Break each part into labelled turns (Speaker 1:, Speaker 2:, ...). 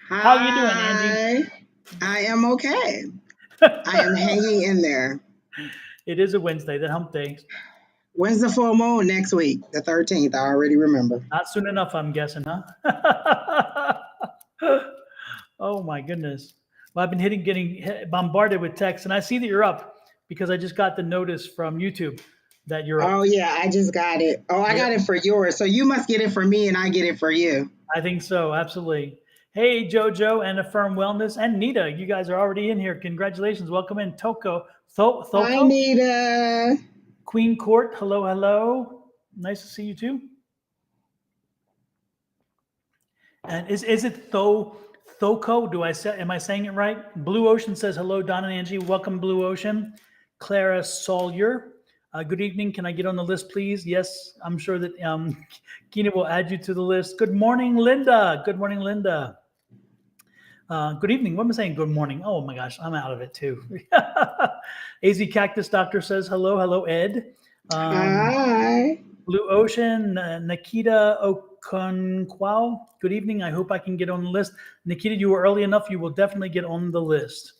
Speaker 1: How you doing, Angie?
Speaker 2: Hi. I am okay. I am hanging in there.
Speaker 1: It is a Wednesday, the hump day.
Speaker 2: When's the full moon next week? The 13th. I already remember.
Speaker 1: Not soon enough, I'm guessing, huh? Oh my goodness. Well, I've been getting bombarded with texts, and I see that you're up because I just got the notice from YouTube that you're up.
Speaker 2: Oh, yeah. I just got it. Oh, I got
Speaker 1: Yep,
Speaker 2: it for yours. So you must get it for me and I get it for you.
Speaker 1: I think so, absolutely. Hey, Jojo and Affirm Wellness and Nita, you guys are already in here. Congratulations. Welcome in,
Speaker 2: Hi,
Speaker 1: Thoko,
Speaker 2: Nita.
Speaker 1: Queen Court. Hello, hello. Nice to see you too. And is it Thoko? Am I saying it right? Blue Ocean says hello, Don and Angie. Welcome, Blue Ocean. Clara Sawyer. Good evening. Can I get on the list, please? Yes, I'm sure that Kina will add you to the list. Good morning, Linda. Good morning, Linda. Good evening. What am I saying? Good morning. Oh my gosh, I'm out of it too. AZ Cactus Doctor says hello. Hello, Ed.
Speaker 2: Hi.
Speaker 1: Blue Ocean, Nikita Okonkwo. Good evening. I hope I can get on the list. Nikita, you were early enough. You will definitely get on the list.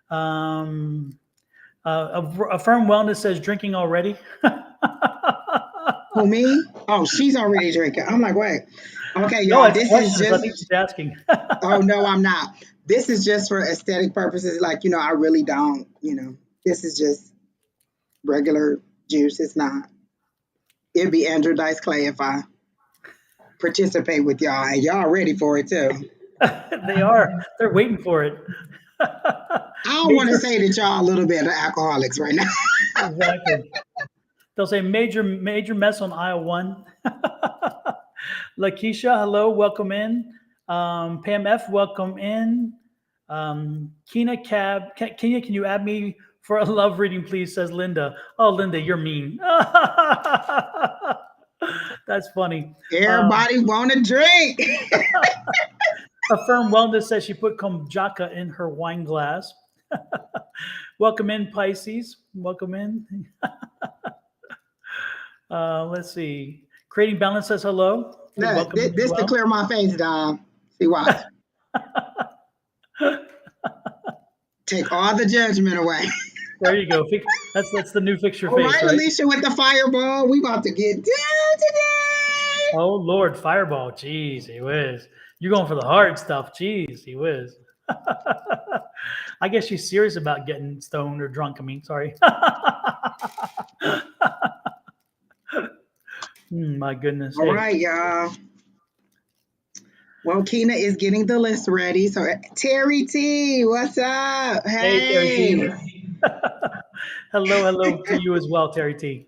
Speaker 1: Affirm Wellness says drinking already.
Speaker 2: Who, me? Oh, she's already drinking. I'm like, wait. Okay,
Speaker 1: No,
Speaker 2: y'all.
Speaker 1: it's
Speaker 2: This is
Speaker 1: questions. I
Speaker 2: just,
Speaker 1: think she's asking.
Speaker 2: oh, no, I'm not. This is just for aesthetic purposes. Like, I really don't, this is just regular juice. It's not. It'd be Andrew Dice Clay if I participate with y'all, and y'all ready for it too.
Speaker 1: They are. They're waiting for it.
Speaker 2: I don't want to
Speaker 1: Major,
Speaker 2: say that y'all a little bit of alcoholics right now.
Speaker 1: exactly. They'll say major mess on aisle one. Lakeisha, hello, welcome in. Pam F, welcome in. Kina Kenya, can you add me for a love reading, please? Says Linda. Oh, Linda, you're mean. That's funny.
Speaker 2: Everybody want to drink.
Speaker 1: Affirm Wellness says she put kombucha in her wine glass. Welcome in, Pisces. Welcome in. Let's see. Creating Balance says hello.
Speaker 2: Look,
Speaker 1: Welcome in as
Speaker 2: this to
Speaker 1: well.
Speaker 2: clear my face, Dom. See, watch. Take all the judgment away.
Speaker 1: There you go. That's the new fix your
Speaker 2: All
Speaker 1: face,
Speaker 2: right,
Speaker 1: right?
Speaker 2: Alicia with the fireball. We about to get down today.
Speaker 1: Oh Lord, Fireball. Jeez, he whiz. You're going for the hard stuff. Jeez, he whiz. I guess she's serious about getting stoned or drunk. I mean, sorry. My goodness.
Speaker 2: All
Speaker 1: Hey.
Speaker 2: right, y'all. Well, Kina is getting the list ready. So, Terry T, what's up?
Speaker 1: Hey, Terry T.
Speaker 2: Hey.
Speaker 1: Hello to you as well, Terry T.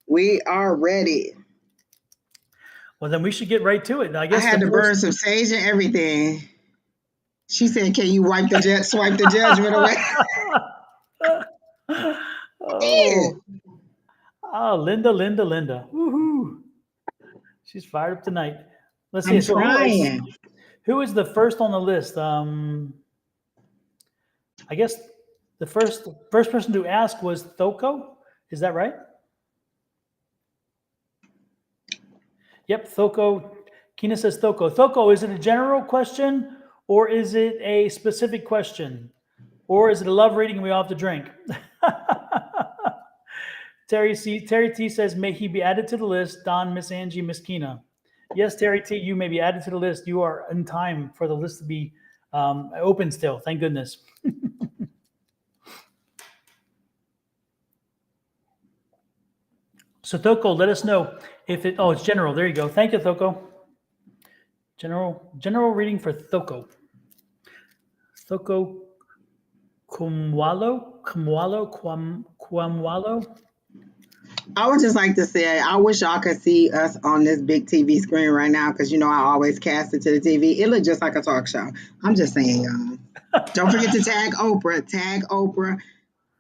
Speaker 2: We are ready.
Speaker 1: Well, then we should get right to it. I
Speaker 2: I
Speaker 1: guess
Speaker 2: had
Speaker 1: the
Speaker 2: to burn
Speaker 1: first.
Speaker 2: some sage and everything. She said, "Can you swipe the judgment away?"
Speaker 1: Oh, Linda. Woohoo. She's fired up tonight. Let's see.
Speaker 2: I'm
Speaker 1: So
Speaker 2: trying.
Speaker 1: who is the first on the list? I guess the first person to ask was Thoko. Is that right? Yep, Thoko. Kina says Thoko. Thoko, is it a general question or is it a specific question? Or is it a love reading and we all have to drink? Terry T says, may he be added to the list. Don, Miss Angie, Miss Kina. Yes, Terry T, you may be added to the list. You are in time for the list to be open still. Thank goodness. So Thoko, let us know if it. Oh, it's general. There you go. Thank you, Thoko. General reading for Thoko. Thoko Kumwalo.
Speaker 2: I would just like to say, I wish y'all could see us on this big TV screen right now because I always cast it to the TV. It looked just like a talk show. I'm just saying, y'all. Don't forget to tag Oprah. Tag Oprah.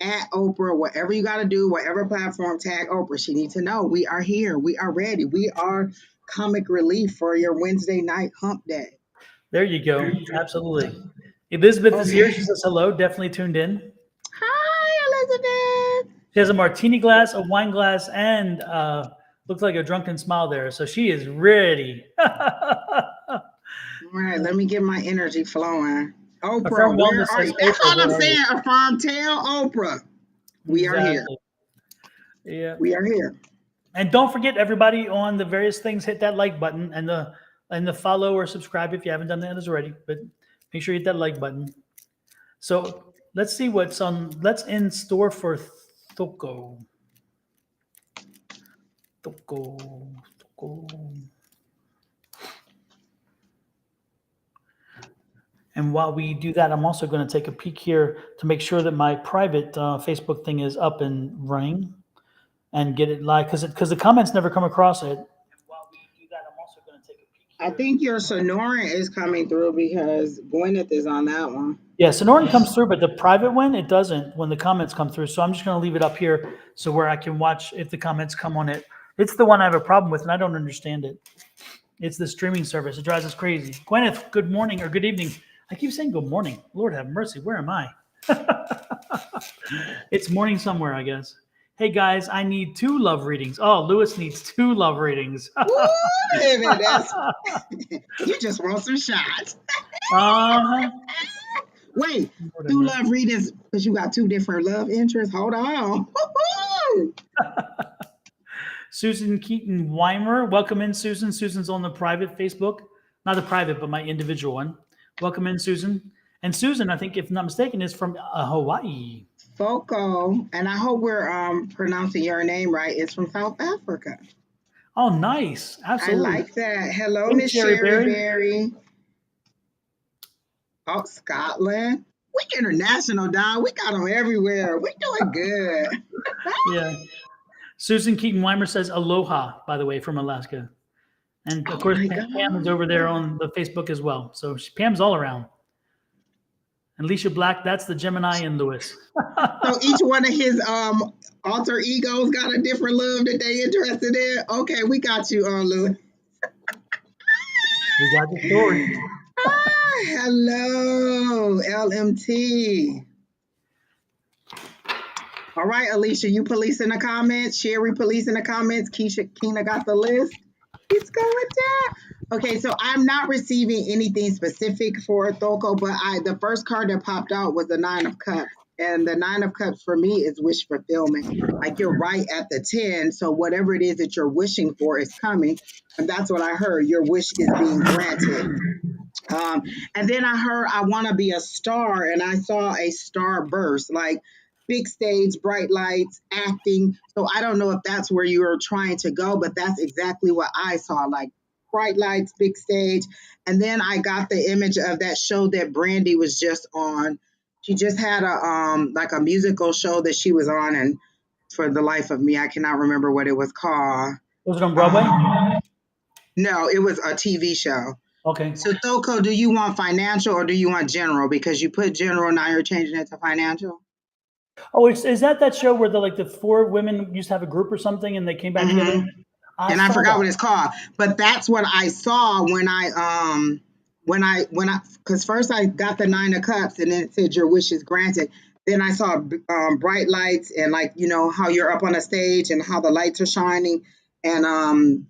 Speaker 2: At Oprah, whatever you got to do, whatever platform, tag Oprah. She needs to know we are here. We are ready. We are comic relief for your Wednesday night hump day.
Speaker 1: There you go. Absolutely. Elizabeth is here. She says hello. Definitely tuned in.
Speaker 2: Hi, Elizabeth.
Speaker 1: She has a martini glass, a wine glass, and looks like a drunken smile there. So she is ready.
Speaker 2: All right, let me get my energy flowing.
Speaker 1: Affirm
Speaker 2: Oprah, where
Speaker 1: Wellness
Speaker 2: are
Speaker 1: says,
Speaker 2: you? That's
Speaker 1: Oprah,
Speaker 2: all I'm
Speaker 1: where are you?
Speaker 2: saying. Affirm, tell Oprah. We are here.
Speaker 1: Exactly. Yeah.
Speaker 2: We are here.
Speaker 1: And don't forget, everybody on the various things, hit that like button and the follow or subscribe if you haven't done that already. But make sure you hit that like button. So let's see what's on. Let's in store for Thoko. Thoko. Thoko. And while we do that, I'm also going to take a peek here to make sure that my private Facebook thing is up and running and get it live because the comments never come across it. And while we do that, I'm also going to take a peek
Speaker 2: I
Speaker 1: here.
Speaker 2: think your Sonoran is coming through because Gwyneth is on that one.
Speaker 1: Yeah, Sonoran comes through, but the private one, it doesn't when the comments come through. So I'm just going to leave it up here so where I can watch if the comments come on it. It's the one I have a problem with, and I don't understand it. It's the streaming service. It drives us crazy. Gwyneth, good morning or good evening. I keep saying good morning. Lord have mercy. Where am I? It's morning somewhere, I guess. Hey guys, I need 2 love readings. Oh, Lewis needs 2 love readings.
Speaker 2: Woo, baby, that's you just want some shots.
Speaker 1: Uh-huh.
Speaker 2: Wait,
Speaker 1: Lord have
Speaker 2: two
Speaker 1: mercy.
Speaker 2: love readings because you got 2 different love interests. Hold on. Woo-hoo.
Speaker 1: Susan Keaton Weimer. Welcome in, Susan. Susan's on the private Facebook. Not the private, but my individual one. Welcome in, Susan. And Susan, I think, if I'm not mistaken, is from Hawaii.
Speaker 2: Foco, and I hope we're pronouncing your name right. It's from South Africa.
Speaker 1: Oh, nice.
Speaker 2: I
Speaker 1: Absolutely.
Speaker 2: like that. Hello,
Speaker 1: Hey,
Speaker 2: Miss
Speaker 1: Sherry
Speaker 2: Sherry
Speaker 1: Berry.
Speaker 2: Berry. Oh, Scotland. We international, Don. We got them everywhere. We doing good.
Speaker 1: Yeah. Susan Keaton Weimer says aloha, by the way, from Alaska. And of
Speaker 2: Oh
Speaker 1: course,
Speaker 2: my
Speaker 1: Pam is over there
Speaker 2: God.
Speaker 1: on the Facebook as well. So Pam's all around. And Alicia Black, that's the Gemini and Lewis.
Speaker 2: So each one of his alter egos got a different love that they interested in. Okay, we got you on, Louis.
Speaker 1: We got the story.
Speaker 2: Hello, LMT. All right, Alicia, you police in the comments. Sherry police in the comments. Keena got the list. It's going down. Okay, so I'm not receiving anything specific for Thoko, but the first card that popped out was the 9 of Cups. And the 9 of Cups for me is wish fulfillment. Like you're right at the 10. So whatever it is that you're wishing for is coming. And that's what I heard. Your wish is being granted. And then I heard I want to be a star, and I saw a star burst, like big stage, bright lights, acting. So I don't know if that's where you were trying to go, but that's exactly what I saw, like bright lights, big stage. And then I got the image of that show that Brandy was just on. She just had a like a musical show that she was on, and for the life of me, I cannot remember what it was called.
Speaker 1: Was it on Broadway?
Speaker 2: No, it was a TV show.
Speaker 1: Okay.
Speaker 2: So Thoko, do you want financial or do you want general? Because you put general, now you're changing it to financial.
Speaker 1: Oh, is that show where the 4 women used to have a group or something and they came back together?
Speaker 2: Mm-hmm. And I
Speaker 1: saw
Speaker 2: forgot what
Speaker 1: that.
Speaker 2: it's called, but that's what I saw when I because first I got the 9 of Cups and then it said your wish is granted. Then I saw bright lights and like you know how you're up on a stage and how the lights are shining and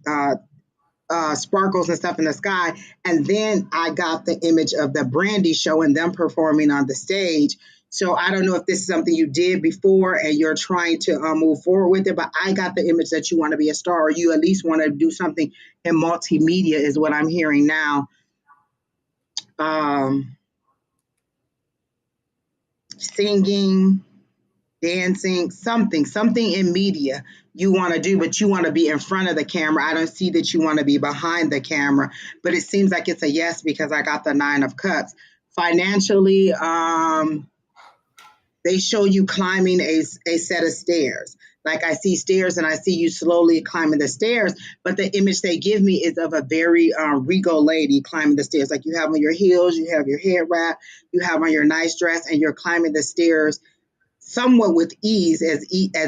Speaker 2: sparkles and stuff in the sky. And then I got the image of the Brandy show and them performing on the stage. So I don't know if this is something you did before and you're trying to move forward with it, but I got the image that you want to be a star or you at least want to do something in multimedia is what I'm hearing now. Singing, dancing, something in media you want to do, but you want to be in front of the camera. I don't see that you want to be behind the camera, but it seems like it's a yes because I got the 9 of Cups. Financially, they show you climbing a set of stairs. Like I see stairs and I see you slowly climbing the stairs, but the image they give me is of a very regal lady climbing the stairs. Like you have on your heels, you have your hair wrapped, you have on your nice dress, and you're climbing the stairs somewhat with ease, as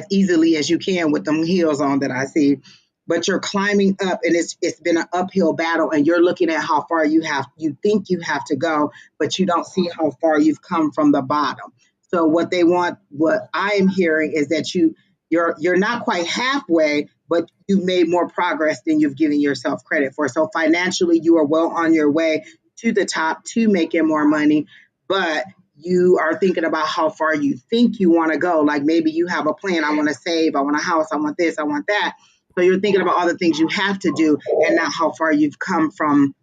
Speaker 2: easily as you can with them heels on that I see. But you're climbing up, and it's been an uphill battle, and you're looking at how far you think you have to go, but you don't see how far you've come from the bottom. So what I am hearing is that you're not quite halfway, but you've made more progress than you've given yourself credit for. So financially, you are well on your way. to the top to making more money, but you are thinking about how far you think you want to go. Like maybe you have a plan. I want to save. I want a house. I want this. I want that. So you're thinking about all the things you have to do, and not how far you've come from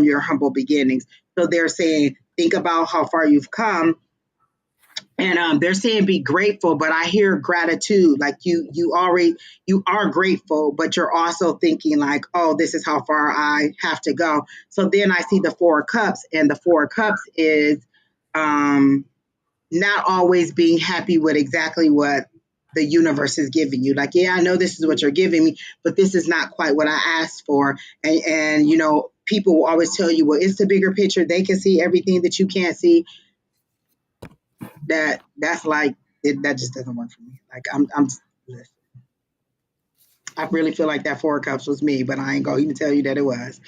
Speaker 2: your humble beginnings. So they're saying, think about how far you've come, and they're saying be grateful, but I hear gratitude. Like you are grateful, but you're also thinking like, oh, this is how far I have to go. So then I see the Four of Cups, and the Four of Cups is um, not always being happy with exactly what the universe is giving you. Like, yeah, I know this is what you're giving me, but this is not quite what I asked for. And people will always tell you, well, it's the bigger picture. They can see everything that you can't see. That's like that just doesn't work for me. Like I really feel like that Four of Cups was me, but I ain't gonna even tell you that it was.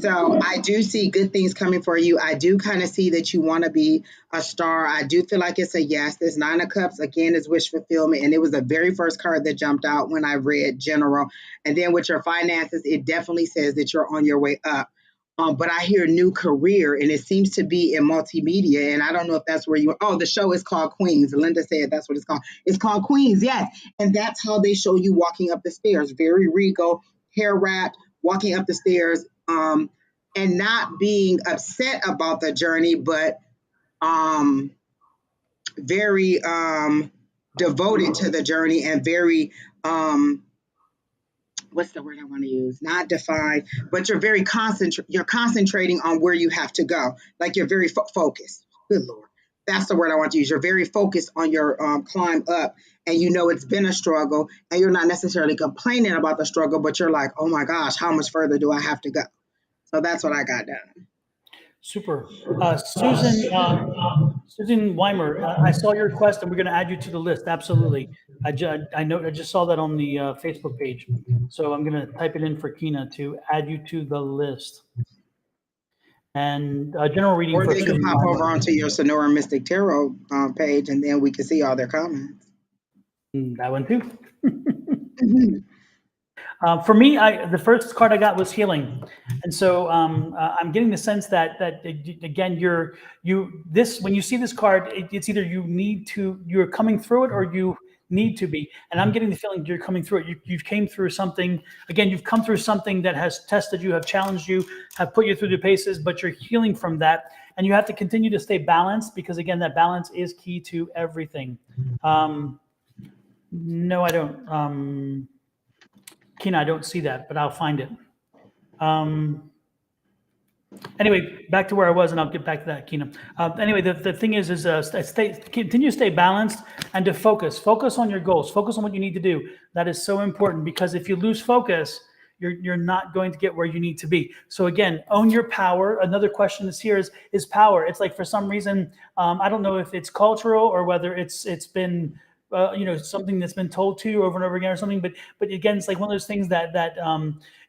Speaker 2: So I do see good things coming for you. I do kind of see that you want to be a star. I do feel like it's a yes. This Nine of Cups again is wish fulfillment, and it was the very first card that jumped out when I read general. And then with your finances, it definitely says that you're on your way up. But I hear new career, and it seems to be in multimedia. And I don't know if that's where you. Oh, the show is called Queens. Linda said that's what it's called. It's called Queens, yes. And that's how they show you walking up the stairs, very regal, hair wrapped, walking up the stairs, and not being upset about the journey, but um, very devoted to the journey, and very what's the word I want to use? Not defined, but you're very you're concentrating on where you have to go. Like you're very focused. Good Lord. That's the word I want to use. You're very focused on your climb up, and it's been a struggle, and you're not necessarily complaining about the struggle, but you're like, oh my gosh, how much further do I have to go? So that's what I got done.
Speaker 1: Super. Susan Weimer, I saw your request and we're going to add you to the list. Absolutely. I know, I just saw that on the Facebook page. So I'm going to type it in for Kina to add you to the list. And general reading
Speaker 2: Or
Speaker 1: for
Speaker 2: they could
Speaker 1: Susan
Speaker 2: pop over
Speaker 1: Weimer.
Speaker 2: onto your Sonoran Mystic Tarot page, and then we can see all their comments.
Speaker 1: That one too.
Speaker 2: Mhm.
Speaker 1: For me, the first card I got was healing, and so I'm getting the sense that again, when you see this card, it's either you're coming through it or you need to be, and I'm getting the feeling you're coming through it. You've came through something. Again, you've come through something that has tested you, have challenged you, have put you through the paces, but you're healing from that, and you have to continue to stay balanced because again, that balance is key to everything. No, I don't. Kina, I don't see that, but I'll find it. Anyway, back to where I was, and I'll get back to that, Kina. Anyway, the thing is continue to stay balanced and to focus. Focus on your goals. Focus on what you need to do. That is so important because if you lose focus, you're not going to get where you need to be. So again, own your power. Another question is here is power. It's like for some reason, I don't know if it's cultural or whether it's been something that's been told to you over and over again or something. But again, it's like one of those things that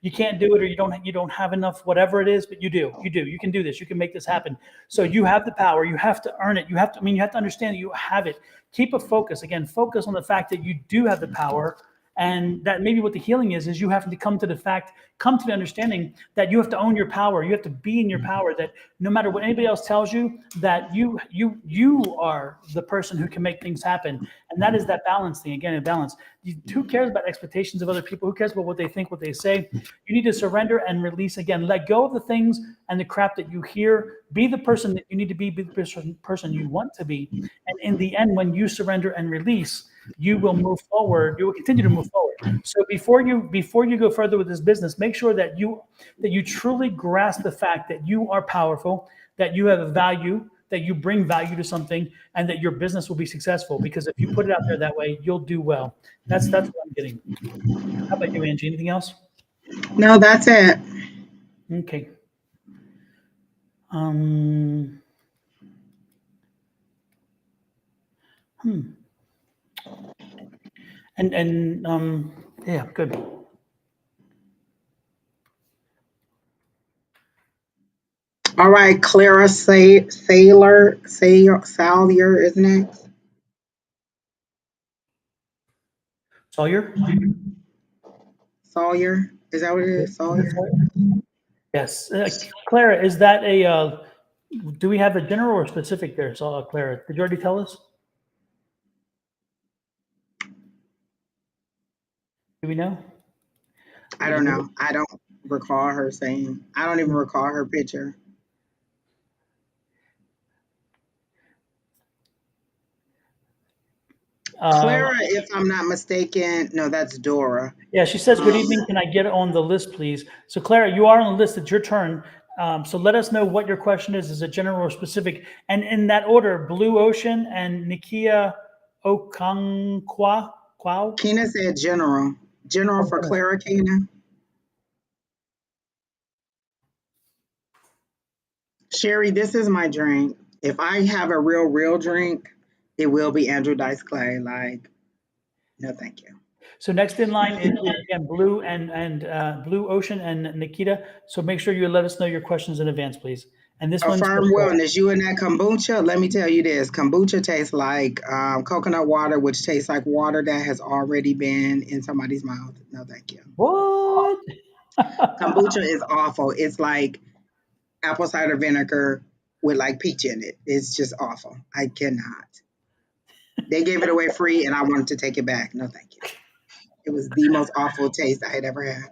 Speaker 1: you can't do it or you don't have enough, whatever it is, but you do. You can do this. You can make this happen. So you have the power. You have to earn it. You have to understand that you have it. Keep a focus. Again, focus on the fact that you do have the power. And that maybe what the healing is you have to come to the understanding that you have to own your power. You have to be in your power, that no matter what anybody else tells you, that you are the person who can make things happen. And that is that balance thing. Again, a balance. Who cares about expectations of other people? Who cares about what they think, what they say? You need to surrender and release. Again, let go of the things and the crap that you hear. Be the person that you need to be the person you want to be. And in the end, when you surrender and release, you will move forward. You will continue to move forward. So before you go further with this business, make sure that you truly grasp the fact that you are powerful, that you have a value, that you bring value to something, and that your business will be successful. Because if you put it out there that way, you'll do well. That's what I'm getting. How about you, Angie? Anything else?
Speaker 2: No, that's it.
Speaker 1: Okay. Hmm. And yeah, good.
Speaker 2: All right, Clara Salyer is next.
Speaker 1: Sawyer?
Speaker 2: Sawyer, is that what it is? Sawyer.
Speaker 1: Yes. Clara, is that do we have a general or specific there? So, Clara, did you already tell us? Do we know?
Speaker 2: I don't know. I don't recall her saying. I don't even recall her picture. Clara, if I'm not mistaken, no, that's Dora.
Speaker 1: Yeah, she says, good evening. Can I get on the list, please? So, Clara, you are on the list. It's your turn. So let us know what your question is. Is it general or specific? And in that order, Blue Ocean and Nikia Okonkwa.
Speaker 2: Kina said general. General for Clara, Kina. Sherry, this is my drink. If I have a real drink, it will be Andrew Dice Clay. Like, no, thank you.
Speaker 1: So next in line is again Blue and Blue Ocean and Nikita. So make sure you let us know your questions in advance, please. And this one's
Speaker 2: Affirm Wellness, you and that kombucha. Let me tell you this: kombucha tastes like coconut water, which tastes like water that has already been in somebody's mouth. No, thank you.
Speaker 1: what?
Speaker 2: Kombucha is awful. It's like apple cider vinegar with like peach in it. It's just awful. I cannot. They gave it away free, and I wanted to take it back. No, thank you. It was the most awful taste I had ever had,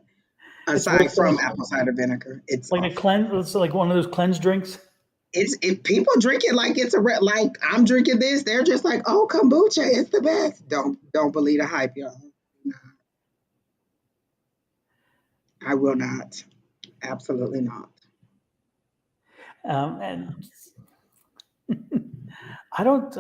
Speaker 1: It's
Speaker 2: aside from apple cider vinegar. It's
Speaker 1: like a
Speaker 2: awful.
Speaker 1: cleanse. It's like one of those cleanse drinks.
Speaker 2: It's if people drink it like it's like I'm drinking this, they're just like, oh, kombucha, it's the best. Don't believe the hype, y'all. No, I will not. Absolutely not.
Speaker 1: And I don't.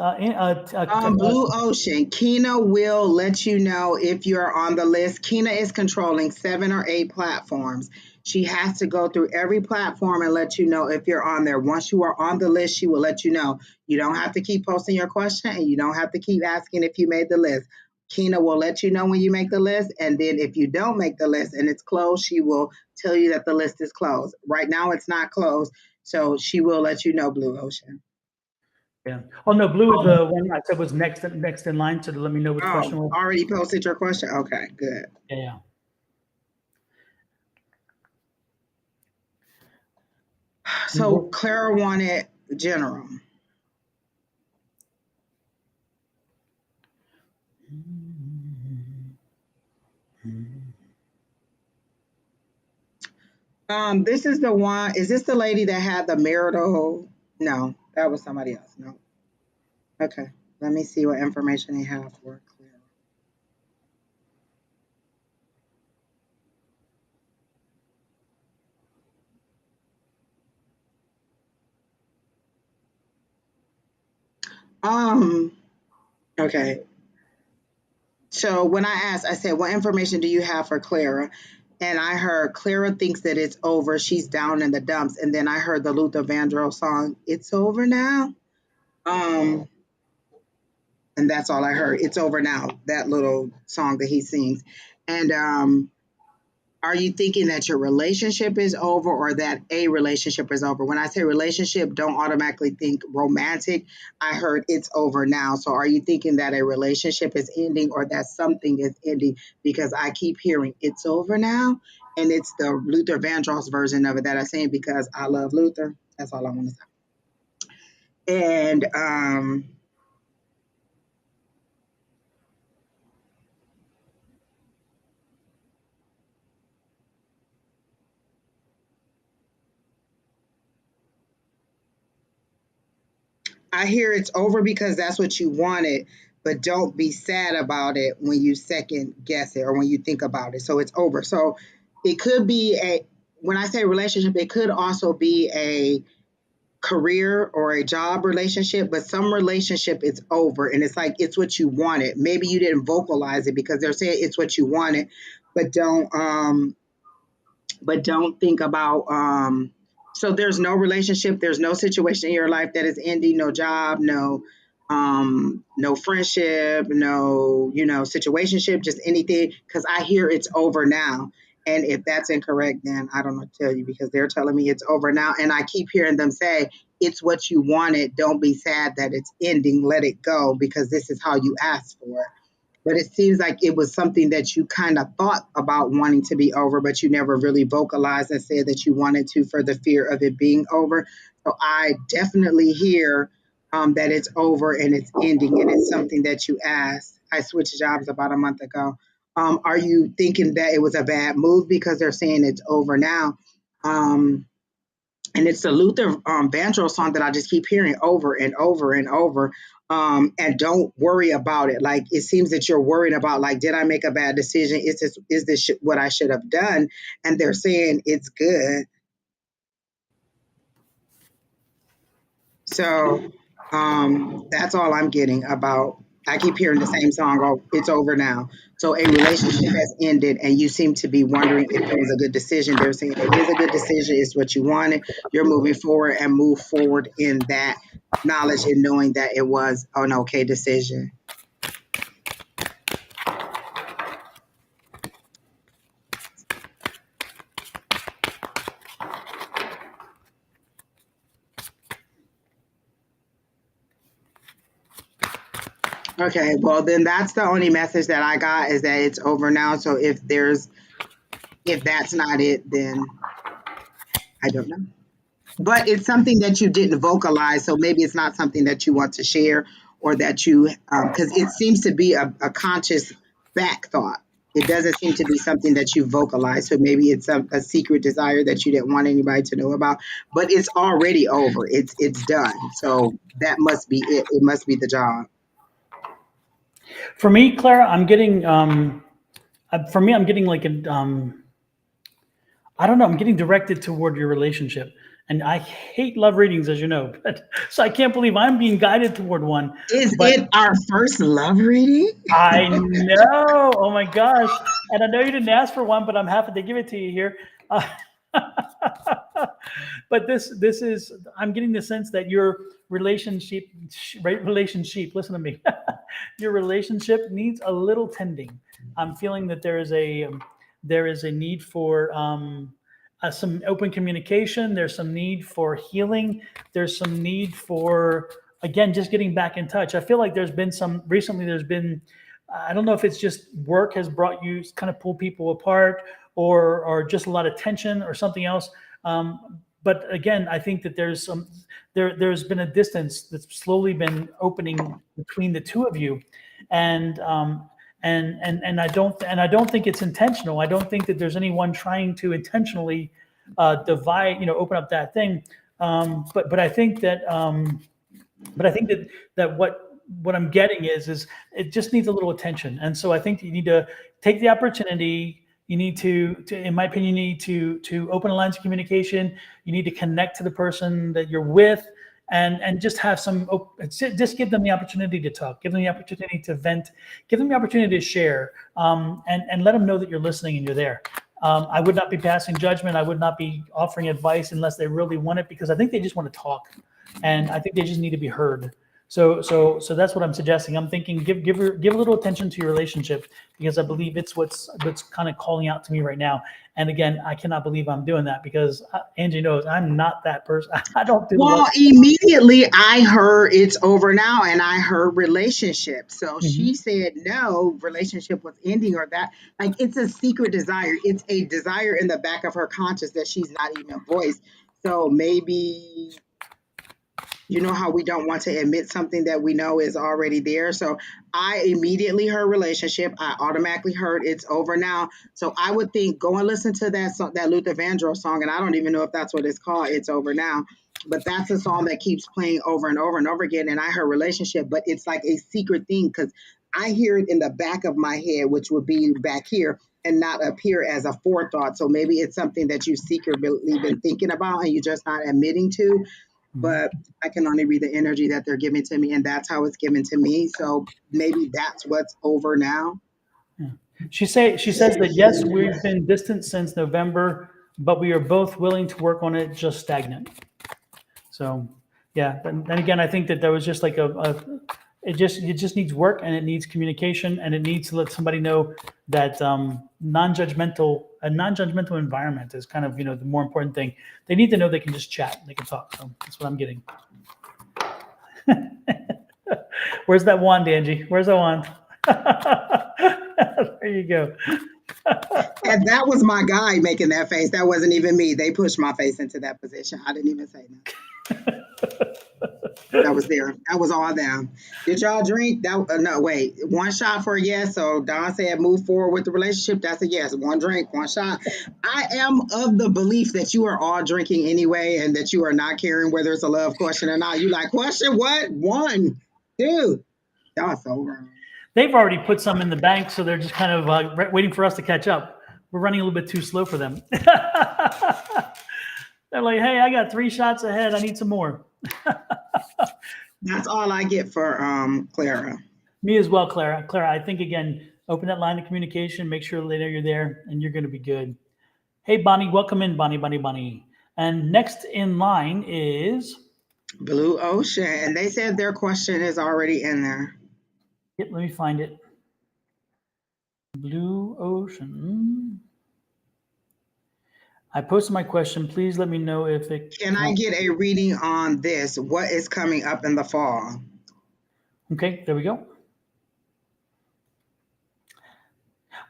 Speaker 2: Blue Ocean. Kina will let you know if you're on the list. Kina is controlling 7 or 8 platforms. She has to go through every platform and let you know if you're on there. Once you are on the list, she will let you know. You don't have to keep posting your question and you don't have to keep asking if you made the list. Kina will let you know when you make the list. And then if you don't make the list and it's closed, she will tell you that the list is closed. Right now, it's not closed. So she will let you know, Blue Ocean.
Speaker 1: Yeah. Oh no, Blue is the one I said was next in line. So to let me know what the question
Speaker 2: Oh,
Speaker 1: was.
Speaker 2: already posted your question? Okay, good.
Speaker 1: Yeah.
Speaker 2: So Clara wanted general. This is the one. Is this the lady that had the marital? No, that was somebody else. No. Okay. Let me see what information they have for Clara. Um. Okay. So when I asked, I said, "What information do you have for Clara?" And I heard Clara thinks that it's over. She's down in the dumps. And then I heard the Luther Vandross song, "It's Over Now." Um. And that's all I heard. It's over now. That little song that he sings. And are you thinking that your relationship is over or that a relationship is over? When I say relationship, don't automatically think romantic. I heard it's over now. So are you thinking that a relationship is ending or that something is ending? Because I keep hearing it's over now. And it's the Luther Vandross version of it that I'm saying because I love Luther. That's all I want to say. And I hear it's over because that's what you wanted, but don't be sad about it when you second guess it or when you think about it. So it's over. So it could be when I say relationship, it could also be a career or a job relationship, but some relationship it's over and it's like it's what you wanted. Maybe you didn't vocalize it because they're saying it's what you wanted, but don't think about so there's no relationship, there's no situation in your life that is ending, no job, no friendship, no situationship, just anything, because I hear it's over now. And if that's incorrect, then I don't know what to tell you because they're telling me it's over now and I keep hearing them say it's what you wanted, don't be sad that it's ending, let it go because this is how you asked for it. but it seems like it was something that you kind of thought about wanting to be over, but you never really vocalized and said that you wanted to for the fear of it being over. So I definitely hear that it's over and it's ending and it's something that you asked. I switched jobs about a month ago. Are you thinking that it was a bad move because they're saying it's over now? Um, and it's the Luther Vandross song that I just keep hearing over and over and over. And don't worry about it. Like it seems that you're worried about, like, did I make a bad decision? Is this what I should have done? And they're saying it's good. So that's all I'm getting about. I keep hearing the same song. Oh, it's over now. So a relationship has ended, and you seem to be wondering if it was a good decision. They're saying it is a good decision. It's what you wanted. You're moving forward and move forward in that knowledge and knowing that it was an okay decision. Okay, well then that's the only message that I got is that it's over now. So if that's not it, then I don't know. But it's something that you didn't vocalize, so maybe it's not something that you want to share or that you because it seems to be a conscious back thought. It doesn't seem to be something that you vocalize, so maybe it's a secret desire that you didn't want anybody to know about. But it's already over. It's done. So that must be it. It must be the job.
Speaker 1: For me, Clara, I'm getting I'm getting like a I don't know, I'm getting directed toward your relationship. And I hate love readings, as you know. But so I can't believe I'm being guided toward one.
Speaker 2: Is
Speaker 1: But
Speaker 2: it our first love reading?
Speaker 1: I know. Oh my gosh. And I know you didn't ask for one, but I'm happy to give it to you here. Uh, but this is I'm getting the sense that your relationship, listen to me. Your relationship needs a little tending. I'm feeling that there is a need for some open communication. There's some need for healing. There's some need for, again, just getting back in touch. I feel like there's been, I don't know if it's just work has brought you kind of pull people apart or just a lot of tension or something else. But again, I think that there's been a distance that's slowly been opening between the two of you. And I don't think it's intentional. I don't think that there's anyone trying to intentionally divide, open up that thing. But I think that what I'm getting is it just needs a little attention. And so I think you need to take the opportunity. You need to in my opinion, you need to open lines of communication. You need to connect to the person that you're with. And just have just give them the opportunity to talk, give them the opportunity to vent, give them the opportunity to share, and let them know that you're listening and you're there. I would not be passing judgment. I would not be offering advice unless they really want it, because I think they just want to talk, and I think they just need to be heard. So that's what I'm suggesting. I'm thinking give a little attention to your relationship, because I believe it's what's kind of calling out to me right now. And again, I cannot believe I'm doing that, because Angie knows I'm not that person. I don't do
Speaker 2: Well, immediately I heard it's over now and I heard relationship. So she said no, relationship was ending or that. Like it's a secret desire. It's a desire in the back of her conscious that she's not even voiced. So maybe you know how we don't want to admit something that we know is already there. So I immediately heard relationship. I automatically heard it's over now. So I would think go and listen to that song, that Luther Vandross song, and I don't even know if that's what it's called. It's over now, but that's a song that keeps playing over and over and over again. And I heard relationship, but it's like a secret thing because I hear it in the back of my head, which would be back here and not appear as a forethought. So maybe it's something that you secretly been thinking about and you're just not admitting to. But I can only read the energy that they're giving to me, and that's how it's given to me. So maybe that's what's over now.
Speaker 1: She says that yes, we've been distant since November, but we are both willing to work on it, just stagnant. So yeah, but then again, I think that there was just like it just needs work, and it needs communication, and it needs to let somebody know that a non-judgmental environment is kind of the more important thing. They need to know they can just chat, they can talk. So that's what I'm getting. Where's that wand, Angie? Where's that wand? There you go.
Speaker 2: And that was my guy making that face. That wasn't even me. They pushed my face into that position. I didn't even say nothing. That was there. That was all them. Did y'all drink? That no, wait. One shot for a yes. So Don said move forward with the relationship. That's a yes. One drink, one shot. I am of the belief that you are all drinking anyway, and that you are not caring whether it's a love question or not. You like question what? One, two. Y'all so wrong.
Speaker 1: They've already put some in the bank, so they're just kind of waiting for us to catch up. We're running a little bit too slow for them. They're like, hey, I got 3 shots ahead. I need some more.
Speaker 2: That's all I get for Clara.
Speaker 1: Me as well, Clara. Clara, I think, again, open that line of communication, make sure later you're there, and you're going to be good. Hey, Bonnie, welcome in, Bonnie. And next in line is...
Speaker 2: Blue Ocean. And they said their question is already in there.
Speaker 1: Yep, let me find it. Blue Ocean. I posted my question. Please let me know if it...
Speaker 2: Can I get a reading on this? What is coming up in the fall?
Speaker 1: Okay, there we go.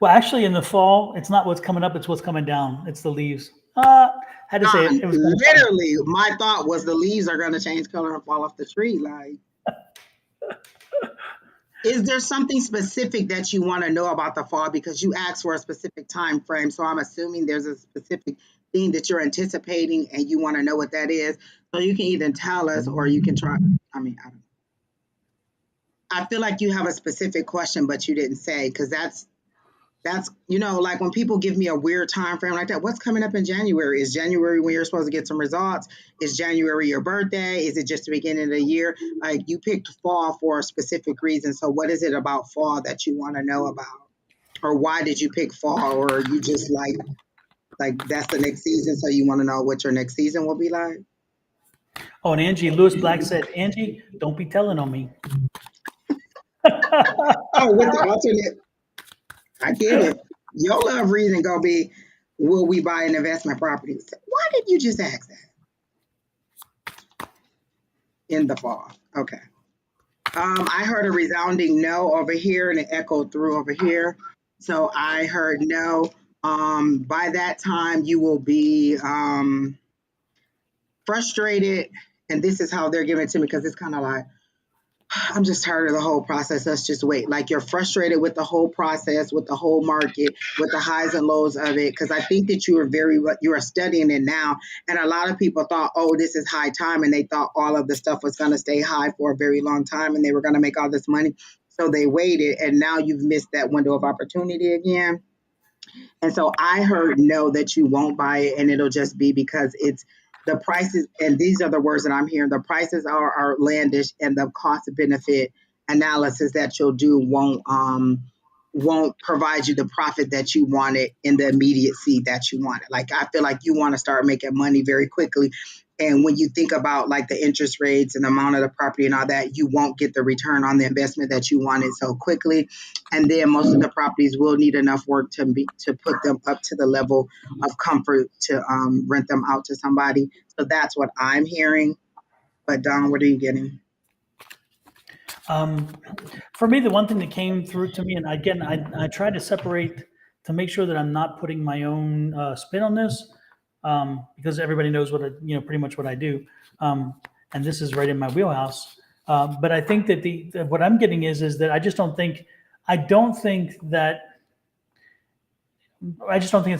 Speaker 1: Well, actually, in the fall, it's not what's coming up, it's what's coming down. It's the leaves. Had to say it. It was
Speaker 2: literally, my thought was the leaves are going to change color and fall off the tree. Like, is there something specific that you want to know about the fall? Because you asked for a specific time frame, so I'm assuming there's a specific thing that you're anticipating and you want to know what that is. So you can either tell us or you can try. I mean, I don't know. I feel like you have a specific question, but you didn't say, because that's like when people give me a weird time frame like that. What's coming up in January? Is January when you're supposed to get some results? Is January your birthday? Is it just the beginning of the year? Like, you picked fall for a specific reason. So what is it about fall that you want to know about? Or why did you pick fall? Or you just like that's the next season, so you want to know what your next season will be like?
Speaker 1: Oh, and Angie, Lewis Black said, Angie, don't be telling on me.
Speaker 2: Oh, with the alternate. I get it. Your love reason gonna be, will we buy an investment property? Why did you just ask that? In the fall. Okay. I heard a resounding no over here, and it echoed through over here. So I heard no. By that time, you will be frustrated, and this is how they're giving it to me, because it's kind of like, I'm just tired of the whole process. Let's just wait. Like, you're frustrated with the whole process, with the whole market, with the highs and lows of it. Because I think that you are studying it now. And a lot of people thought, oh, this is high time. And they thought all of the stuff was going to stay high for a very long time. And they were going to make all this money. So they waited. And now you've missed that window of opportunity again. And so I heard no, that you won't buy it. And it'll just be because it's the prices, and these are the words that I'm hearing, the prices are outlandish, and the cost benefit analysis that you'll do won't provide you the profit that you wanted in the immediacy that you wanted. Like, I feel like you want to start making money very quickly. And when you think about like the interest rates and the amount of the property and all that, you won't get the return on the investment that you wanted so quickly. And then most of the properties will need enough work to put them up to the level of comfort to rent them out to somebody. So that's what I'm hearing. But Don, what are you getting?
Speaker 1: For me, the one thing that came through to me, and again, I try to separate to make sure that I'm not putting my own spin on this, because everybody knows what pretty much what I do, and this is right in my wheelhouse. But I think that what I'm getting is that I just don't think it's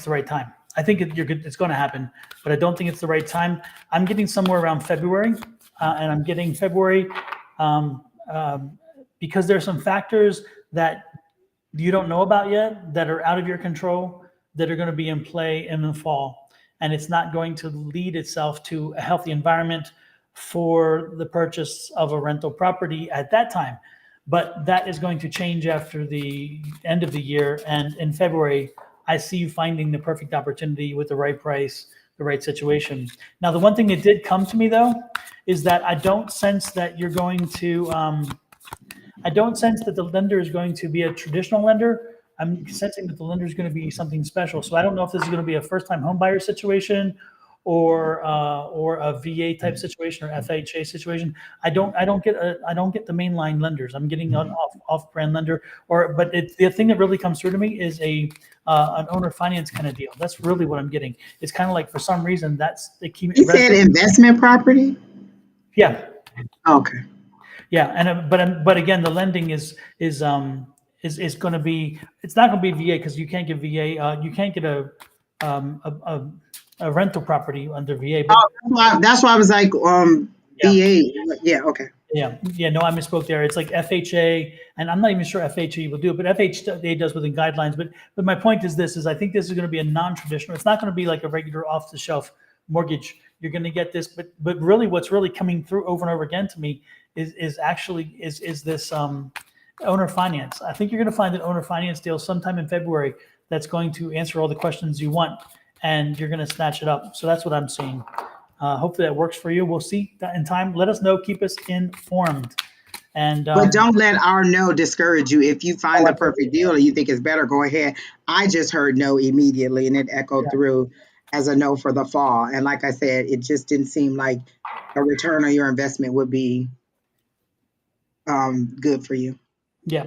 Speaker 1: the right time. I think it's going to happen, but I don't think it's the right time. I'm getting somewhere around February, and I'm getting February because there's some factors that you don't know about yet that are out of your control that are going to be in play in the fall. And it's not going to lead itself to a healthy environment for the purchase of a rental property at that time. But that is going to change after the end of the year. And in February, I see you finding the perfect opportunity with the right price, the right situation. Now, the one thing that did come to me, though, is that I don't sense that you're going to, I don't sense that the lender is going to be a traditional lender. I'm sensing that the lender is going to be something special. So I don't know if this is going to be a first-time home buyer situation, or a VA type situation or FHA situation. I don't get the mainline lenders. I'm getting an off brand lender, but the thing that really comes through to me is an owner finance kind of deal. That's really what I'm getting. It's kind of like, for some reason, they keep
Speaker 2: You said investment property?
Speaker 1: yeah.
Speaker 2: Okay.
Speaker 1: Yeah, but again, the lending is going to be, it's not going to be VA, because you can't get VA, you can't get a rental property under VA. But
Speaker 2: That's why I was like,
Speaker 1: yeah,
Speaker 2: VA. Yeah, okay.
Speaker 1: yeah, no, I misspoke there. It's like FHA, and I'm not even sure FHA will do it, but FHA does within guidelines. But my point is this: I think this is going to be a non-traditional. It's not going to be like a regular off-the-shelf mortgage. You're going to get this, but really, what's really coming through over and over again to me is actually this owner finance. I think you're going to find an owner finance deal sometime in February that's going to answer all the questions you want, and you're going to snatch it up. So that's what I'm seeing. Hopefully that works for you. We'll see that in time. Let us know. Keep us informed. And
Speaker 2: But don't let our no discourage you. If you find the perfect deal or you think it's better, go ahead. I just heard no immediately, and it echoed through as a no for the fall. And like I said, it just didn't seem like a return on your investment would be good for you.
Speaker 1: yeah.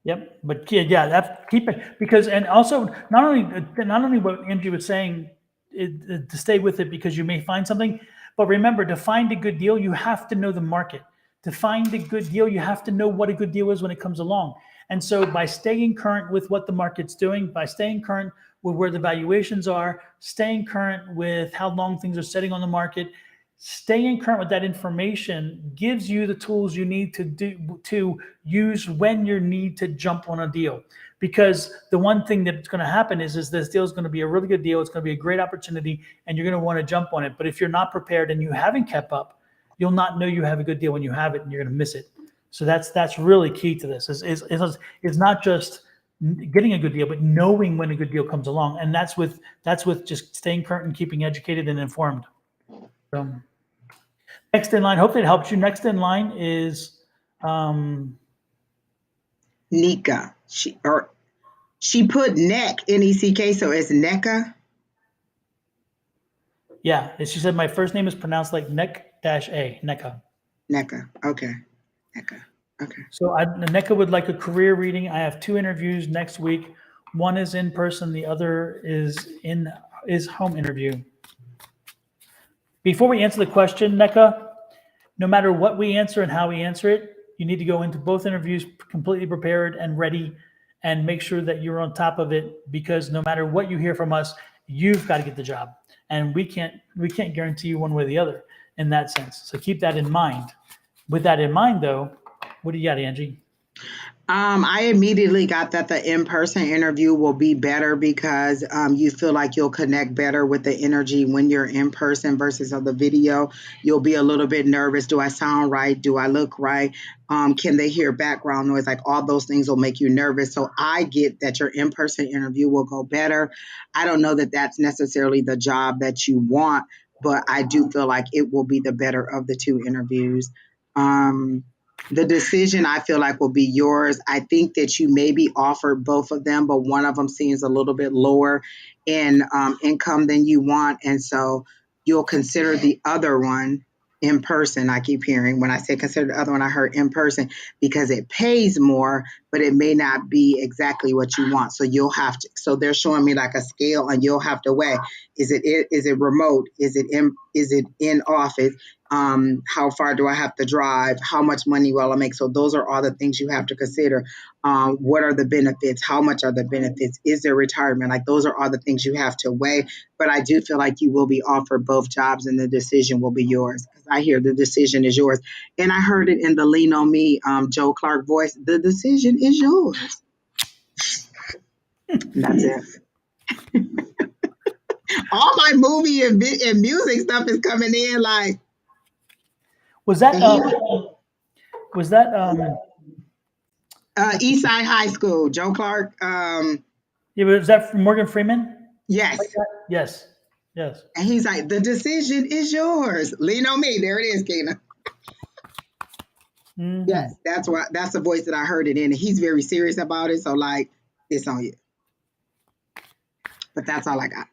Speaker 1: Yep. But yeah, that keep it, because, and also not only what Angie was saying, to stay with it because you may find something, but remember, to find a good deal, you have to know the market. To find a good deal, you have to know what a good deal is when it comes along. And so by staying current with what the market's doing, by staying current with where the valuations are, staying current with how long things are sitting on the market, staying current with that information gives you the tools you need to use when you need to jump on a deal. Because the one thing that's going to happen is this deal is going to be a really good deal. It's going to be a great opportunity, and you're going to want to jump on it. But if you're not prepared and you haven't kept up, you'll not know you have a good deal when you have it, and you're going to miss it. So that's really key to this. Is not just getting a good deal, but knowing when a good deal comes along, and that's with just staying current and keeping educated and informed. So, next in line, hopefully it helps you. Next in line is
Speaker 2: Nika. She put neck, NECK, so it's NECA.
Speaker 1: Yeah, she said my first name is pronounced like neck-a, NECA.
Speaker 2: NECA. Okay. NECA. Okay.
Speaker 1: So NECA would like a career reading. I have 2 interviews next week. One is in person. The other is home interview. Before we answer the question, NECA, no matter what we answer and how we answer it, you need to go into both interviews completely prepared and ready, and make sure that you're on top of it, because no matter what you hear from us, you've got to get the job, and we can't guarantee you one way or the other in that sense. So keep that in mind. With that in mind, though, what do you got, Angie?
Speaker 2: I immediately got that the in-person interview will be better because you feel like you'll connect better with the energy when you're in person versus on the video. You'll be a little bit nervous. Do I sound right? Do I look right? Can they hear background noise? Like, all those things will make you nervous. So I get that your in-person interview will go better. I don't know that that's necessarily the job that you want, but I do feel like it will be the better of the 2 interviews. The decision, I feel like, will be yours. I think that you may be offered both of them, but one of them seems a little bit lower in income than you want. And so you'll consider the other one in person. I keep hearing, when I say consider the other one, I heard in person, because it pays more, but it may not be exactly what you want. So you'll have to, so they're showing me like a scale, and you'll have to weigh, is it remote? Is it in office? How far do I have to drive? How much money will I make? So those are all the things you have to consider. What are the benefits? How much are the benefits? Is there retirement? Like, those are all the things you have to weigh. But I do feel like you will be offered both jobs, and the decision will be yours. I hear the decision is yours. And I heard it in the Lean on Me, Joe Clark voice. The decision is yours. And that's it. All my movie and music stuff is coming in like.
Speaker 1: Was that
Speaker 2: Eastside High School, Joe Clark.
Speaker 1: yeah, was that from Morgan Freeman?
Speaker 2: Yes.
Speaker 1: Yes.
Speaker 2: And he's like, the decision is yours. Lean on me. There it is, Kena.
Speaker 1: Mm-hmm.
Speaker 2: Yes, that's the voice that I heard it in. And he's very serious about it. So, like, it's on you. But that's all I got.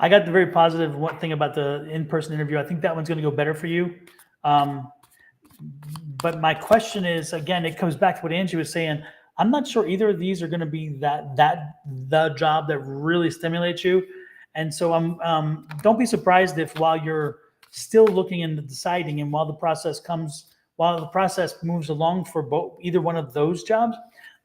Speaker 1: I got the very positive one thing about the in-person interview. I think that one's going to go better for you. But my question is, again, it comes back to what Angie was saying. I'm not sure either of these are going to be the job that really stimulates you. And so don't be surprised if while you're still looking and deciding, and while the process moves along for either one of those jobs,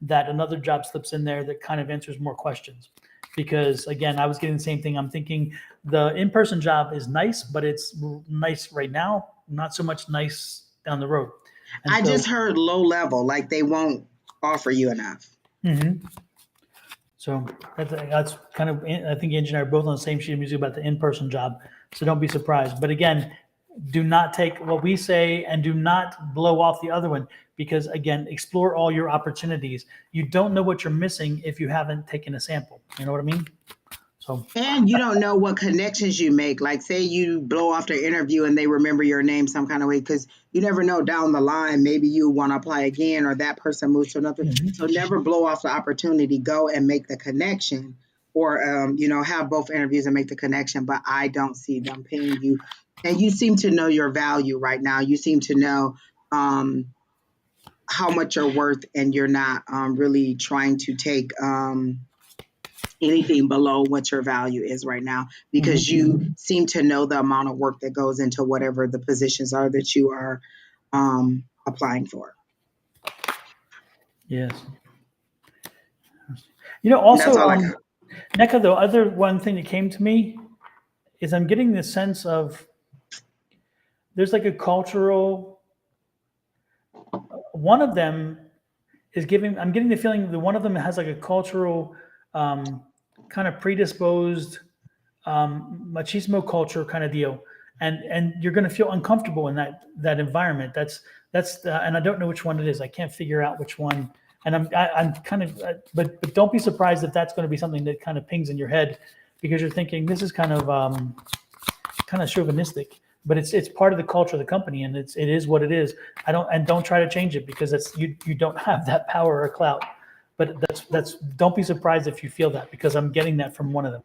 Speaker 1: that another job slips in there that kind of answers more questions. Because again, I was getting the same thing. I'm thinking the in-person job is nice, but it's nice right now, not so much nice down the road. And
Speaker 2: I just heard low level, like they won't offer you enough.
Speaker 1: Mm-hmm. So that's kind of, I think Angie and I are both on the same sheet of music about the in-person job. So don't be surprised. But again, do not take what we say and do not blow off the other one, because again, explore all your opportunities. You don't know what you're missing if you haven't taken a sample. You know what I mean? So,
Speaker 2: And you don't know what connections you make. Like, say you blow off the interview and they remember your name some kind of way, because you never know down the line, maybe you want to apply again or that person moves to another. So never blow off the opportunity. Go and make the connection, or, have both interviews and make the connection. But I don't see them paying you. And you seem to know your value right now. You seem to know how much you're worth, and you're not really trying to take anything below what your value is right now, because you seem to know the amount of work that goes into whatever the positions are that you are applying for.
Speaker 1: yes. Also,
Speaker 2: That's all I got.
Speaker 1: NECA, the other one thing that came to me is I'm getting the sense of there's like a cultural, one of them I'm getting the feeling that one of them has like a cultural kind of predisposed machismo culture kind of deal. And you're going to feel uncomfortable in that environment. And I don't know which one it is. I can't figure out which one. And I'm kind of, but don't be surprised if that's going to be something that kind of pings in your head, because you're thinking this is kind of chauvinistic, but it's part of the culture of the company, and it is what it is. Don't try to change it, because you don't have that power or clout. But don't be surprised if you feel that, because I'm getting that from one of them.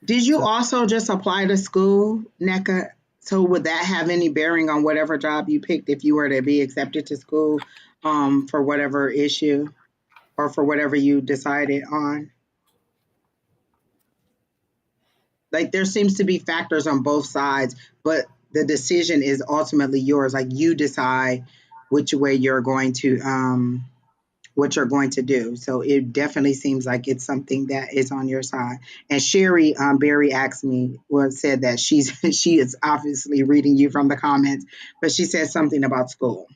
Speaker 2: Did you also just apply to school, NECA? So would that have any bearing on whatever job you picked if you were to be accepted to school for whatever issue or for whatever you decided on? Like, there seems to be factors on both sides, but the decision is ultimately yours. Like, you decide which way you're going to what you're going to do. So it definitely seems like it's something that is on your side. And Sherry Berry asked me, said that she is obviously reading you from the comments, but she said something about school.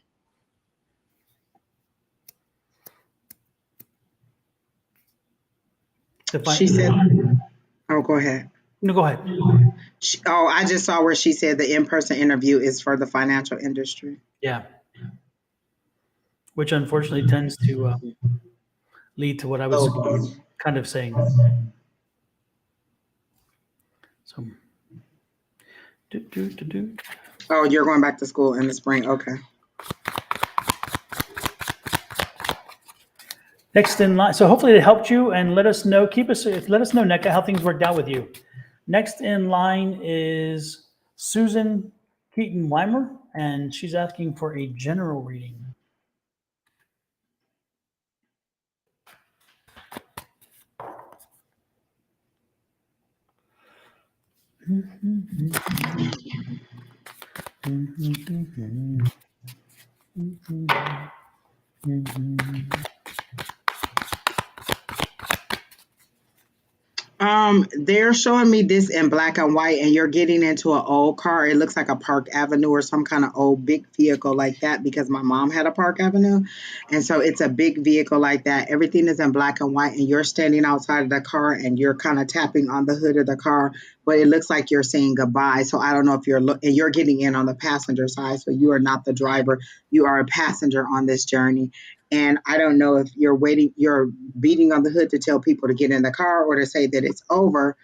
Speaker 2: She said, "Oh, go ahead."
Speaker 1: No, go ahead.
Speaker 2: I just saw where she said the in-person interview is for the financial industry.
Speaker 1: Yeah. Which unfortunately tends to lead to what I was kind of saying. So,
Speaker 2: Oh, you're going back to school in the spring. Okay.
Speaker 1: Next in line. So hopefully it helped you, and let us know. Let us know, NECA, how things worked out with you. Next in line is Susan Keaton Weimer, and she's asking for a general reading.
Speaker 2: They're showing me this in black and white, and you're getting into an old car. It looks like a Park Avenue or some kind of old big vehicle like that, because my mom had a Park Avenue. And so it's a big vehicle like that. Everything is in black and white, and you're standing outside of the car and you're kind of tapping on the hood of the car, but it looks like you're saying goodbye. So I don't know if and you're getting in on the passenger side. So you are not the driver. You are a passenger on this journey. And I don't know if you're beating on the hood to tell people to get in the car or to say that it's over,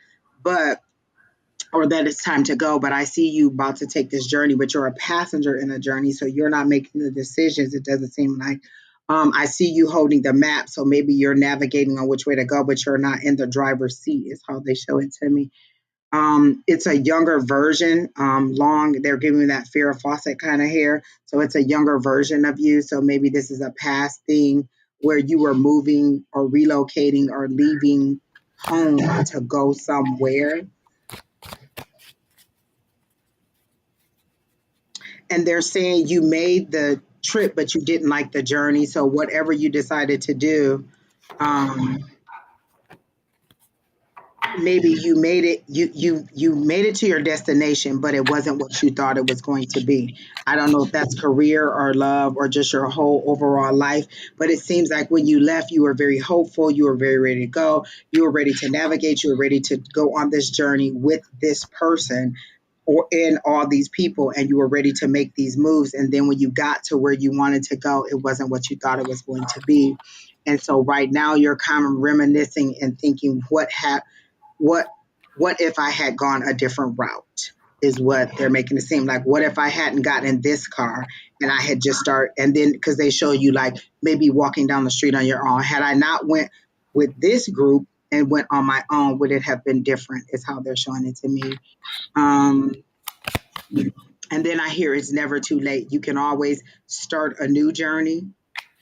Speaker 2: or that it's time to go. But I see you about to take this journey, but you're a passenger in a journey. So you're not making the decisions. It doesn't seem like. I see you holding the map. So maybe you're navigating on which way to go, but you're not in the driver's seat is how they show it to me. It's a younger version. Long, they're giving me that Farrah Fawcett kind of hair. So it's a younger version of you. So maybe this is a past thing where you were moving or relocating or leaving home to go somewhere. And they're saying you made the trip, but you didn't like the journey. So whatever you decided to do, um, maybe you made it to your destination, but it wasn't what you thought it was going to be. I don't know if that's career or love or just your whole overall life, but it seems like when you left you were very hopeful, you were very ready to go, you were ready to navigate, you were ready to go on this journey with this person or in all these people, and you were ready to make these moves, and then when you got to where you wanted to go, it wasn't what you thought it was going to be. And so right now you're kind of reminiscing and thinking what what if I had gone a different route, is what they're making it seem like. What if I hadn't gotten in this car and I had just started, and then because they show you like maybe walking down the street on your own, had I not went with this group and went on my own, would it have been different, is how they're showing it to me. um and then I hear it's never too late. You can always start a new journey,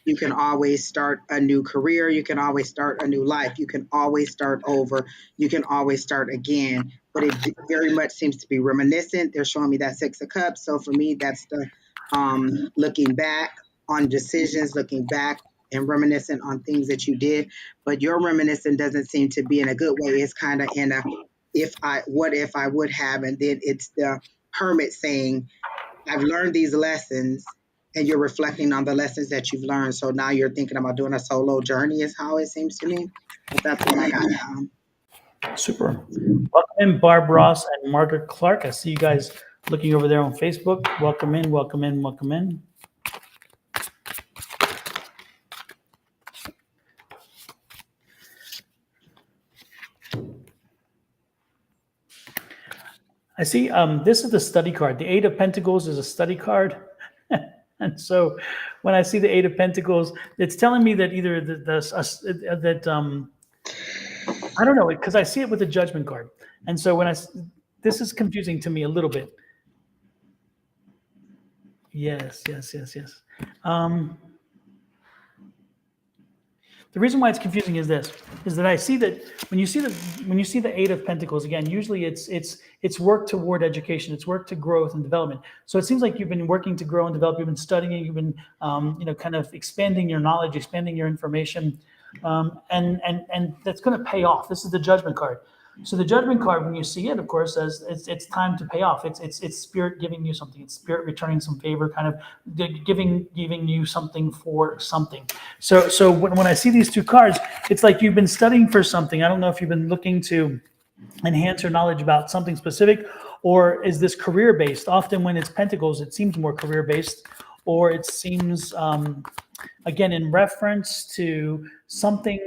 Speaker 2: you can always start a new career. You can always start a new life. You can always start over. You can always start again. But it very much seems to be reminiscent. They're showing me that Six of Cups. So for me, that's the looking back on decisions, looking back and reminiscent on things that you did. But your reminiscent doesn't seem to be in a good way. It's kind of in a what if I would have, and then it's the hermit saying, I've learned these lessons, and you're reflecting on the lessons that you've learned. So now you're thinking about doing a solo journey, is how it seems to me. But that's what I got down.
Speaker 1: Super. Welcome in, Barb Ross and Margaret Clark. I see you guys looking over there on Facebook. Welcome in, welcome in, welcome in. I see this is the study card. The Eight of Pentacles is a study card. And so when I see the Eight of Pentacles, it's telling me that either I don't know, because I see it with the Judgment card. And so this is confusing to me a little bit. Yes, yes, yes, yes. The reason why it's confusing is this: is that I see that when you see the Eight of Pentacles again, usually it's work toward education, it's work to growth and development. So it seems like you've been working to grow and develop. You've been studying. You've been kind of expanding your knowledge, expanding your information, and that's going to pay off. This is the Judgment card. So the Judgment card, when you see it, of course, says it's time to pay off. It's Spirit giving you something. It's Spirit returning some favor, kind of giving you something for something. So when I see these two cards, it's like you've been studying for something. I don't know if you've been looking to enhance your knowledge about something specific, or is this career based? Often when it's Pentacles, it seems more career based, or it seems again in reference to something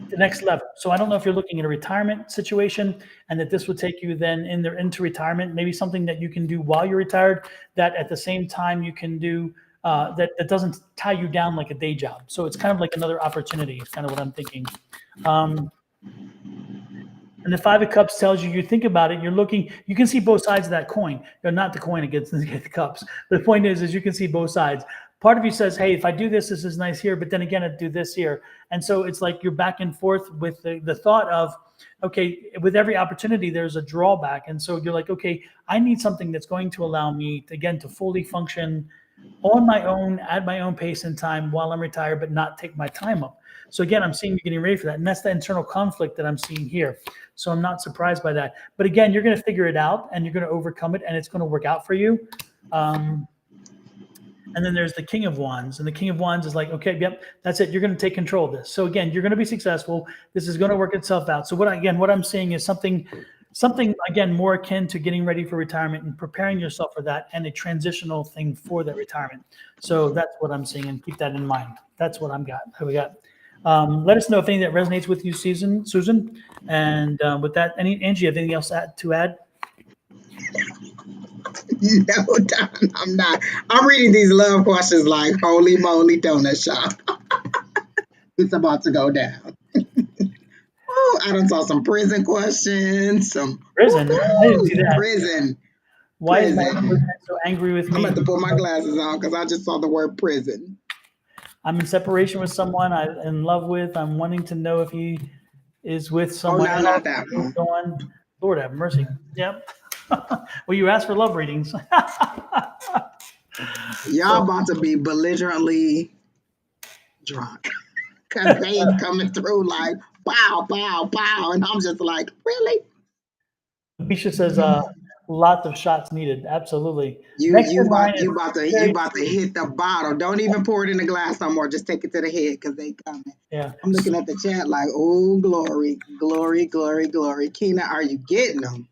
Speaker 1: the next level. So I don't know if you're looking at a retirement situation and that this would take you then into retirement, maybe something that you can do while you're retired, that at the same time you can do that doesn't tie you down like a day job. So it's kind of like another opportunity. It's kind of what I'm thinking. And the Five of Cups tells you, you think about it, you're looking, you can see both sides of that coin. Not the coin against the cups. The point is you can see both sides. Part of you says, hey, if I do this, this is nice here, but then again, I do this here. And so it's like you're back and forth with the thought of, okay, with every opportunity, there's a drawback. And so you're like, okay, I need something that's going to allow me, again, to fully function on my own, at my own pace and time while I'm retired, but not take my time up. So again, I'm seeing you getting ready for that. And that's the internal conflict that I'm seeing here. So I'm not surprised by that. But again, you're going to figure it out and you're going to overcome it and it's going to work out for you. And then there's the King of Wands. And the King of Wands is like, okay, yep, that's it. You're going to take control of this. So again, you're going to be successful. This is going to work itself out. So what I'm seeing is something again, more akin to getting ready for retirement and preparing yourself for that and a transitional thing for that retirement. So that's what I'm seeing, and keep that in mind. That's what we got. Let us know if anything that resonates with you, Susan. And with that, Angie, have anything else to add?
Speaker 2: No, Don, I'm not. I'm reading these love questions like holy moly donut shop. It's about to go down. I done saw some prison questions. Some
Speaker 1: Prison? I didn't see that.
Speaker 2: prison.
Speaker 1: Why is my
Speaker 2: Prison.
Speaker 1: boyfriend so angry with
Speaker 2: I'm
Speaker 1: me?
Speaker 2: about to put my glasses on because I just saw the word prison.
Speaker 1: I'm in separation with someone I'm in love with. I'm wanting to know if he is with
Speaker 2: Oh
Speaker 1: someone
Speaker 2: no, not
Speaker 1: else.
Speaker 2: that
Speaker 1: What's
Speaker 2: one.
Speaker 1: going on? Lord have mercy. Yep. Well, you asked for love readings.
Speaker 2: Y'all
Speaker 1: So
Speaker 2: about to be belligerently drunk because they coming through like pow, pow, pow, and I'm just like, really?
Speaker 1: Bisha says, lots of shots needed. Absolutely.
Speaker 2: You
Speaker 1: Next
Speaker 2: you
Speaker 1: in
Speaker 2: about
Speaker 1: line is
Speaker 2: you about to you
Speaker 1: Terry
Speaker 2: about to
Speaker 1: T.
Speaker 2: hit the bottle. Don't even pour it in the glass no more. Just take it to the head because they coming.
Speaker 1: Yeah.
Speaker 2: I'm looking at the chat like, oh, glory, glory, glory, glory. Keena, are you getting them?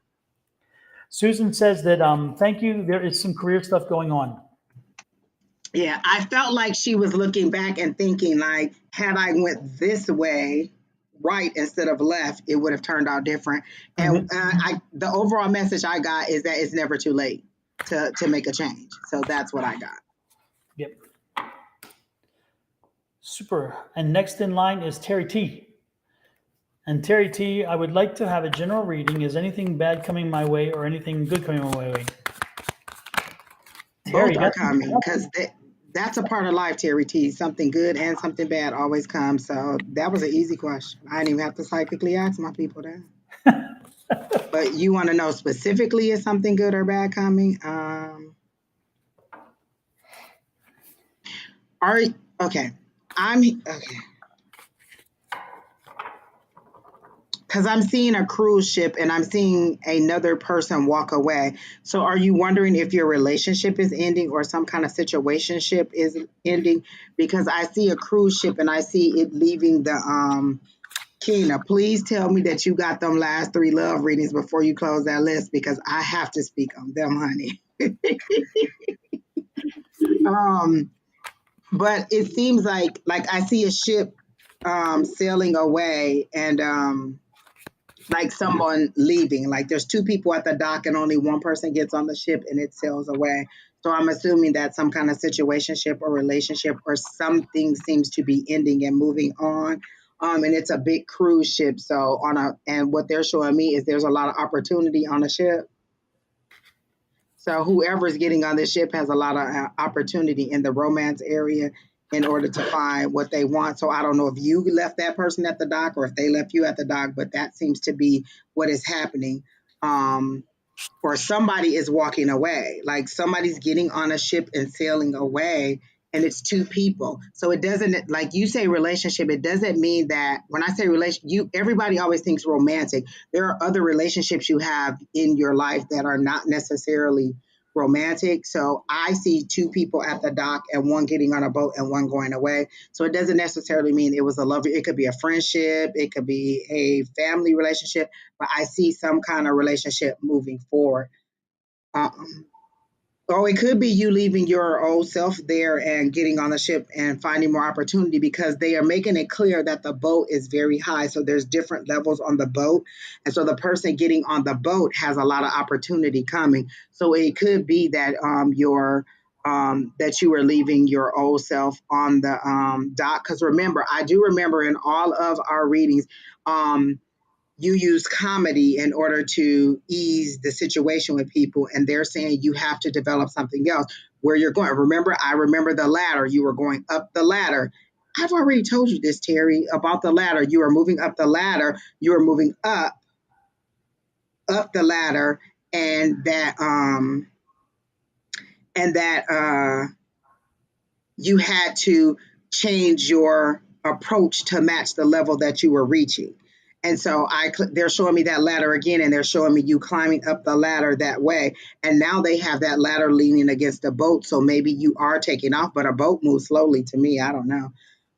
Speaker 1: Susan says that thank you. There is some career stuff going on.
Speaker 2: Yeah, I felt like she was looking back and thinking like, had I went this way, right instead of left, it would have turned out different. And
Speaker 1: Mhm.
Speaker 2: the overall message I got is that it's never too late to make a change. So that's what I got.
Speaker 1: Yep. Super. And next in line is Terry T. And Terry T, I would like to have a general reading. Is anything bad coming my way or anything good coming my way? Terry,
Speaker 2: Both
Speaker 1: you
Speaker 2: are
Speaker 1: got some good
Speaker 2: coming
Speaker 1: stuff.
Speaker 2: because that's a part of life, Terry T. Something good and something bad always comes. So that was an easy question. I didn't even have to psychically ask my people that. But you want to know specifically is something good or bad coming? Are okay. I'm okay because I'm seeing a cruise ship and I'm seeing another person walk away. So are you wondering if your relationship is ending or some kind of situationship is ending? Because I see a cruise ship and I see it leaving the Keena, please tell me that you got them last three love readings before you close that list because I have to speak on them, honey. um, but it seems like I see a ship sailing away and like someone leaving. Like there's two people at the dock and only one person gets on the ship and it sails away. So I'm assuming that some kind of situationship or relationship or something seems to be ending and moving on. And it's a big cruise ship. So and what they're showing me is there's a lot of opportunity on the ship. So whoever's getting on this ship has a lot of opportunity in the romance area in order to find what they want. So I don't know if you left that person at the dock or if they left you at the dock, but that seems to be what is happening. Um, or somebody is walking away, like somebody's getting on a ship and sailing away, and it's two people. So it doesn't, like you say relationship, it doesn't mean that when I say relation, you everybody always thinks romantic. There are other relationships you have in your life that are not necessarily romantic. So I see two people at the dock and one getting on a boat and one going away. So it doesn't necessarily mean it was a love. It could be a friendship, it could be a family relationship, but I see some kind of relationship moving forward. Um, or it could be you leaving your old self there and getting on the ship and finding more opportunity because they are making it clear that the boat is very high. So there's different levels on the boat. And so the person getting on the boat has a lot of opportunity coming. So it could be that that you were leaving your old self on the dock. Because remember, I do remember in all of our readings, you use comedy in order to ease the situation with people, and they're saying you have to develop something else where you're going. Remember, I remember the ladder. You were going up the ladder. I've already told you this, Terry, about the ladder. You are moving up the ladder. You are moving up the ladder, and that you had to change your approach to match the level that you were reaching. And so they're showing me that ladder again, and they're showing me you climbing up the ladder that way. And now they have that ladder leaning against the boat. So maybe you are taking off, but a boat moves slowly to me. I don't know.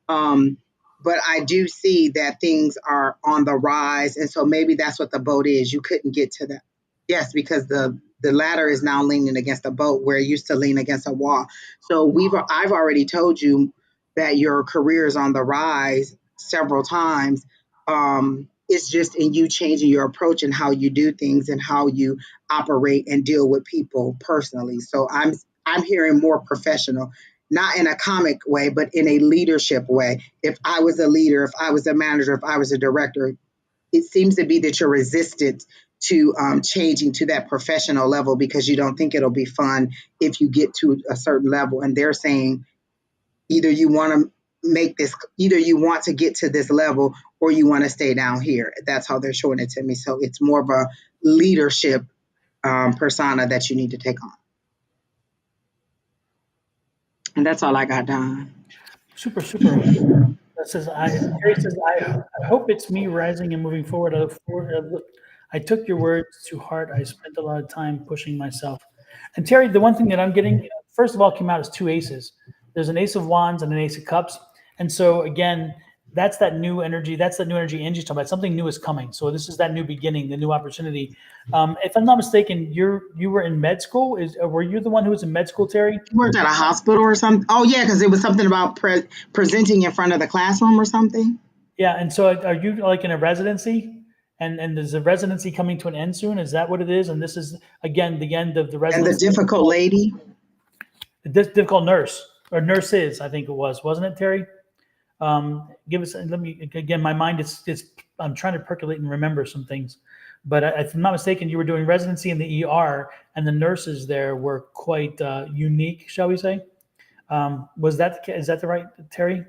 Speaker 2: Um, but I do see that things are on the rise. And so maybe that's what the boat is. You couldn't get to that. Yes, because the ladder is now leaning against a boat where it used to lean against a wall. So I've already told you that your career is on the rise several times. It's just in you changing your approach and how you do things and how you operate and deal with people personally. So I'm hearing more professional, not in a comic way, but in a leadership way. If I was a leader, if I was a manager, if I was a director, it seems to be that you're resistant to changing to that professional level because you don't think it'll be fun if you get to a certain level. And they're saying either you want to either you want to get to this level or you want to stay down here. That's how they're showing it to me. So it's more of a leadership persona that you need to take on. And that's all I got done.
Speaker 1: Super, super. That says, Terry says, I hope it's me rising and moving forward. I took your words to heart. I spent a lot of time pushing myself. And Terry, the one thing that I'm getting, first of all, came out as two aces. There's an ace of wands and an ace of cups. And so again, that's that new energy. That's the new energy Angie's talking about. Something new is coming. So this is that new beginning, the new opportunity. If I'm not mistaken, you were in med school. Were you the one who was in med school, Terry?
Speaker 2: You worked at a hospital or something? Oh, yeah, because it was something about presenting in front of the classroom or something.
Speaker 1: Yeah. And so are you like in a residency? And is the residency coming to an end soon? Is that what it is? And this is, again, the end of the
Speaker 2: And
Speaker 1: residency.
Speaker 2: the difficult lady.
Speaker 1: The difficult nurse, or nurses, I think it was. Wasn't it, Terry? Give us, let me, again, my mind is I'm trying to percolate and remember some things. But if I'm not mistaken, you were doing residency in the ER, and the nurses there were quite unique, shall we say? Is that the right, Terry?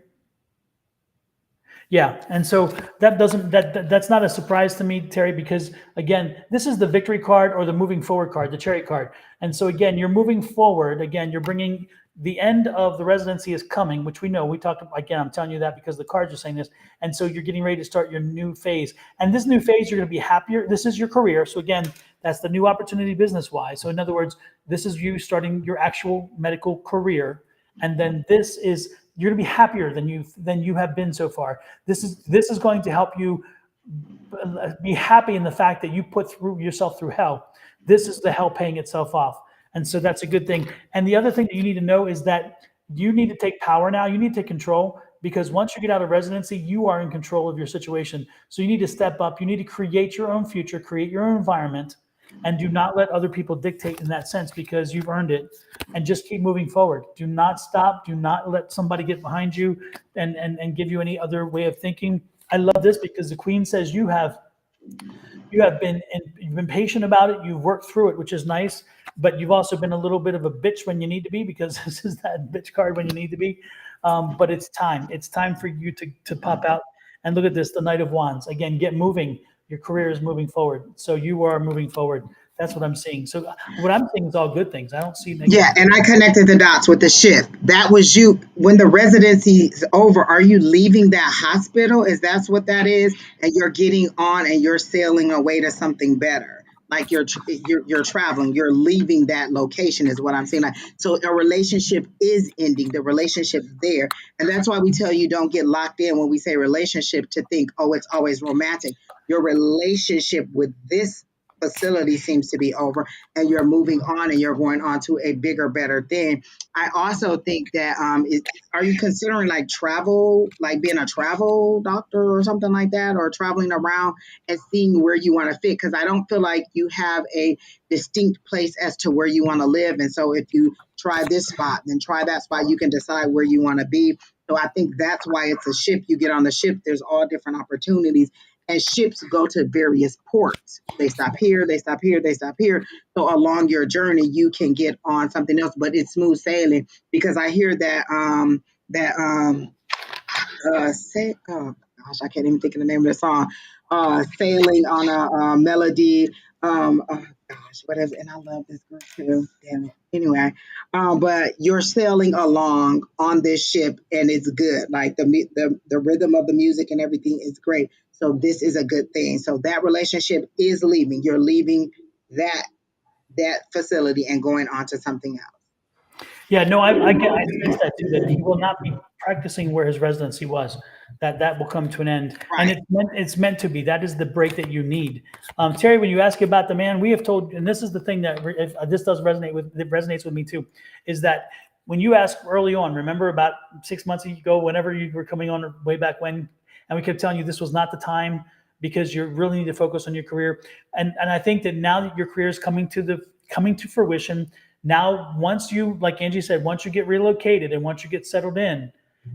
Speaker 1: Yeah, and so that's not a surprise to me, Terry, because again, this is the victory card or the moving forward card, the cherry card. And so again, you're moving forward. Again, you're bringing the end of the residency is coming, which we know. We talked about, again, I'm telling you that because the cards are saying this. And so you're getting ready to start your new phase. And this new phase, you're going to be happier. This is your career. So again, that's the new opportunity business-wise. So in other words, this is you starting your actual medical career. And then this is, you're going to be happier than you have been so far. This is going to help you be happy in the fact that you put yourself through hell. This is the hell paying itself off. And so that's a good thing. And the other thing that you need to know is that you need to take power now. You need to take control, because once you get out of residency, you are in control of your situation. So you need to step up. You need to create your own future, create your own environment, and do not let other people dictate in that sense, because you've earned it. And just keep moving forward. Do not stop. Do not let somebody get behind you and give you any other way of thinking. I love this because the Queen says you've been patient about it. You've worked through it, which is nice. But you've also been a little bit of a bitch when you need to be, because this is that bitch card when you need to be. But it's time. It's time for you to pop out. And look at this, the Knight of Wands. Again, get moving. Your career is moving forward. So you are moving forward. That's what I'm seeing. So what I'm seeing is all good things. I don't see negative.
Speaker 2: Yeah, and I connected the dots with the shift. That was you. When the residency is over, are you leaving that hospital? Is that's what that is? And you're getting on and you're sailing away to something better. Like you're traveling, you're leaving that location is what I'm saying. Like, so a relationship is ending, the relationship there. And that's why we tell you don't get locked in when we say relationship to think, oh, it's always romantic. Your relationship with this facility seems to be over, and you're moving on and you're going on to a bigger, better thing. I also think that are you considering like travel, like being a travel doctor or something like that, or traveling around and seeing where you want to fit? Because I don't feel like you have a distinct place as to where you want to live. And so if you try this spot, then try that spot, you can decide where you want to be. So I think that's why it's a ship. You get on the ship, there's all different opportunities. And ships go to various ports. They stop here, they stop here, they stop here. So along your journey, you can get on something else, but it's smooth sailing, because I hear that say, oh gosh, I can't even think of the name of the song. Sailing on a melody. Oh gosh, what is it? And I love this group too. Damn it. Anyway, but you're sailing along on this ship, and it's good. Like the rhythm of the music and everything is great. So this is a good thing. So that relationship is leaving. You're leaving that facility and going on to something else.
Speaker 1: Yeah, no, I sense that too, that he will not be practicing where his residency was. That will come to an end.
Speaker 2: Right.
Speaker 1: And it's meant to be. That is the break that you need. Terry, when you ask about the man, we have told, and this is the thing that if this does resonates with me too, is that when you ask early on, remember about 6 months ago, whenever you were coming on way back when, and we kept telling you this was not the time because you really need to focus on your career. And I think that now that your career is coming to fruition, now, once you, like Angie said, once you get relocated and once you get settled in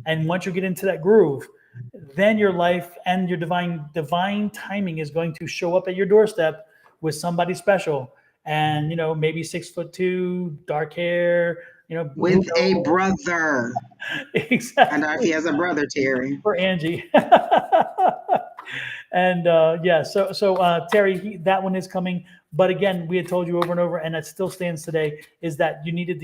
Speaker 1: and once you get into that groove, then your life and your divine timing is going to show up at your doorstep with somebody special. And maybe 6'2", dark hair, who
Speaker 2: With a
Speaker 1: knows?
Speaker 2: brother. I know if he
Speaker 1: Exactly,
Speaker 2: has a brother, Terry.
Speaker 1: for Angie. And yeah, so Terry, that one is coming. But again, we had told you over and over, and it still stands today, is that you needed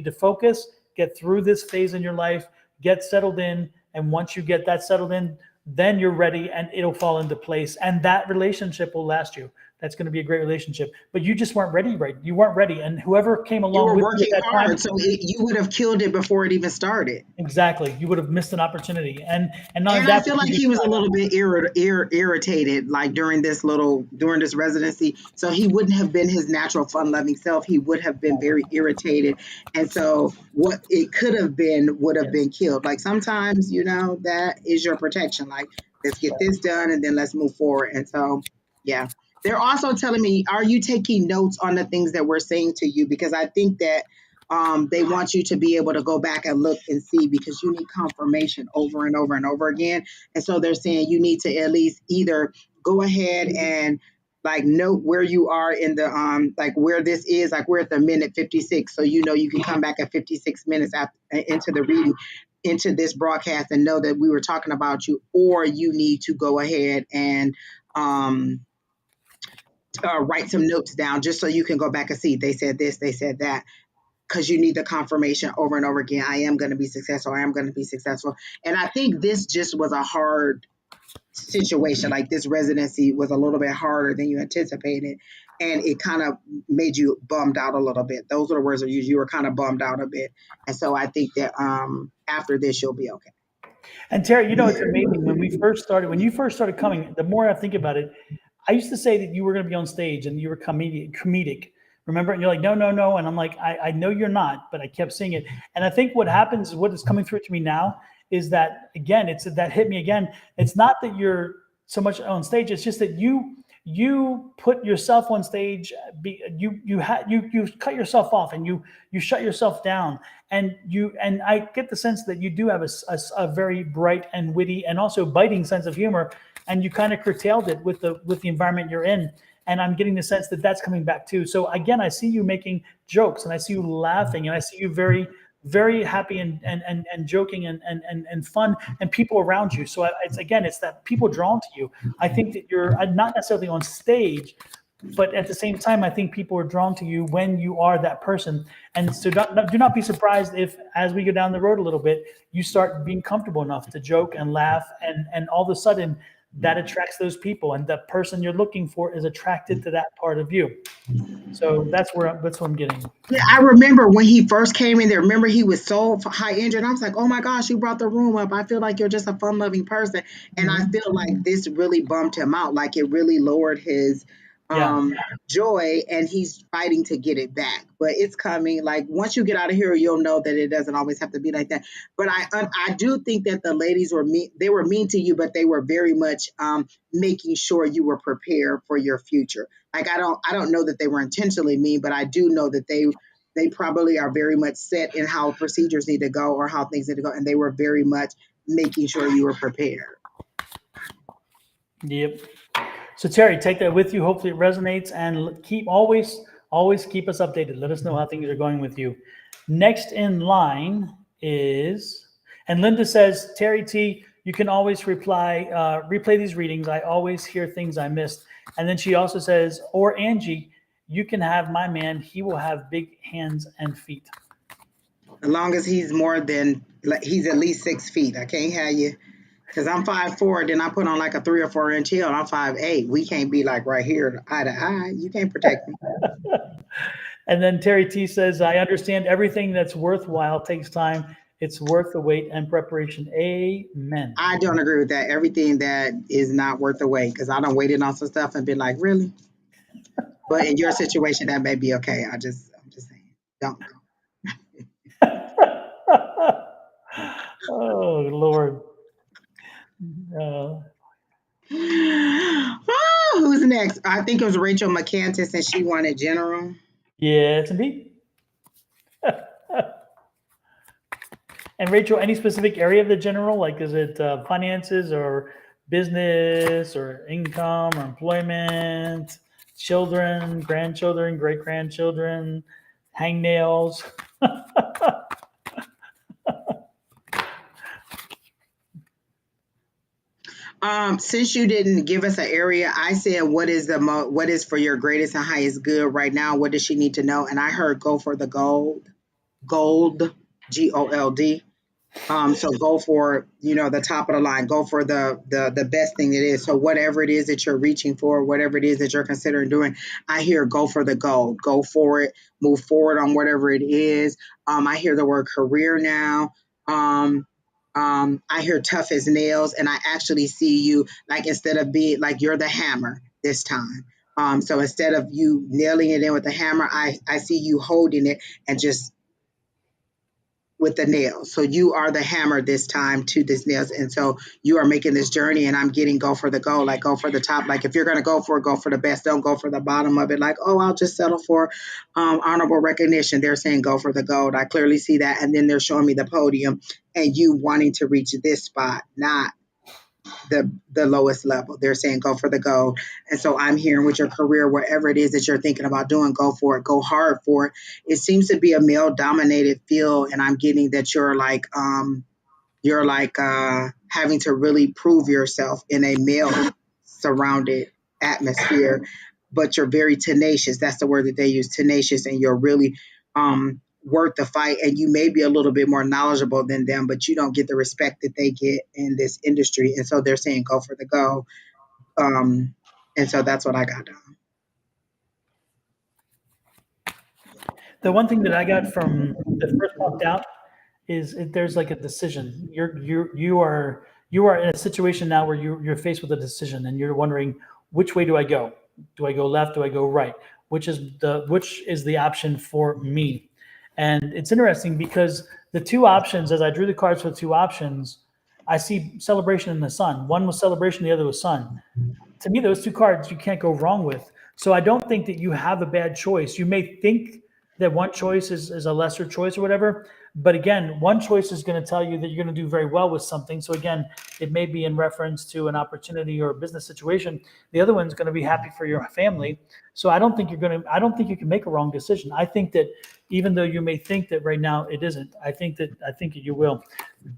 Speaker 1: to focus, get through this phase in your life, get settled in, and once you get that settled in, then you're ready, and it'll fall into place, and that relationship will last you. That's going to be a great relationship. But you just weren't ready, right? You weren't ready, and whoever came
Speaker 2: You
Speaker 1: along
Speaker 2: were
Speaker 1: with you at
Speaker 2: working
Speaker 1: that
Speaker 2: hard,
Speaker 1: time,
Speaker 2: so you would have killed it before it even started.
Speaker 1: exactly, you would have missed an opportunity, and not only
Speaker 2: And I
Speaker 1: that,
Speaker 2: feel
Speaker 1: but
Speaker 2: like
Speaker 1: you'd be
Speaker 2: he was a
Speaker 1: crying.
Speaker 2: little bit irritated, like during this residency. So he wouldn't have been his natural fun-loving self. He would have been very irritated, and so what it could have been would have
Speaker 1: Yeah,
Speaker 2: been killed. Like sometimes, that is your protection. Like let's get
Speaker 1: right.
Speaker 2: this done, and then let's move forward. And so, yeah, they're also telling me, are you taking notes on the things that we're saying to you? Because I think that they want you to be able to go back and look and see because you need confirmation over and over and over again. And so they're saying you need to at least either go ahead and like note where you are in the like where this is, like we're at the minute 56, so you can come back at 56 minutes after, into the reading, into this broadcast, and know that we were talking about you, or you need to go ahead and um write some notes down just so you can go back and see they said this, they said that, because you need the confirmation over and over again. I am going to be successful. I am going to be successful. And I think this just was a hard situation. Like this residency was a little bit harder than you anticipated. And it kind of made you bummed out a little bit. Those are the words I use. You were kind of bummed out a bit. And so I think that after this, you'll be okay.
Speaker 1: And Terry, it's amazing when you first started coming. The more I think about it, I used to say that you were going to be on stage and you were comedic. Remember? And you're like, no, no, no. And I'm like, I know you're not, but I kept seeing it. And I think what happens is what is coming through to me now is that again, it's that hit me again. It's not that you're so much on stage. It's just that you put yourself on stage. You cut yourself off and you shut yourself down. And I get the sense that you do have a very bright and witty and also biting sense of humor, and you kind of curtailed it with the environment you're in. And I'm getting the sense that that's coming back too. So again, I see you making jokes, and I see you laughing, and I see you very, very happy and joking and fun, and people around you. So it's that people drawn to you. I think that you're not necessarily on stage, but at the same time, I think people are drawn to you when you are that person. And so do not be surprised if, as we go down the road a little bit, you start being comfortable enough to joke and laugh, and all of a sudden that attracts those people, and the person you're looking for is attracted to that part of you. So that's what I'm getting.
Speaker 2: Yeah, I remember when he first came in there. Remember, he was so high injured. I was like, "Oh my gosh, you brought the room up. I feel like you're just a fun-loving person," and I
Speaker 1: Mhm.
Speaker 2: feel like this really bummed him out. Like it really lowered his
Speaker 1: Yeah.
Speaker 2: joy, and he's fighting to get it back. But it's coming. Like once you get out of here, you'll know that it doesn't always have to be like that. But I do think that the ladies were mean. They were mean to you, but they were very much making sure you were prepared for your future. Like I don't know that they were intentionally mean, but I do know that they probably are very much set in how procedures need to go or how things need to go, and they were very much making sure you were prepared.
Speaker 1: Yep. So Terry, take that with you. Hopefully it resonates, and keep always keep us updated. Let us know how things are going with you. Next in line is, and Linda says, Terry T, you can always replay these readings. I always hear things I missed. And then she also says, or Angie, you can have my man. He will have big hands and feet.
Speaker 2: As long as he's more than like he's at least 6 feet. I can't have you because I'm 5'4", then I put on like a 3 or 4 inch heel, and I'm 5'8". We can't be like right here eye to eye. You can't protect me.
Speaker 1: And then Terry T says, I understand everything that's worthwhile takes time. It's worth the wait and preparation. Amen.
Speaker 2: I don't agree with that. Everything that is not worth the wait, because I don't waited on some stuff and been like, really? But in your situation, that may be okay. I'm just saying, don't go.
Speaker 1: Oh, Lord. Uh,
Speaker 2: Oh, who's next? I think it was Rachel McCantis, and she wanted general.
Speaker 1: yes, indeed. And Rachel, any specific area of the general? Like, is it finances or business or income or employment, children, grandchildren, great grandchildren, hangnails?
Speaker 2: Since you didn't give us an area, I said, what is for your greatest and highest good right now? What does she need to know? And I heard go for the gold, GOLD. So go for, the top of the line, go for the best thing it is. So whatever it is that you're reaching for, whatever it is that you're considering doing, I hear go for the gold, go for it, move forward on whatever it is. I hear the word career now. I hear tough as nails, and I actually see you like, instead of being like, you're the hammer this time. So instead of you nailing it in with the hammer, I see you holding it and just with the nails. So you are the hammer this time to this nails. And so you are making this journey, and I'm getting go for the goal, like go for the top. Like if you're going to go for the best. Don't go for the bottom of it. Like, oh, I'll just settle for honorable recognition. They're saying go for the gold. I clearly see that. And then they're showing me the podium and you wanting to reach this spot, not the lowest level. They're saying go for the gold. And so I'm hearing with your career, whatever it is that you're thinking about doing, go for it, go hard for it. It seems to be a male dominated field, and I'm getting that you're like having to really prove yourself in a male surrounded atmosphere, but you're very tenacious. That's the word that they use, tenacious, and you're really worth the fight. And you may be a little bit more knowledgeable than them, but you don't get the respect that they get in this industry. And so they're saying go for the go. And so that's what I got done.
Speaker 1: The one thing that I got from the first popped out is there's like a decision. You are in a situation now where you're faced with a decision, and you're wondering, which way do I go? Do I go left? Do I go right? Which is the option for me? And it's interesting because the two options, as I drew the cards for the two options, I see celebration in the sun. One was celebration, the other was sun. To me, those two cards you can't go wrong with. So I don't think that you have a bad choice. You may think that one choice is a lesser choice or whatever, but again, one choice is going to tell you that you're going to do very well with something. So again, it may be in reference to an opportunity or a business situation. The other one's going to be happy for your family. So I don't think you can make a wrong decision. I think that even though you may think that right now it isn't, I think that you will.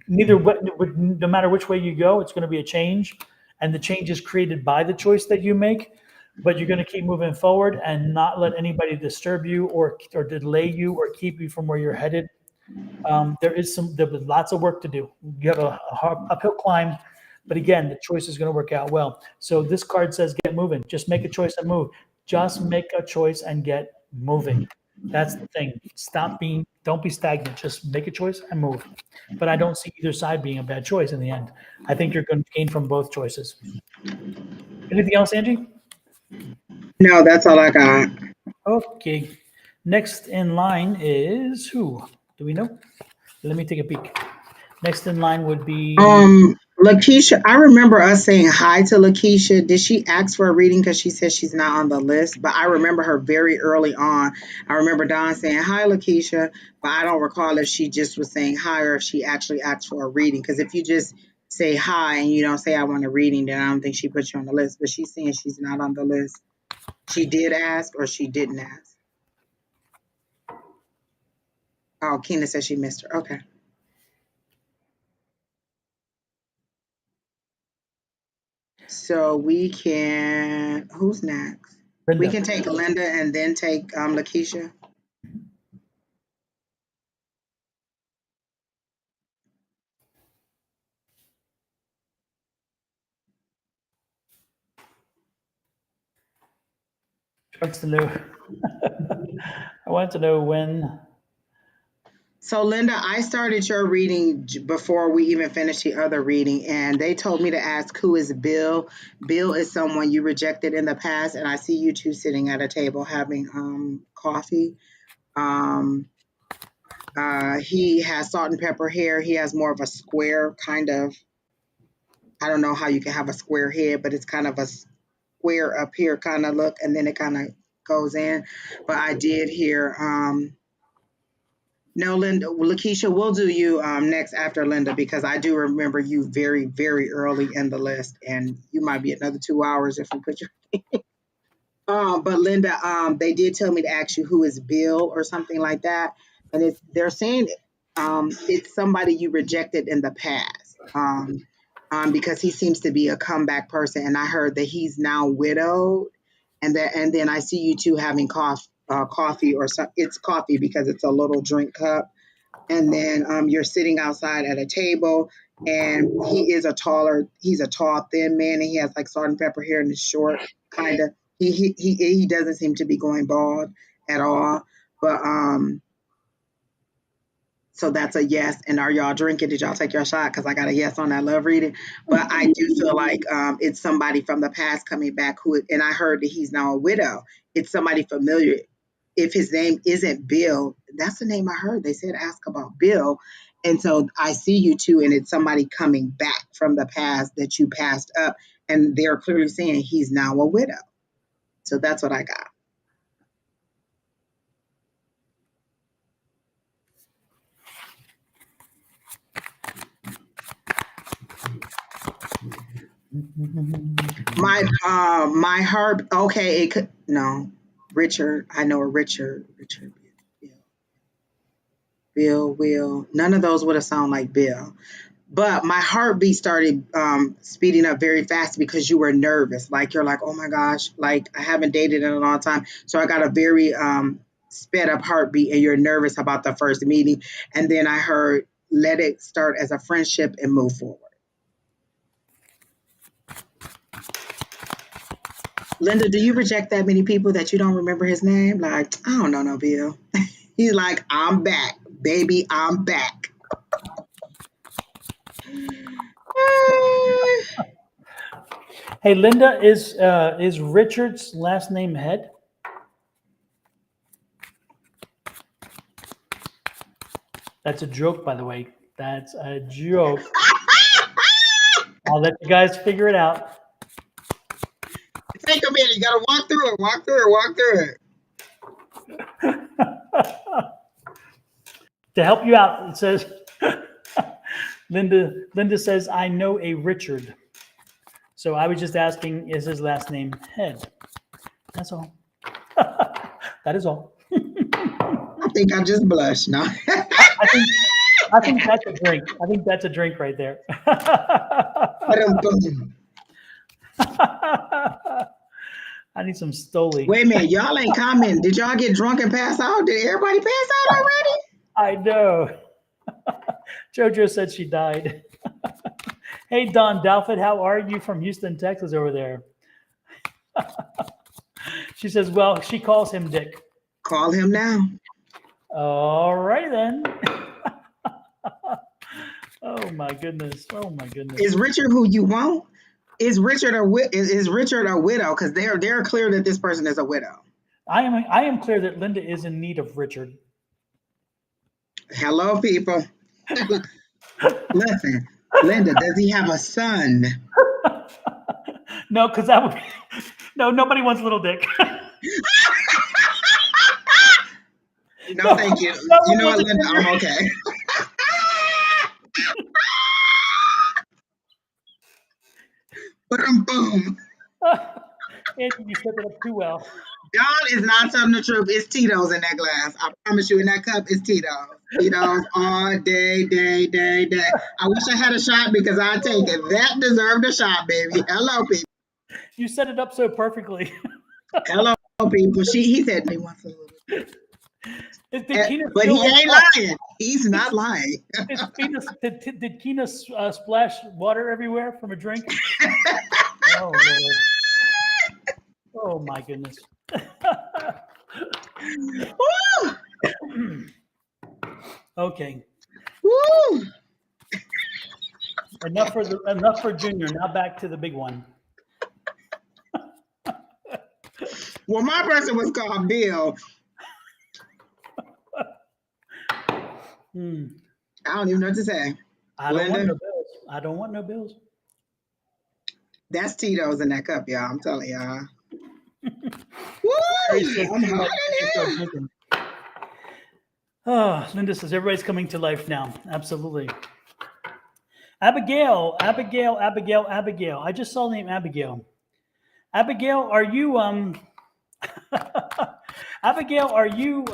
Speaker 1: No matter which way you go, it's going to be a change, and the change is created by the choice that you make. But you're going to keep moving forward and not let anybody disturb you or delay you or keep you from where you're headed. There's lots of work to do. You have a hard uphill climb, but again, the choice is going to work out well. So this card says get moving. Just make a choice and move. Just make a choice and get moving. That's the thing. Don't be stagnant. Just make a choice and move. But I don't see either side being a bad choice in the end. I think you're going to gain from both choices. Anything else, Angie?
Speaker 2: No, that's all I got.
Speaker 1: Okay. Next in line is who? Do we know? Let me take a peek. Next in line would be
Speaker 2: Lakeisha, I remember us saying hi to Lakeisha. Did she ask for a reading because she says she's not on the list? But I remember her very early on. I remember Don saying hi, Lakeisha, but I don't recall if she just was saying hi or if she actually asked for a reading. Because if you just say hi and you don't say I want a reading, then I don't think she put you on the list. But she's saying she's not on the list. She did ask or she didn't ask. Oh, Keena said she missed her. Okay. So we can, who's next? We
Speaker 1: Brenda.
Speaker 2: can take Linda and then take Lakeisha.
Speaker 1: Wants to know. I want to know when.
Speaker 2: So Linda, I started your reading before we even finished the other reading, and they told me to ask who is Bill. Bill is someone you rejected in the past, and I see you two sitting at a table having coffee. Um, he has salt and pepper hair. He has more of a square kind of. I don't know how you can have a square head, but it's kind of a square up here kind of look, and then it kind of goes in. But I did hear No, Linda, Lakeisha, we'll do you next after Linda because I do remember you very, very early in the list, and you might be another 2 hours if we put you. But Linda, they did tell me to ask you who is Bill or something like that, and they're saying it's somebody you rejected in the past, because he seems to be a comeback person, and I heard that he's now widowed, and then I see you two having coffee or some. It's coffee because it's a little drink cup, and then you're sitting outside at a table, and he's a tall thin man, and he has like salt and pepper hair and is short kind of. He doesn't seem to be going bald at all, but so that's a yes. And are y'all drinking? Did y'all take your shot? Because I got a yes on that. Love reading, but I do feel like it's somebody from the past coming back and I heard that he's now a widow. It's somebody familiar. If his name isn't Bill, that's the name I heard. They said ask about Bill. And so I see you two, and it's somebody coming back from the past that you passed up. And they're clearly saying he's now a widow. So that's what I got. My herb. Okay, it could no. Richard. I know a Richard. Richard. Bill. Will. None of those would have sounded like Bill. But my heartbeat started speeding up very fast because you were nervous. Like you're like, oh my gosh, like I haven't dated in a long time. So I got a very sped up heartbeat, and you're nervous about the first meeting. And then I heard, let it start as a friendship and move forward. Linda, do you reject that many people that you don't remember his name? Like, I don't know, no Bill. He's like, I'm back, baby, I'm back.
Speaker 1: Hey, Linda, is Richard's last name Head? That's a joke, by the way. That's a joke. I'll let you guys figure it out.
Speaker 2: Take a minute. You gotta walk through it. Walk through it. Walk through it.
Speaker 1: To help you out, it says Linda says, I know a Richard. So I was just asking, is his last name Head? That's all. That is all.
Speaker 2: I think I just blushed. No.
Speaker 1: I think that's a drink. I think that's a drink right there. I need some Stoli.
Speaker 2: Wait a minute, y'all ain't commenting. Did y'all get drunk and pass out? Did everybody pass out already?
Speaker 1: I know. Jojo said she died. Hey, Don Dalford, how are you from Houston, Texas over there? She says, well, she calls him Dick.
Speaker 2: Call him now.
Speaker 1: All right, then. Oh, my goodness. Oh, my goodness.
Speaker 2: Is Richard who you want? Is Richard a widow? Because they're clear that this person is a widow.
Speaker 1: I am clear that Linda is in need of Richard.
Speaker 2: Hello, people. Listen, Linda, does he have a son?
Speaker 1: No, because that would be, no, nobody wants little Dick.
Speaker 2: No, thank you. You know what, Linda? I'm okay. Boom.
Speaker 1: Angie, you set it up too well.
Speaker 2: Don is not telling the truth. It's Tito's in that glass. I promise you, in that cup, it's Tito's. Tito's all day. I wish I had a shot because I'd take it. That deserved a shot, baby. Hello, people.
Speaker 1: You set it up so perfectly.
Speaker 2: Hello, people. He said he wants a little bit. But he ain't lying. He's not lying.
Speaker 1: Did Keena splash water everywhere from a drink? Oh, Lord. Oh, my goodness. Okay.
Speaker 2: Woo!
Speaker 1: Enough for Junior. Now back to the big one.
Speaker 2: Well, my person was called Bill. I don't even know what to say.
Speaker 1: I don't want no bills. I don't want no bills.
Speaker 2: That's Tito's in that cup, y'all. I'm telling y'all. Woo! I'm hot in here.
Speaker 1: Oh, Linda says everybody's coming to life now. Absolutely. Abigail. I just saw the name Abigail. Abigail, are you Abigail, are you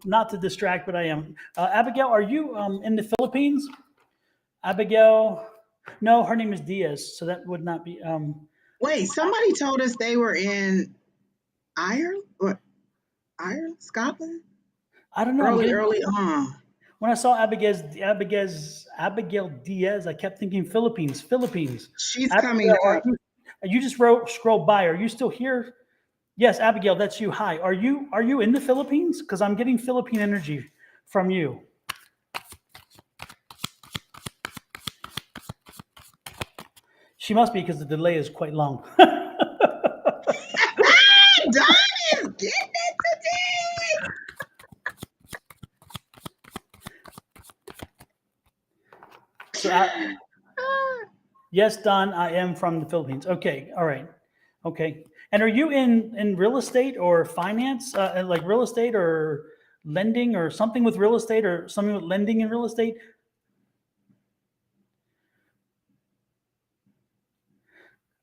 Speaker 1: not to distract, but I am. Abigail, are you in the Philippines? Abigail, no, her name is Diaz, so that would not be.
Speaker 2: Wait, somebody told us they were in Ireland or Ireland, Scotland,
Speaker 1: I don't know. I'm getting
Speaker 2: early on.
Speaker 1: when I saw Abigail Diaz, I kept thinking Philippines.
Speaker 2: She's coming
Speaker 1: Abigail, are
Speaker 2: up.
Speaker 1: you? You just scroll by. Are you still here? Yes, Abigail, that's you. Hi. Are you in the Philippines? Because I'm getting Philippine energy from you. She must be because the delay is quite long.
Speaker 2: Don is getting it today.
Speaker 1: So, yes, Don, I am from the Philippines. Okay, all right, okay. And are you in real estate or finance, like real estate or lending or something with real estate or something with lending in real estate?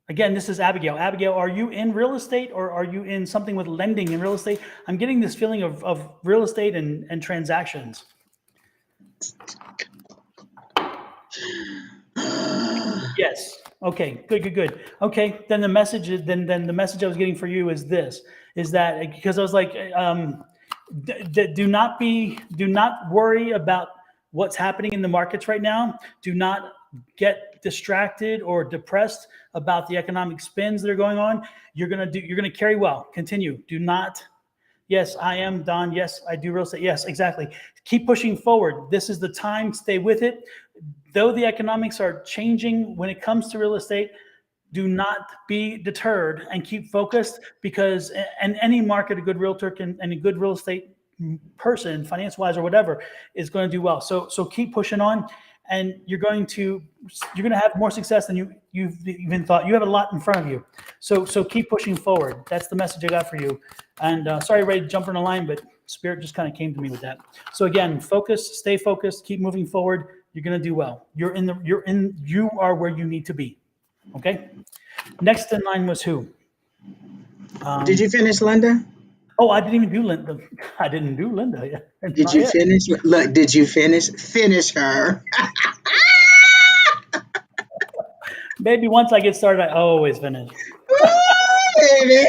Speaker 1: Again, this is Abigail. Abigail, are you in real estate or are you in something with lending in real estate? I'm getting this feeling of real estate and transactions. Yes. Okay. Good. Okay. Then the message is then the message I was getting for you is this: is that because I was like, do not worry about what's happening in the markets right now. Do not get distracted or depressed about the economic spins that are going on. You're gonna carry well. Continue. Do not. Yes, I am Don. Yes, I do real estate. Yes, exactly. Keep pushing forward. This is the time. Stay with it. Though the economics are changing when it comes to real estate, do not be deterred and keep focused because in any market, a good realtor can and a good real estate person, finance wise or whatever, is going to do well. So keep pushing on, and you're going to have more success than you've even thought. You have a lot in front of you. So keep pushing forward. That's the message I got for you. And sorry, Ray, jumping the line, but Spirit just kind of came to me with that. So again, focus, stay focused, keep moving forward. You're going to do well. You are where you need to be. Okay. Next in line was who?
Speaker 2: Did you finish, Linda?
Speaker 1: Oh, I didn't even do Linda. I didn't do Linda yet.
Speaker 2: Did
Speaker 1: Not
Speaker 2: you
Speaker 1: yet.
Speaker 2: finish? Look, did you finish? Finish her.
Speaker 1: Maybe once I get started, I always finish.
Speaker 2: Baby.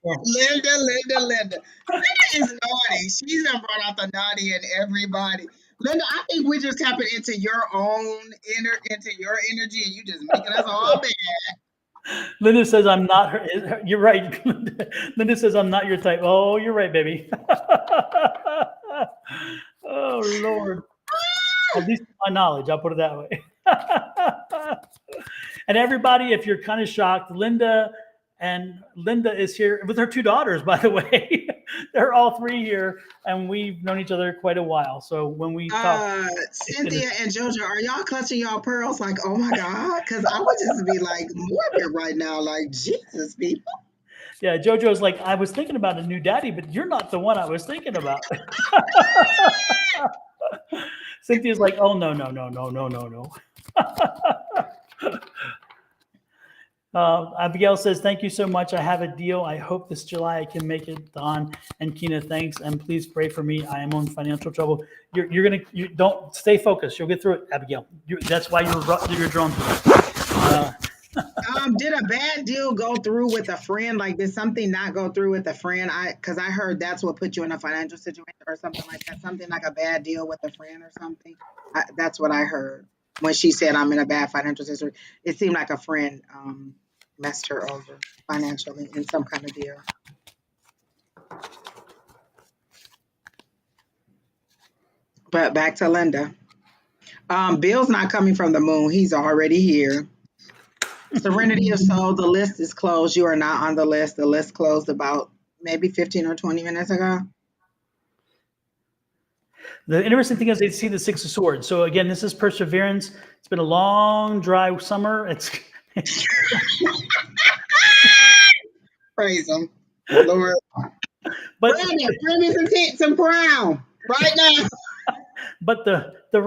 Speaker 1: So,
Speaker 2: Linda. Linda is naughty. She's done brought out the naughty in everybody. Linda, I think we're just tapping into your own into your energy, and you just making us all bad.
Speaker 1: Linda says I'm not her. You're right. Linda says I'm not your type. Oh, you're right, baby. Oh Lord. At least to my knowledge, I'll put it that way. And everybody, if you're kind of shocked, Linda is here with her two daughters, by the way. They're all three here, and we've known each other quite a while. So when we talk,
Speaker 2: Cynthia and Jojo, are y'all clutching y'all pearls? Like, oh my God, because I would just be like morbid right now. Like, Jesus, people.
Speaker 1: yeah, JoJo's like, I was thinking about a new daddy, but you're not the one I was thinking about. Cynthia's like, oh no. Abigail says, thank you so much. I have a deal. I hope this July I can make it. Don and Kina, thanks. And please pray for me. I am in financial trouble. You don't stay focused. You'll get through it, Abigail. That's why you're drawn to it.
Speaker 2: Did a bad deal go through with a friend? Like, did something not go through with a friend? Because I heard that's what put you in a financial situation or something like that. Something like a bad deal with a friend or something. That's what I heard when she said I'm in a bad financial situation. It seemed like a friend messed her over financially in some kind of deal. But back to Linda. Bill's not coming from the moon. He's already here. Serenity of Soul, the list is closed. You are not on the list. The list closed about maybe 15 or 20 minutes ago.
Speaker 1: The interesting thing is they see the Six of Swords. So again, this is perseverance. It's been a long, dry summer. It's
Speaker 2: Praise him, Lord.
Speaker 1: but
Speaker 2: Bring me some brown. right now.
Speaker 1: But the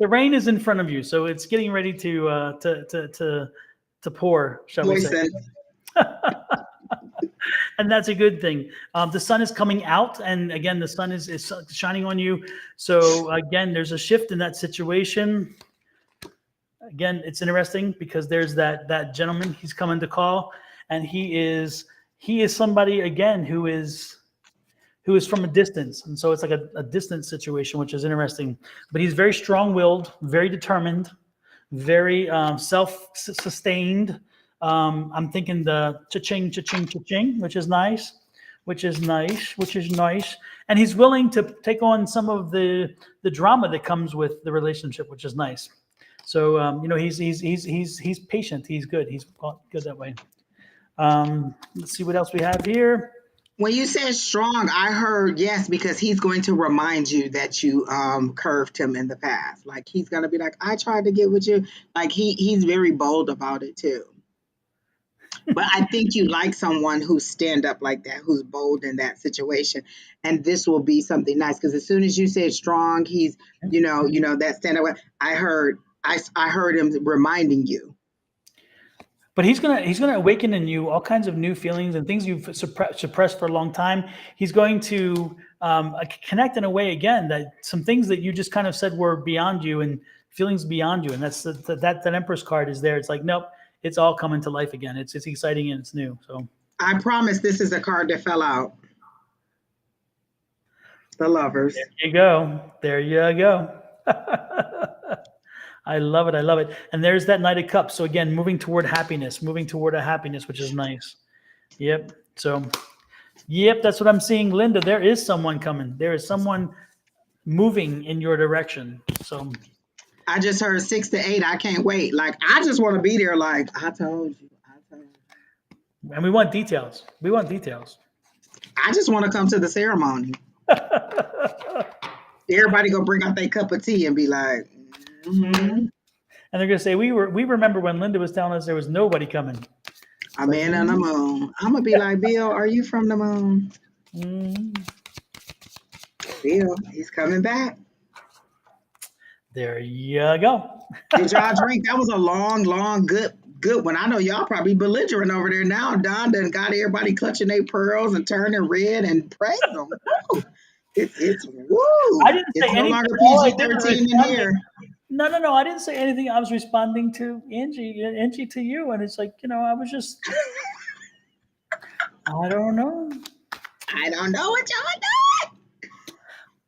Speaker 1: rain is in front of you, so it's getting ready to pour, shall we say?
Speaker 2: Moisten.
Speaker 1: And that's a good thing. The sun is coming out, and again, the sun is shining on you. So again, there's a shift in that situation. Again, it's interesting because there's that gentleman. He's coming to call, and he is somebody again who is from a distance, and so it's like a distance situation, which is interesting. But he's very strong-willed, very determined, very self-sustained. I'm thinking the cha-ching, cha-ching, cha-ching, which is nice, and he's willing to take on some of the drama that comes with the relationship, which is nice. So he's patient. He's good. He's good that way. Let's see what else we have here.
Speaker 2: When you said strong, I heard yes, because he's going to remind you that you curved him in the past. Like he's gonna be like, I tried to get with you. Like he's very bold about it too. But I think you like someone who's stand up like that, who's bold in that situation. And this will be something nice because as soon as you said strong, he's that stand up. I heard him reminding you.
Speaker 1: But he's gonna awaken in you all kinds of new feelings and things you've suppressed for a long time. He's going to connect in a way again that some things that you just kind of said were beyond you and feelings beyond you, and that's that Empress card is there. It's like nope, it's all coming to life again. It's exciting and it's new. So
Speaker 2: I promise this is a card that fell out. The Lovers.
Speaker 1: There you go. I love it. And there's that Knight of Cups. So again, moving toward a happiness, which is nice. Yep. So, that's what I'm seeing. Linda, there is someone coming. There is someone moving in your direction. So
Speaker 2: I just heard 6 to 8. I can't wait. Like, I just want to be there. Like, I told you.
Speaker 1: And we want details.
Speaker 2: I just want to come to the ceremony. Everybody gonna bring out their cup of tea and be like,
Speaker 1: and they're gonna say, we remember when Linda was telling us there was nobody coming.
Speaker 2: A man on the moon. I'm gonna be like, Bill, are you from the moon? Bill, he's coming back.
Speaker 1: There you go.
Speaker 2: Did y'all drink? That was a long, good one. I know y'all probably belligerent over there now. Don done got everybody clutching their pearls and turning red and praise them. It's woo.
Speaker 1: I didn't say
Speaker 2: it's no
Speaker 1: anything.
Speaker 2: longer PG-13 in here.
Speaker 1: No. I didn't say anything. I was responding to Angie to you, and it's like I was just. I don't know.
Speaker 2: I don't know what y'all doing.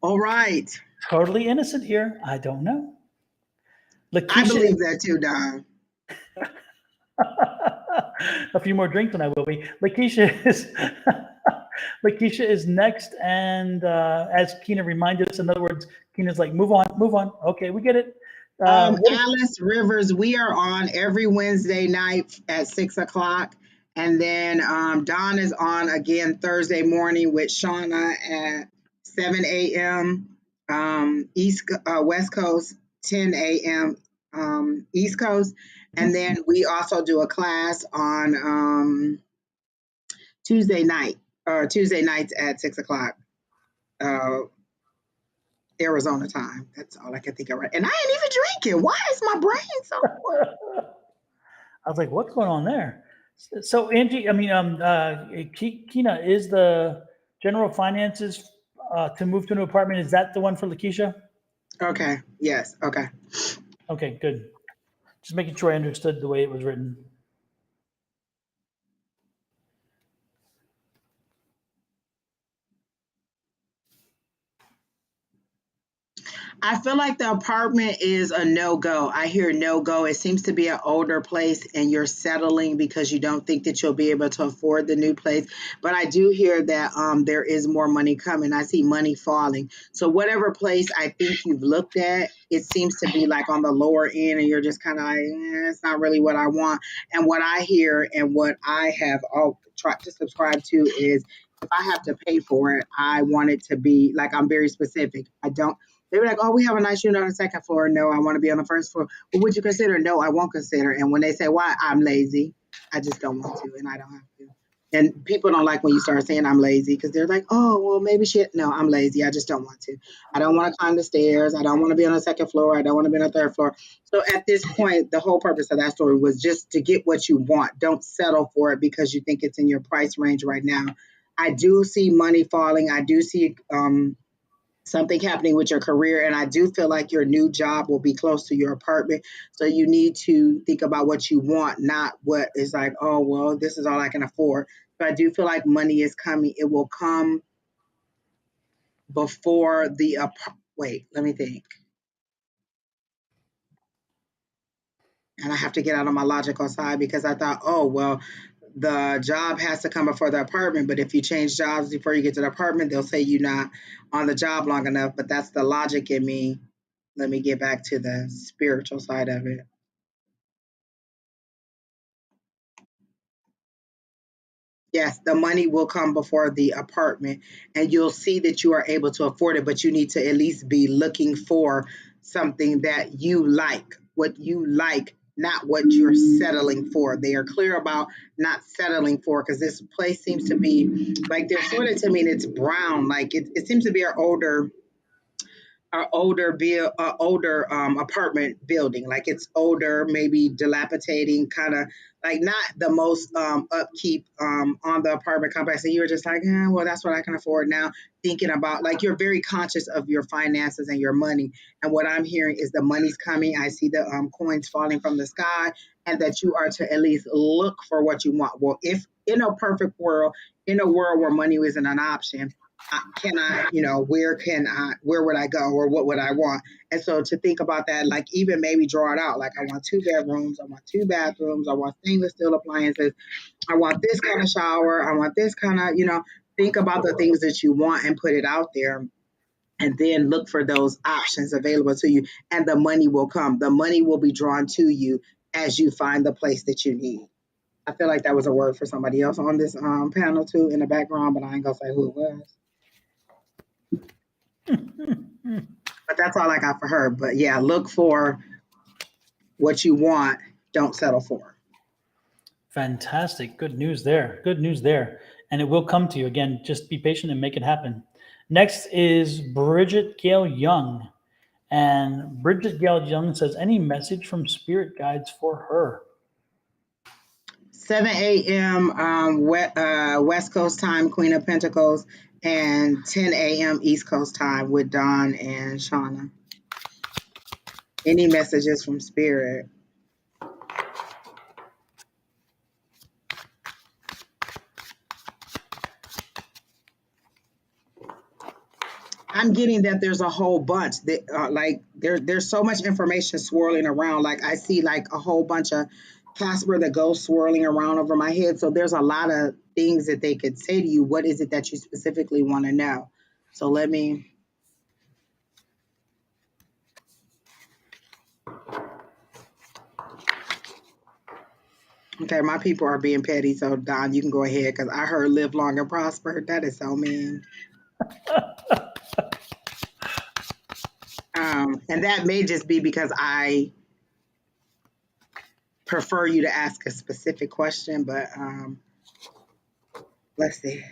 Speaker 2: All right.
Speaker 1: Totally innocent here. I don't know. Lakeisha,
Speaker 2: I believe that too, Don.
Speaker 1: A few more drinks and I will be. Lakeisha is next, and as Kina reminded us, in other words, Kina's like, move on. Okay, we get it.
Speaker 2: Alice Rivers, we are on every Wednesday night at 6:00, and then Don is on again Thursday morning with Shauna at 7 a.m. West Coast, 10 a.m. East Coast, and then we also do a class on Tuesday nights at 6:00. Arizona time. That's all I can think of. Right, and I ain't even drinking. Why is my brain so?
Speaker 1: I was like, what's going on there? So Angie, Kina, is the general finances to move to an apartment? Is that the one for Lakeisha?
Speaker 2: Okay. Yes. Okay.
Speaker 1: Okay. Good. Just making sure I understood the way it was written.
Speaker 2: I feel like the apartment is a no-go. I hear no-go. It seems to be an older place and you're settling because you don't think that you'll be able to afford the new place. But I do hear that there is more money coming. I see money falling. So whatever place I think you've looked at, it seems to be like on the lower end and you're just kind of like, it's not really what I want. And what I hear and what I have all tried to subscribe to is if I have to pay for it, I want it to be like, I'm very specific. They were like, oh, we have a nice unit on the second floor. No, I want to be on the first floor. Well, would you consider? No, I won't consider. And when they say why, I'm lazy. I just don't want to, and I don't have to. And people don't like when you start saying I'm lazy because they're like, oh, well, maybe shit. No, I'm lazy. I just don't want to. I don't want to climb the stairs. I don't want to be on the second floor. I don't want to be on the third floor. So at this point, the whole purpose of that story was just to get what you want. Don't settle for it because you think it's in your price range right now. I do see money falling. I do see something happening with your career. And I do feel like your new job will be close to your apartment. So you need to think about what you want, not what is like, oh, well, this is all I can afford. So I do feel like money is coming. It will come before the, wait, let me think. And I have to get out of my logical side because I thought, oh, well, the job has to come before the apartment. But if you change jobs before you get to the apartment, they'll say you're not on the job long enough. But that's the logic in me. Let me get back to the spiritual side of it. Yes, the money will come before the apartment, and you'll see that you are able to afford it, but you need to at least be looking for something that you like, what you like, not what you're settling for. They are clear about not settling for because this place seems to be like they're showing it to me and it's brown. Like it seems to be an older apartment building, like it's older, maybe dilapidating, kind of like not the most upkeep on the apartment complex, and you were just like, well, that's what I can afford now, thinking about like you're very conscious of your finances and your money. And what I'm hearing is the money's coming. I see the coins falling from the sky, and that you are to at least look for what you want. Well, if in a perfect world, in a world where money isn't an option, can I, where would I go or what would I want? And so to think about that, like even maybe draw it out. Like I want 2 bedrooms, I want 2 bathrooms, I want stainless steel appliances, I want this kind of shower, I want this kind of, think about the things that you want and put it out there. And then look for those options available to you, and the money will come. The money will be drawn to you as you find the place that you need. I feel like that was a word for somebody else on this panel too in the background, but I ain't gonna say who it was. But that's all I got for her. But yeah, look for what you want. Don't settle for.
Speaker 1: Fantastic. Good news there. Good news there. And it will come to you. Again, just be patient and make it happen. Next is Bridget Gale Young. And Bridget Gale Young says, any message from spirit guides for her?
Speaker 2: 7 a.m. West Coast time, Queen of Pentacles, and 10 a.m. East Coast time with Don and Shauna. Any messages from spirit? I'm getting that there's a whole bunch that like there's so much information swirling around. Like I see like a whole bunch of Casper that goes swirling around over my head. So there's a lot of things that they could say to you. What is it that you specifically want to know? So let me. Okay, my people are being petty. So Don, you can go ahead because I heard live long and prosper. That is so mean. And that may just be because I prefer you to ask a specific question, but let's see.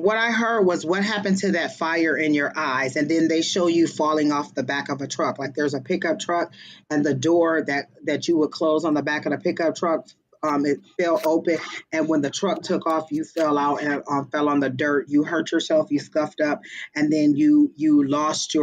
Speaker 2: What I heard was what happened to that fire in your eyes, and then they show you falling off the back of a truck. Like there's a pickup truck, and the door that you would close on the back of the pickup truck, it fell open, and when the truck took off, you fell out and fell on the dirt. You hurt yourself, you scuffed up, and then you lost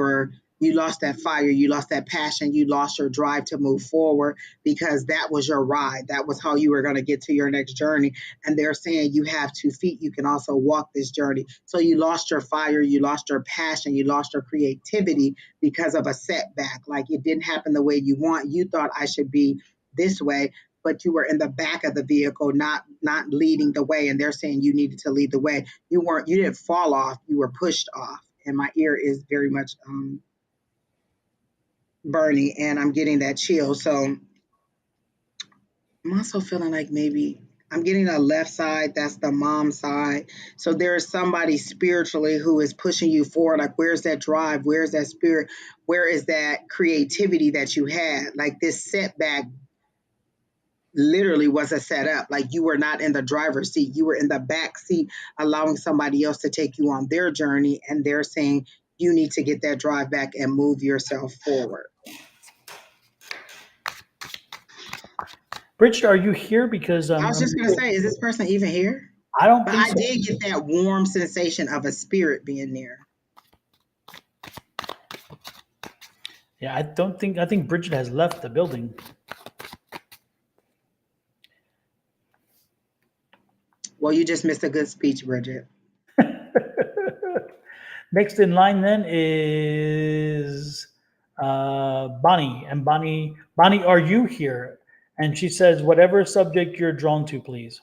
Speaker 2: that fire, you lost that passion, you lost your drive to move forward because that was your ride. That was how you were going to get to your next journey, and they're saying you have 2 feet, you can also walk this journey. So you lost your fire, you lost your passion, you lost your creativity because of a setback. Like it didn't happen the way you want. You thought I should be this way, but you were in the back of the vehicle, not leading the way. And they're saying you needed to lead the way. You didn't fall off, you were pushed off. And my ear is very much burning, and I'm getting that chill. So I'm also feeling like maybe I'm getting a left side, that's the mom side. So there is somebody spiritually who is pushing you forward. Like, where's that drive? Where's that spirit? Where is that creativity that you had? Like, this setback literally was a setup. Like, you were not in the driver's seat, you were in the back seat, allowing somebody else to take you on their journey. And they're saying you need to get that drive back and move yourself forward.
Speaker 1: Bridget, are you here? Because
Speaker 2: I was just going to say, is this person even here?
Speaker 1: I don't
Speaker 2: But
Speaker 1: think
Speaker 2: I
Speaker 1: so.
Speaker 2: did get that warm sensation of a spirit being there.
Speaker 1: Yeah, I think Bridget has left the building.
Speaker 2: Well, you just missed a good speech, Bridget.
Speaker 1: Next in line then is Bonnie. And Bonnie, are you here? And she says, whatever subject you're drawn to, please.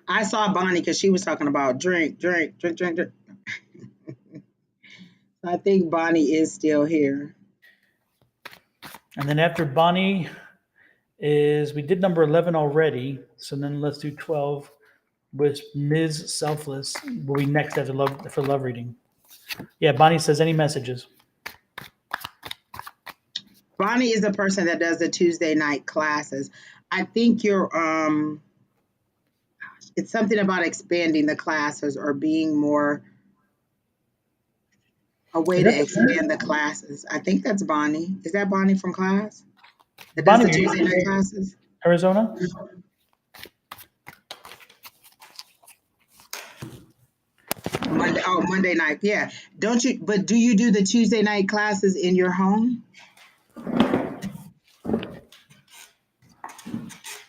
Speaker 2: I saw Bonnie because she was talking about drink, drink, drink, drink, drink. I think Bonnie is still here.
Speaker 1: And then after Bonnie is, we did number 11 already. So then let's do 12 with Ms. Selfless. Will be next after love reading. Yeah, Bonnie says, any messages?
Speaker 2: Bonnie is the person that does the Tuesday night classes. I think it's something about expanding the classes or being more a way
Speaker 1: Is
Speaker 2: to
Speaker 1: that
Speaker 2: expand the classes. I think that's Bonnie. Is that Bonnie from class that does
Speaker 1: Bonnie,
Speaker 2: the
Speaker 1: are you
Speaker 2: Tuesday night
Speaker 1: in
Speaker 2: classes?
Speaker 1: Arizona?
Speaker 2: Monday night. Yeah. Don't you, but do you do the Tuesday night classes in your home?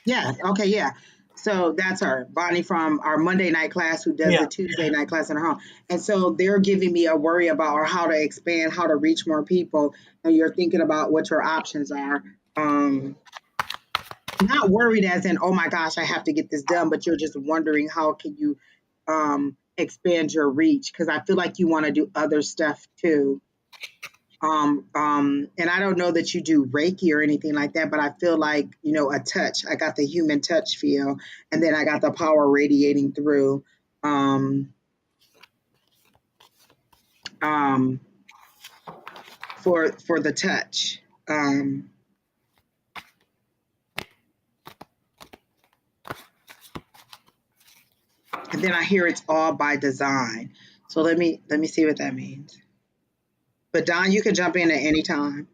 Speaker 2: Yeah. Okay. Yeah. So that's her, Bonnie from our Monday night class, who does
Speaker 1: Yeah.
Speaker 2: the Tuesday night class in her home. And so they're giving me a worry about or how to expand, how to reach more people. And you're thinking about what your options are. Not worried as in, oh my gosh, I have to get this done, but you're just wondering how can you expand your reach? Because I feel like you want to do other stuff too. And I don't know that you do Reiki or anything like that, but I feel like, a touch. I got the human touch feel, and then I got the power radiating through um, um, for the touch. And then I hear it's all by design. So let me see what that means. But Don, you can jump in at any time.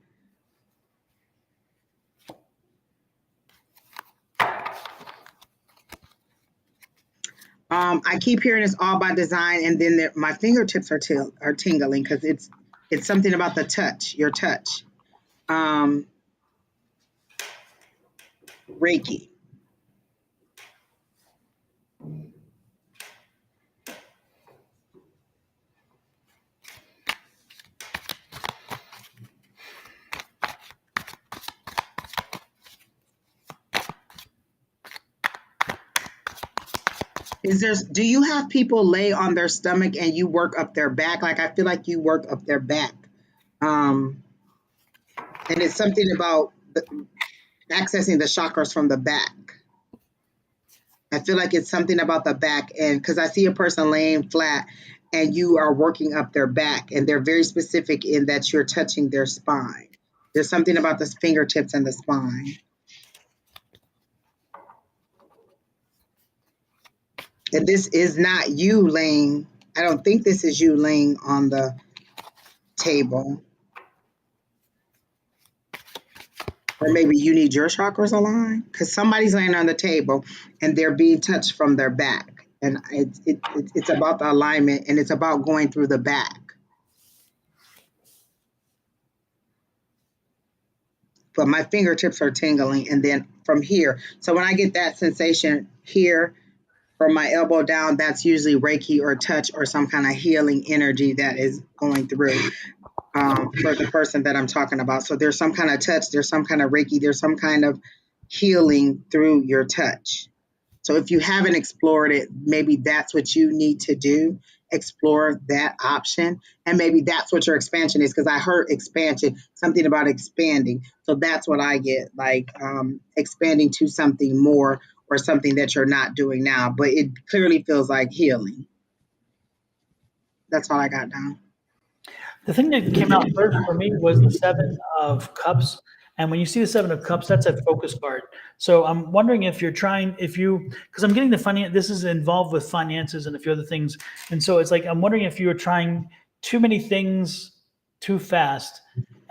Speaker 2: I keep hearing it's all by design, and then my fingertips are tingling because it's something about the touch, your touch. Um, Reiki. Do you have people lay on their stomach and you work up their back? Like, I feel like you work up their back. And it's something about accessing the chakras from the back. I feel like it's something about the back end because I see a person laying flat and you are working up their back, and they're very specific in that you're touching their spine. There's something about the fingertips and the spine. And this is not you laying, I don't think this is you laying on the table. Or maybe you need your chakras aligned because somebody's laying on the table and they're being touched from their back. And it's about the alignment, and it's about going through the back. But my fingertips are tingling, and then from here. So when I get that sensation here from my elbow down, that's usually Reiki or touch or some kind of healing energy that is going through for the person that I'm talking about. So there's some kind of touch, there's some kind of Reiki, there's some kind of healing through your touch. So if you haven't explored it, maybe that's what you need to do. explore that option. And maybe that's what your expansion is, because I heard expansion, something about expanding. So that's what I get, like expanding to something more or something that you're not doing now. But it clearly feels like healing. That's all I got down.
Speaker 1: The thing that came out first for me was the Seven of Cups. And when you see the Seven of Cups, that's a focus card. So I'm wondering if you're trying, because I'm getting the finance, this is involved with finances and a few other things. And so it's like, I'm wondering if you're trying too many things too fast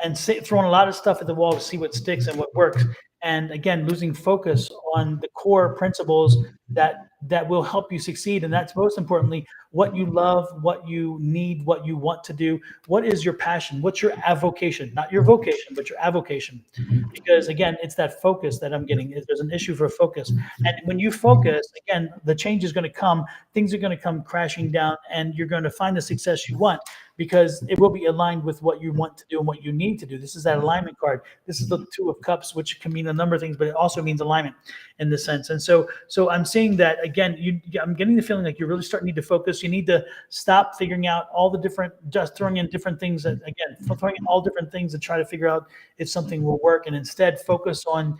Speaker 1: and throwing a lot of stuff at the wall to see what sticks and what works. And again, losing focus on the core principles that will help you succeed. And that's most importantly, what you love, what you need, what you want to do. What is your passion? What's your avocation? Not your vocation, but your avocation. Because again, it's that focus that I'm getting. There's an issue for focus. And when you focus, again, the change is going to come. Things are going to come crashing down, and you're going to find the success you want because it will be aligned with what you want to do and what you need to do. This is that alignment card. This is the Two of Cups, which can mean a number of things, but it also means alignment in this sense. And so I'm seeing that again, I'm getting the feeling like you really need to focus. You need to stop figuring out all the different, just throwing in different things that, again, throwing in all different things to try to figure out if something will work, and instead focus on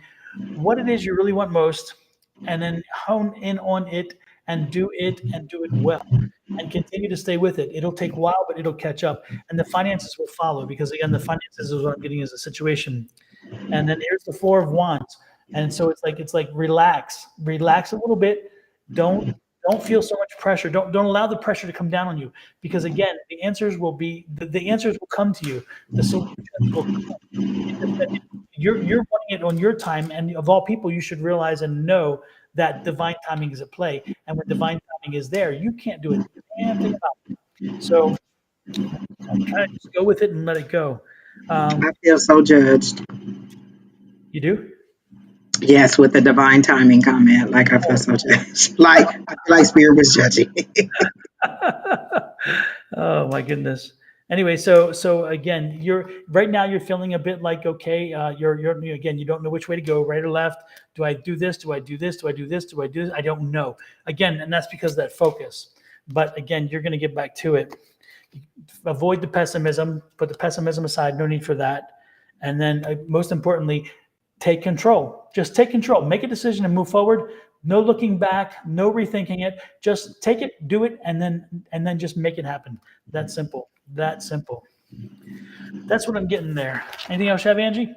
Speaker 1: what it is you really want most, and then hone in on it and do it well. And continue to stay with it. It'll take a while, but it'll catch up. And the finances will follow, because again, the finances is what I'm getting as a situation. And then here's the Four of Wands. And so it's like relax a little bit. Don't feel so much pressure. Don't allow the pressure to come down on you, because again, the answers will come to you. The solutions will come. You're wanting it on your time, and of all people, you should realize and know that divine timing is at play. And when divine timing is there, you can't do it. About it. So kind of just go with it and let it go.
Speaker 2: I feel so judged.
Speaker 1: You do?
Speaker 2: Yes, with the divine timing comment. Like I feel so judged. Like I feel like spirit was judging.
Speaker 1: Oh my goodness. Anyway, so again, right now you're feeling a bit like, okay, you're again, you don't know which way to go, right or left. Do I do this? Do I do this? Do I do this? Do I do this? I don't know. Again, and that's because of that focus. But again, you're going to get back to it. Avoid the pessimism. Put the pessimism aside. No need for that. And then most importantly, take control. Just take control. Make a decision and move forward. No looking back, no rethinking it. Just take it, do it, and then just make it happen. That simple. That simple. That's what I'm getting there. Anything else you have, Angie?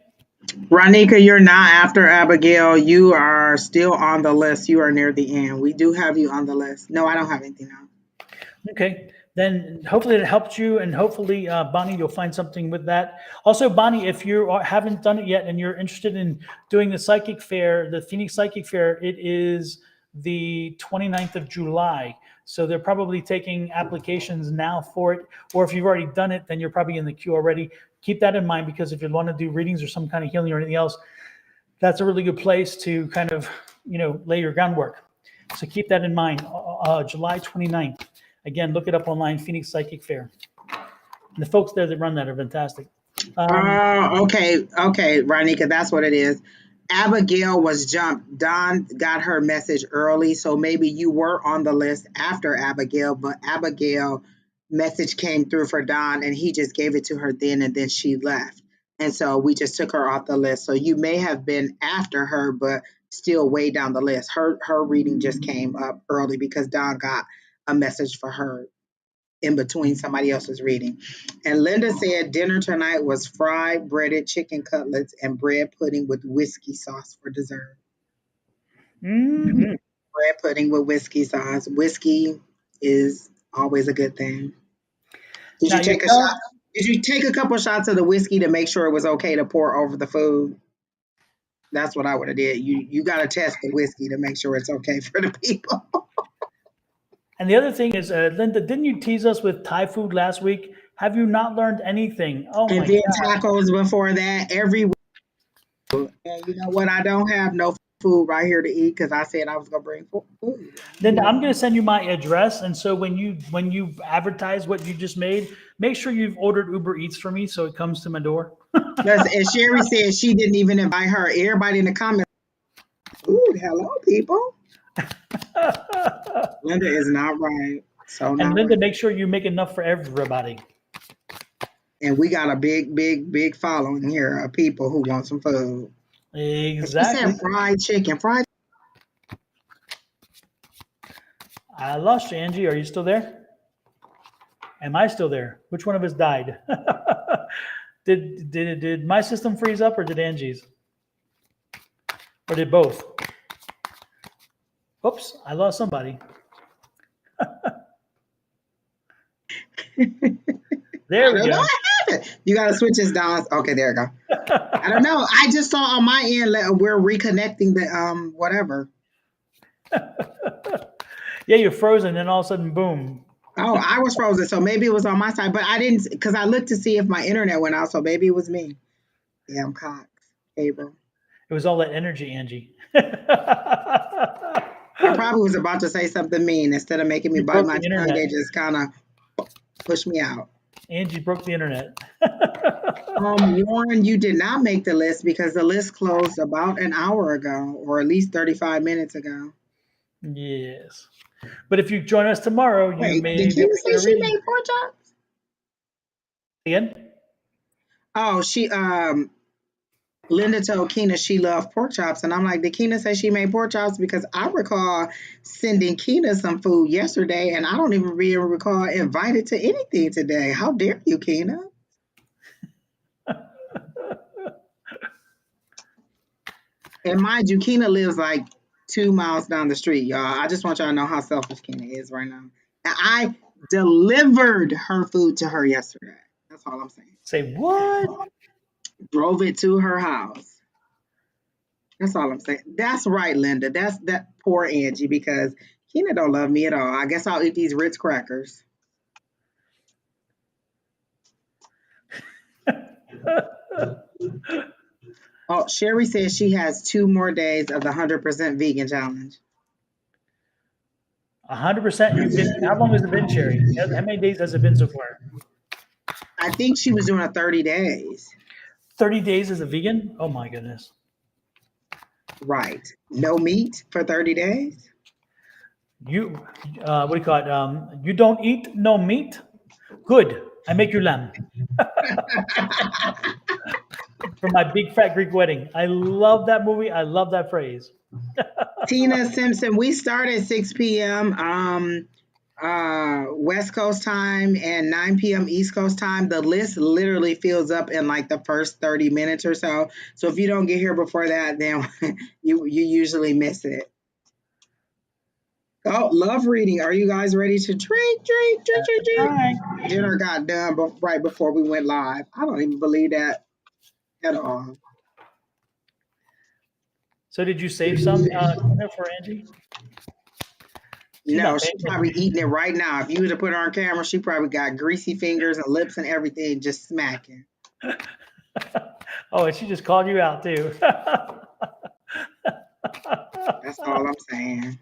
Speaker 2: Ronika, you're not after Abigail. You are still on the list. You are near the end. We do have you on the list. No, I don't have anything else.
Speaker 1: Okay. Then hopefully it helped you, and hopefully, Bonnie, you'll find something with that. Also, Bonnie, if you haven't done it yet and you're interested in doing the psychic fair, the Phoenix Psychic Fair, it is the 29th of July. So they're probably taking applications now for it. Or if you've already done it, then you're probably in the queue already. Keep that in mind, because if you want to do readings or some kind of healing or anything else, that's a really good place to kind of, lay your groundwork. So keep that in mind. July 29th. Again, look it up online, Phoenix Psychic Fair. And the folks there that run that are fantastic.
Speaker 2: Okay, Ronika, that's what it is. Abigail was jumped. Don got her message early, so maybe you were on the list after Abigail, but Abigail message came through for Don, and he just gave it to her then, and then she left. And so we just took her off the list. So you may have been after her, but still way down the list. Her reading just came up early because Don got a message for her in between somebody else's reading. And Linda said dinner tonight was fried breaded chicken cutlets and bread pudding with whiskey sauce for dessert.
Speaker 1: Mm-hmm.
Speaker 2: Bread pudding with whiskey sauce. Whiskey is always a good thing. Did you take a shot? Did you take a couple shots of the whiskey to make sure it was okay to pour over the food? That's what I would have did. You got to test the whiskey to make sure it's okay for the people.
Speaker 1: And the other thing is, Linda, didn't you tease us with Thai food last week? Have you not learned anything? Oh my
Speaker 2: And then
Speaker 1: God.
Speaker 2: tacos before that every week. And you know what? I don't have no food right here to eat because I said I was gonna bring food.
Speaker 1: Then I'm going to send you my address, and so when you advertise what you just made, make sure you've ordered Uber Eats for me so it comes to my door.
Speaker 2: And Sherry said she didn't even invite her. Everybody in the comments. Ooh, hello, people. Linda is not right. So
Speaker 1: And
Speaker 2: now,
Speaker 1: Linda, make sure you make enough for everybody.
Speaker 2: and we got a big following here of people who want some food. And she
Speaker 1: Exactly.
Speaker 2: said fried chicken. Fried.
Speaker 1: I lost you, Angie. Are you still there? Am I still there? Which one of us died? Did my system freeze up or did Angie's? Or did both? Oops, I lost somebody. There
Speaker 2: I
Speaker 1: we
Speaker 2: don't know
Speaker 1: go.
Speaker 2: what happened. You got to switch this down. Okay, there you go. I don't know. I just saw on my end we're reconnecting the whatever.
Speaker 1: Yeah, you're frozen, and all of a sudden, boom.
Speaker 2: Oh, I was frozen, so maybe it was on my side, but I didn't because I looked to see if my internet went out, so maybe it was me. Yeah, I'm Cox, April.
Speaker 1: It was all that energy, Angie.
Speaker 2: I probably was about to say something mean instead of making me
Speaker 1: You
Speaker 2: bite
Speaker 1: broke
Speaker 2: my
Speaker 1: the
Speaker 2: tongue.
Speaker 1: internet.
Speaker 2: They just kind of pushed me out.
Speaker 1: Angie broke the internet.
Speaker 2: Lauren, you did not make the list because the list closed about an hour ago, or at least 35 minutes ago.
Speaker 1: Yes. But if you join us tomorrow, you
Speaker 2: Wait,
Speaker 1: may
Speaker 2: did
Speaker 1: be able
Speaker 2: Keena
Speaker 1: to get
Speaker 2: say
Speaker 1: a
Speaker 2: she
Speaker 1: reading.
Speaker 2: made pork chops?
Speaker 1: Again?
Speaker 2: Oh, Linda told Keena she loved pork chops, and I'm like, did Keena say she made pork chops? Because I recall sending Keena some food yesterday, and I don't even really recall invited to anything today. How dare you, Keena? And mind you, Keena lives like 2 miles down the street, y'all. I just want y'all to know how selfish Keena is right now. And I delivered her food to her yesterday. That's all I'm saying.
Speaker 1: Say what?
Speaker 2: Drove it to her house. That's all I'm saying. That's right, Linda. That's that poor Angie because Keena don't love me at all. I guess I'll eat these Ritz crackers. Oh, Sherry says she has 2 more days of the 100% vegan challenge.
Speaker 1: 100%. You've been. How long has it been, Sherry? How many days has it been so far?
Speaker 2: I think she was doing a 30 days.
Speaker 1: 30 days as a vegan? Oh my goodness.
Speaker 2: Right. No meat for 30 days?
Speaker 1: You, what do you call it? You don't eat no meat? Good. I make you lamb for my big fat Greek wedding. I love that movie. I love that phrase.
Speaker 2: Tina Simpson, we start at 6 p.m. West Coast time and 9 p.m. East Coast time. The list literally fills up in like the first 30 minutes or so. So if you don't get here before that, then you usually miss it. Oh, love reading. Are you guys ready to drink?
Speaker 1: All right.
Speaker 2: Dinner got done right before we went live. I don't even believe that at all.
Speaker 1: So did you save some for Angie? She's
Speaker 2: No,
Speaker 1: not
Speaker 2: she's
Speaker 1: paying
Speaker 2: probably eating it right now. If you were to put her on camera, she probably got greasy fingers and lips and everything just smacking.
Speaker 1: Oh, and she just called you out too.
Speaker 2: That's all I'm saying.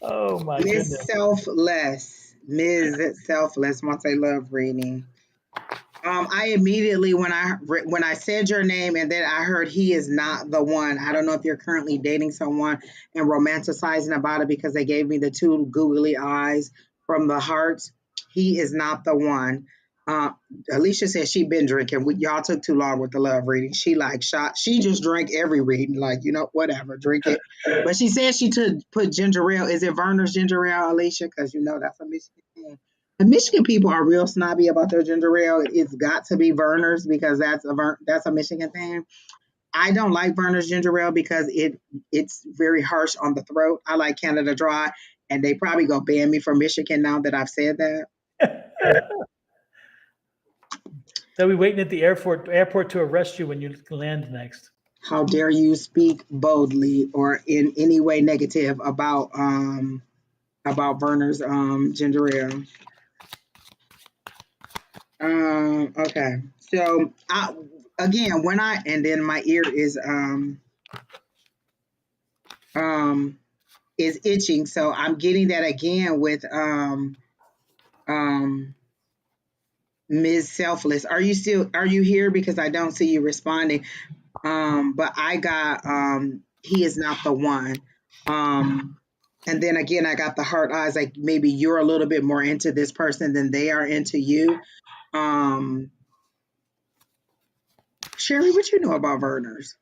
Speaker 1: Oh my
Speaker 2: Ms.
Speaker 1: goodness.
Speaker 2: Selfless. Ms. Selfless wants a love reading. I immediately when I said your name and then I heard he is not the one. I don't know if you're currently dating someone and romanticizing about it because they gave me the 2 googly eyes from the hearts. He is not the one. Alicia said she been drinking. Y'all took too long with the love reading. She like shot. She just drank every reading, like whatever, drink it. But she said she put ginger ale. Is it Verner's ginger ale, Alicia? Because that's a Michigan thing. The Michigan people are real snobby about their ginger ale. It's got to be Verner's because that's a Michigan thing. I don't like Verner's ginger ale because it's very harsh on the throat. I like Canada Dry, and they probably go ban me from Michigan now that I've said that.
Speaker 1: They'll be waiting at the airport to arrest you when you land next.
Speaker 2: How dare you speak boldly or in any way negative about Verner's ginger ale? Okay. So again, and then my ear is itching, so I'm getting that again with Ms. Selfless. Are you here? Because I don't see you responding. But I got he is not the one. And then again, I got the heart eyes, like maybe you're a little bit more into this person than they are into you. Um, Sherry, what you know about Verners?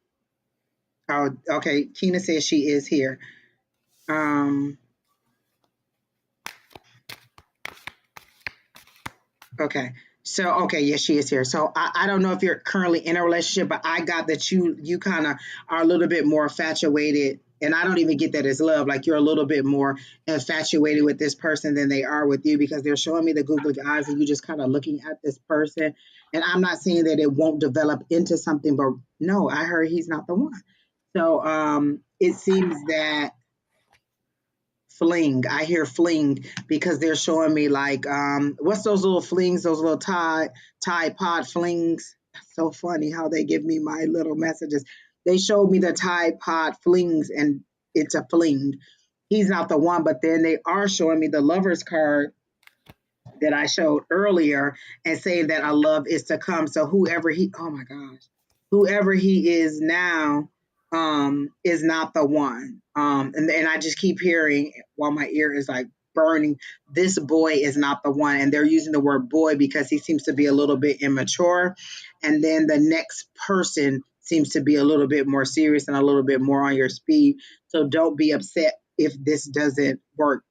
Speaker 2: Oh, okay. Keena says she is here. Um, okay. So okay, yes, she is here. So I don't know if you're currently in a relationship, but I got that you kind of are a little bit more infatuated, and I don't even get that as love. Like you're a little bit more infatuated with this person than they are with you because they're showing me the googly eyes, and you just kind of looking at this person. And I'm not saying that it won't develop into something, but no, I heard he's not the one. So it seems that fling. I hear fling because they're showing me like what's those little flings, those little Tide Pod flings. So funny how they give me my little messages. They showed me the Tide Pod flings and it's a fling. He's not the one, but then they are showing me the lover's card that I showed earlier and saying that a love is to come. So whoever he, oh my gosh, whoever he is now, is not the one. And I just keep hearing while my ear is like burning, this boy is not the one. And they're using the word boy because he seems to be a little bit immature. And then the next person seems to be a little bit more serious and a little bit more on your speed. So don't be upset if this doesn't work.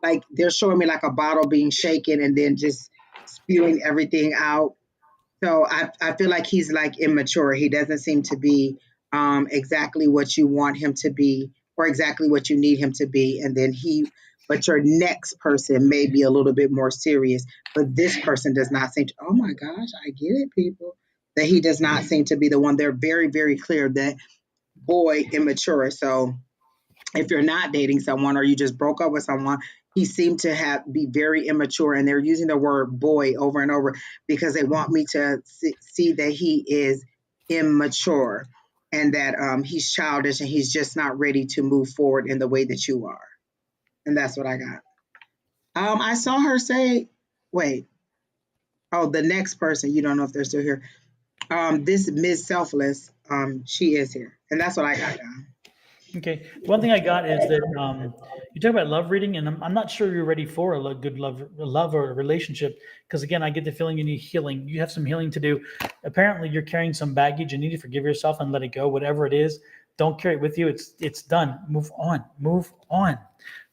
Speaker 2: Like they're showing me like a bottle being shaken and then just spewing everything out. So I feel like he's like immature. He doesn't seem to be exactly what you want him to be or exactly what you need him to be. And then but your next person may be a little bit more serious, but this person does not seem to, oh my gosh, I get it, people. That he does not seem to be the one. They're very, very clear that boy immature. So if you're not dating someone or you just broke up with someone, he seemed to have be very immature, and they're using the word boy over and over because they want me to see that he is immature and that he's childish and he's just not ready to move forward in the way that you are. And that's what I got. I saw her say, wait, oh, the next person, you don't know if they're still here. This Ms. Selfless, she is here. And that's what I got down.
Speaker 1: Okay. One thing I got is that you talk about love reading, and I'm not sure you're ready for good love or a relationship. Because again, I get the feeling you need healing. You have some healing to do. Apparently, you're carrying some baggage. You need to forgive yourself and let it go. Whatever it is, don't carry it with you. It's done. Move on. Move on.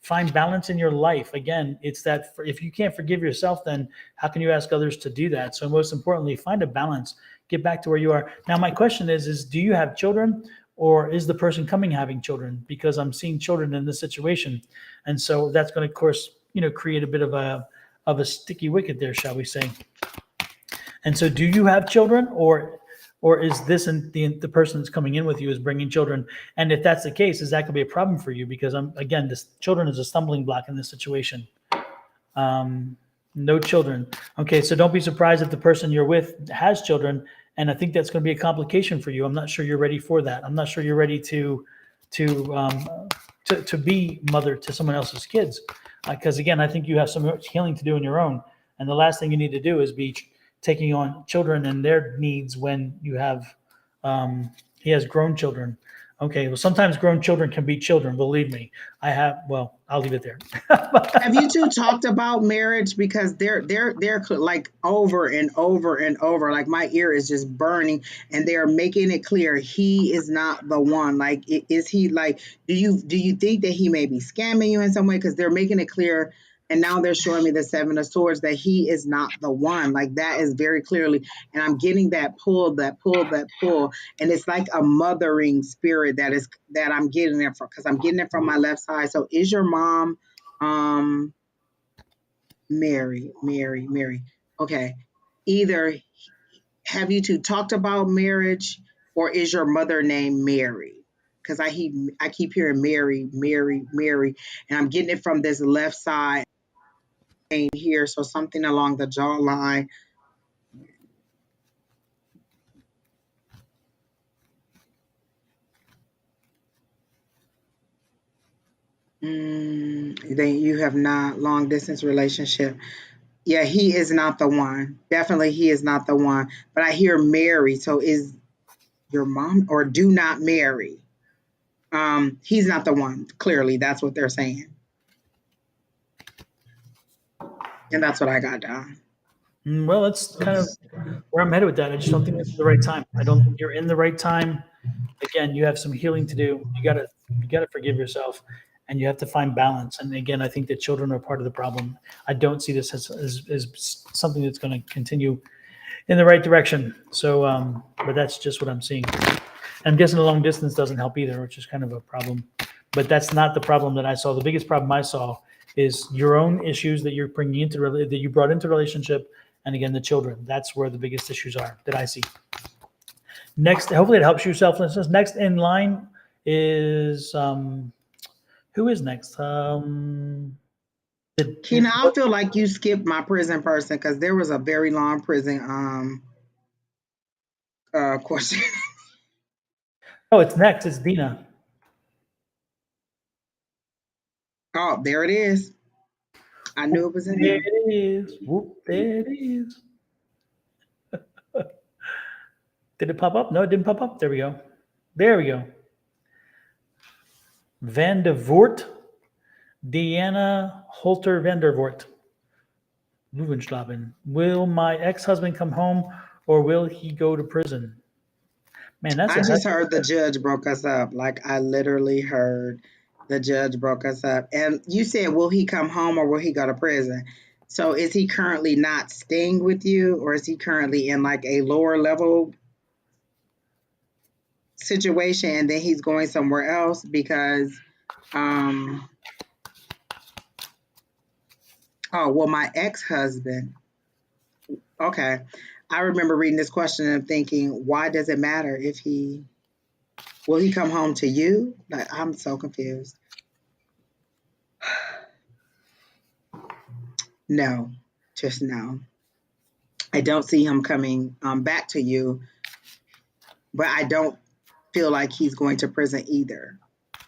Speaker 1: Find balance in your life. Again, it's that if you can't forgive yourself, then how can you ask others to do that? So most importantly, find a balance. Get back to where you are. Now, my question is do you have children? Or is the person coming having children? Because I'm seeing children in this situation, and so that's going to, of course, create a bit of a sticky wicket there, shall we say? And so, do you have children, or is this and the person that's coming in with you is bringing children? And if that's the case, is that going to be a problem for you? Because again, this children is a stumbling block in this situation. No children. Okay, so don't be surprised if the person you're with has children, and I think that's going to be a complication for you. I'm not sure you're ready for that. I'm not sure you're ready to to be mother to someone else's kids, because again, I think you have some healing to do on your own, and the last thing you need to do is be taking on children and their needs when you have he has grown children. Okay, well, sometimes grown children can be children. Believe me, I have. Well, I'll leave it there.
Speaker 2: Have you two talked about marriage? Because they're like over and over and over. Like my ear is just burning, and they're making it clear he is not the one. Like, is he like? Do you think that he may be scamming you in some way? Because they're making it clear, and now they're showing me the Seven of Swords that he is not the one. Like that is very clearly, and I'm getting that pull, that pull, that pull, and it's like a mothering spirit that I'm getting it from because I'm getting it from my left side. So is your mom? Um, Mary. Okay. Either have you two talked about marriage or is your mother named Mary? Because I keep hearing Mary, and I'm getting it from this left side here. So something along the jawline. Then you have not long distance relationship. Yeah, he is not the one. Definitely, he is not the one. But I hear Mary. So is your mom or do not marry? He's not the one. Clearly, that's what they're saying, and that's what I got down.
Speaker 1: Well, that's kind of where I'm headed with that. I just don't think this is the right time. I don't think you're in the right time. Again, you have some healing to do. You gotta forgive yourself, and you have to find balance. And again, I think that children are part of the problem. I don't see this as something that's going to continue in the right direction. So, but that's just what I'm seeing. I'm guessing the long distance doesn't help either, which is kind of a problem. But that's not the problem that I saw. The biggest problem I saw is your own issues that you're bringing into that you brought into relationship, and again, the children. That's where the biggest issues are that I see. Next, hopefully it helps you selflessness. Next in line is who is next?
Speaker 2: Keena, I feel like you skipped my prison person because there was a very long prison question.
Speaker 1: Oh, it's next. It's Dina.
Speaker 2: Oh, there it is. I knew it was in
Speaker 1: There
Speaker 2: there.
Speaker 1: it is. Whoop, there it is. Did it pop up? No, it didn't pop up. There we go. There we go. Van de Voort, Deanna Holter van der Voort. Loewenslaben. Will my ex-husband come home or will he go to prison? Man, that's
Speaker 2: I
Speaker 1: a
Speaker 2: just heard the judge broke us up. Like I literally heard the judge broke us up. And you said, will he come home or will he go to prison? So is he currently not staying with you or is he currently in like a lower level situation and then he's going somewhere else? Because oh well my ex-husband. Okay. I remember reading this question and thinking, why does it matter if he will he come home to you? Like I'm so confused. No, just no. I don't see him coming back to you, but I don't feel like he's going to prison either.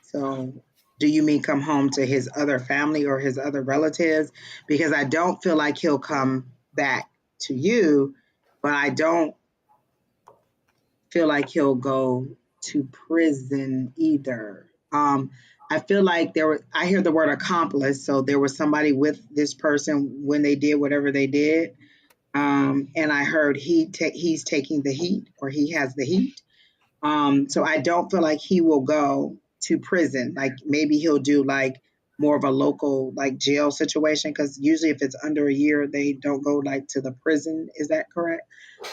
Speaker 2: So, do you mean come home to his other family or his other relatives? Because I don't feel like he'll come back to you, but I don't feel like he'll go to prison either. I feel like I hear the word accomplice, so there was somebody with this person when they did whatever they did. And I heard he's taking the heat or he has the heat. So I don't feel like he will go to prison. Like maybe he'll do like more of a local like jail situation because usually if it's under a year they don't go like to the prison. Is that correct?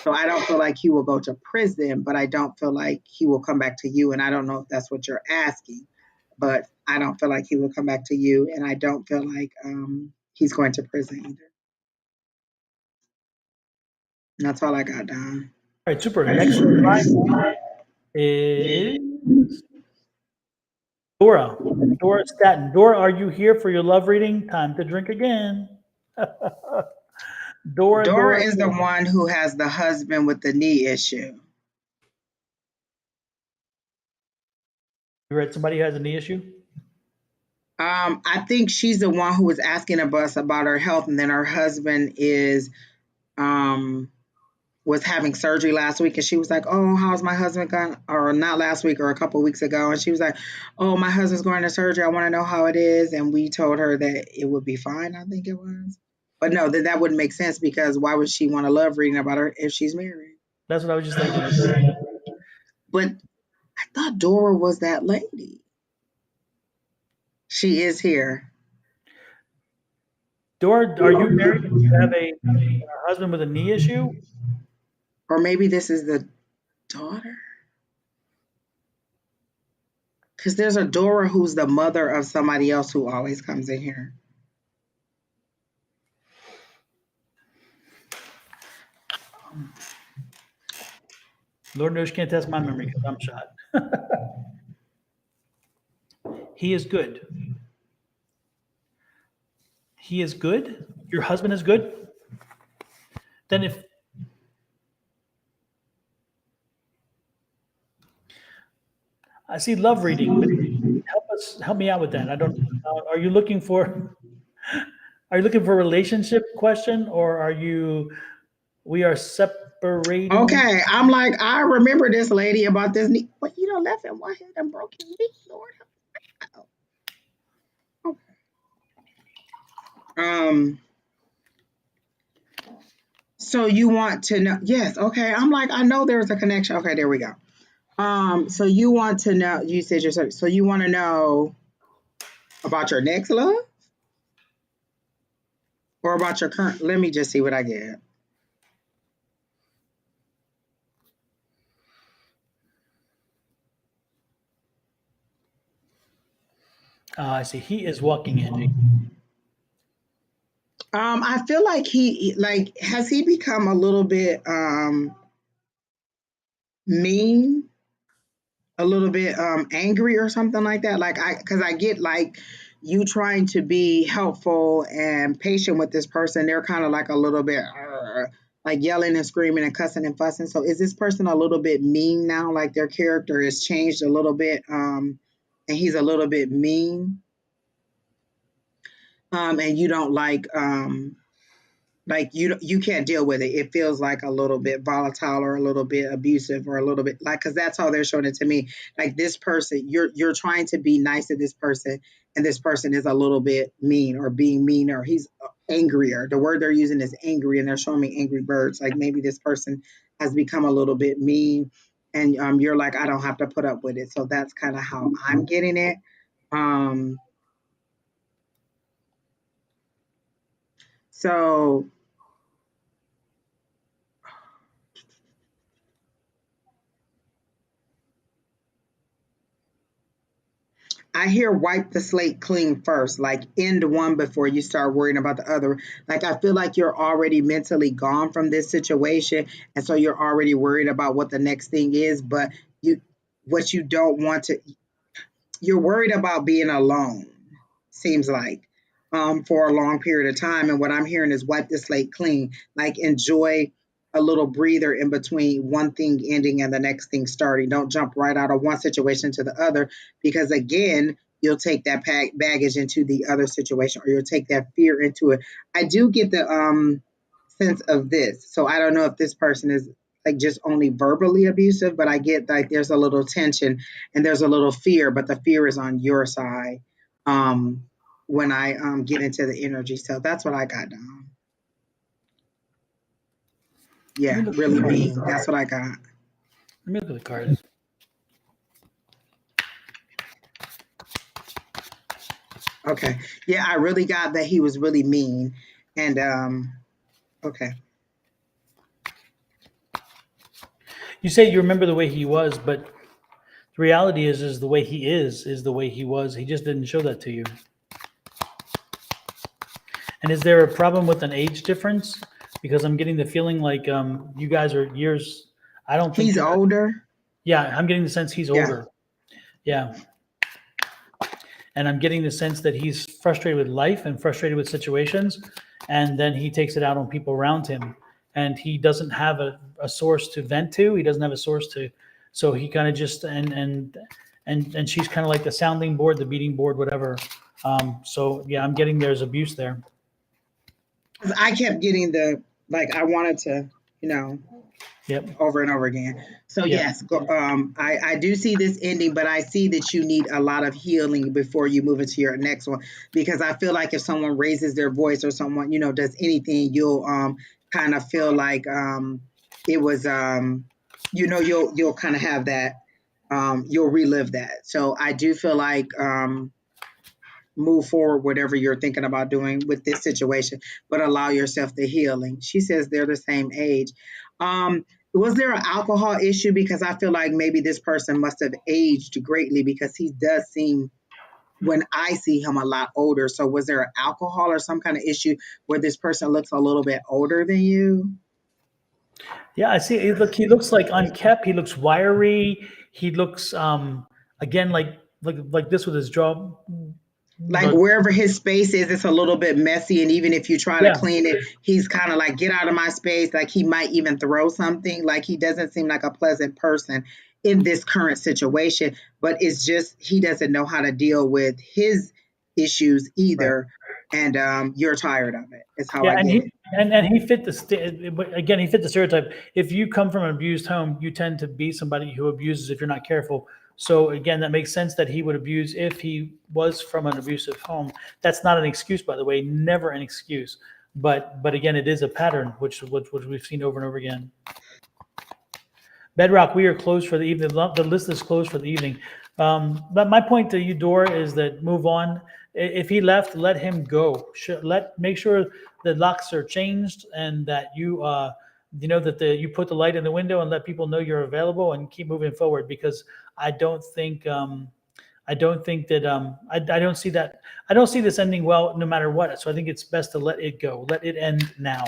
Speaker 2: So I don't feel like he will go to prison, but I don't feel like he will come back to you. And I don't know if that's what you're asking, but I don't feel like he will come back to you, and I don't feel like he's going to prison either. And that's all I got, Don.
Speaker 1: All right, super. Next is Dora. Dora Staten. Dora, are you here for your love reading? Time to drink again.
Speaker 2: Dora is the one who has the husband with the knee issue.
Speaker 1: You read somebody who has a knee issue?
Speaker 2: I think she's the one who was asking us about her health, and then her husband was having surgery last week, and she was like, "Oh, how's my husband going?" Or not last week, or a couple of weeks ago, and she was like, "Oh, my husband's going to surgery. I want to know how it is." And we told her that it would be fine. I think it was, but no, that wouldn't make sense because why would she want to love reading about her if she's married?
Speaker 1: That's what I was just thinking.
Speaker 2: But I thought Dora was that lady. She is here.
Speaker 1: Dora, are you married? Do you have a husband with a knee issue?
Speaker 2: Or maybe this is the daughter? Because there's a Dora who's the mother of somebody else who always comes in here.
Speaker 1: Lord knows you can't test my memory because I'm shot. He is good. He is good? Your husband is good? Then if I see love reading, but help me out with that. I don't are you looking for a relationship question or are you We are separating.
Speaker 2: Okay, I'm like, I remember this lady about this knee. But you don't left him one hit and broke his knee, Lord. Okay. So you want to know? Yes. Okay. I'm like, I know there's a connection. Okay, there we go. So you want to know? You said yourself. So you want to know about your next love or about your current? Let me just see what I get.
Speaker 1: I see. He is walking, Angie.
Speaker 2: I feel like he like has he become a little bit mean, a little bit angry or something like that. Like I because I get like you trying to be helpful and patient with this person. They're kind of like a little bit like yelling and screaming and cussing and fussing. So is this person a little bit mean now? Like their character has changed a little bit, and he's a little bit mean, and you don't like you can't deal with it. It feels like a little bit volatile or a little bit abusive or a little bit like because that's how they're showing it to me. Like this person, you're trying to be nice to this person, and this person is a little bit mean or being meaner. He's angrier. The word they're using is angry, and they're showing me angry birds. Like maybe this person has become a little bit mean, and you're like, I don't have to put up with it. So that's kind of how I'm getting it. Um, so I hear wipe the slate clean first, like end one before you start worrying about the other. Like I feel like you're already mentally gone from this situation, and so you're already worried about what the next thing is. But you, what you don't want to, you're worried about being alone, seems like, for a long period of time. And what I'm hearing is wipe the slate clean, like enjoy a little breather in between one thing ending and the next thing starting. Don't jump right out of one situation to the other, because again, you'll take that baggage into the other situation, or you'll take that fear into it. I do get the sense of this. So I don't know if this person is like just only verbally abusive, but I get like there's a little tension and there's a little fear, but the fear is on your side. Um, when I get into the energy, so that's what I got down.
Speaker 1: Let me
Speaker 2: Yeah,
Speaker 1: look at the
Speaker 2: really
Speaker 1: cards.
Speaker 2: mean. That's what I got.
Speaker 1: Let me look at the cards.
Speaker 2: Okay, yeah, I really got that he was really mean, and okay.
Speaker 1: You say you remember the way he was, but the reality is the way he is the way he was. He just didn't show that to you. And is there a problem with an age difference? Because I'm getting the feeling like you guys are years. I don't think
Speaker 2: He's
Speaker 1: you're.
Speaker 2: older.
Speaker 1: Yeah, I'm getting the sense he's
Speaker 2: Yeah,
Speaker 1: older. Yeah, and I'm getting the sense that he's frustrated with life and frustrated with situations, and then he takes it out on people around him, and he doesn't have a source to vent to. He doesn't have a source to, so he kind of just and she's kind of like the sounding board, the beating board, whatever. So yeah, I'm getting there's abuse there.
Speaker 2: 'cause I kept getting the like I wanted to, you know,
Speaker 1: Yep.
Speaker 2: over and over again. So
Speaker 1: Yep.
Speaker 2: yes, I do see this ending, but I see that you need a lot of healing before you move into your next one, because I feel like if someone raises their voice or someone does anything, you'll kind of feel like it was you'll kind of have that you'll relive that. So I do feel like move forward whatever you're thinking about doing with this situation, but allow yourself the healing. She says they're the same age. Was there an alcohol issue? Because I feel like maybe this person must have aged greatly, because he does seem, when I see him, a lot older. So was there an alcohol or some kind of issue where this person looks a little bit older than you?
Speaker 1: Yeah, I see. He looks like unkept. He looks wiry. He looks again like this with his jaw.
Speaker 2: Like
Speaker 1: But
Speaker 2: wherever his space is, it's a little bit messy. And even if you try to
Speaker 1: yeah,
Speaker 2: clean it, he's kind of like, get out of my space. Like he might even throw something. Like he doesn't seem like a pleasant person in this current situation, but it's just he doesn't know how to deal with his issues
Speaker 1: right.
Speaker 2: either. and you're tired of it. Is how
Speaker 1: Yeah,
Speaker 2: I
Speaker 1: and
Speaker 2: get it.
Speaker 1: he fit but again, he fit the stereotype. If you come from an abused home, you tend to be somebody who abuses if you're not careful. So again, that makes sense that he would abuse if he was from an abusive home. That's not an excuse, by the way, never an excuse. But again, it is a pattern which we've seen over and over again. Bedrock, we are closed for the evening. The list is closed for the evening. But my point to you, Dora, is that move on. If he left, let him go. Make sure the locks are changed and that you know that you put the light in the window and let people know you're available and keep moving forward. Because I don't think I don't think that I don't see that I don't see this ending well no matter what. So I think it's best to let it go. Let it end now.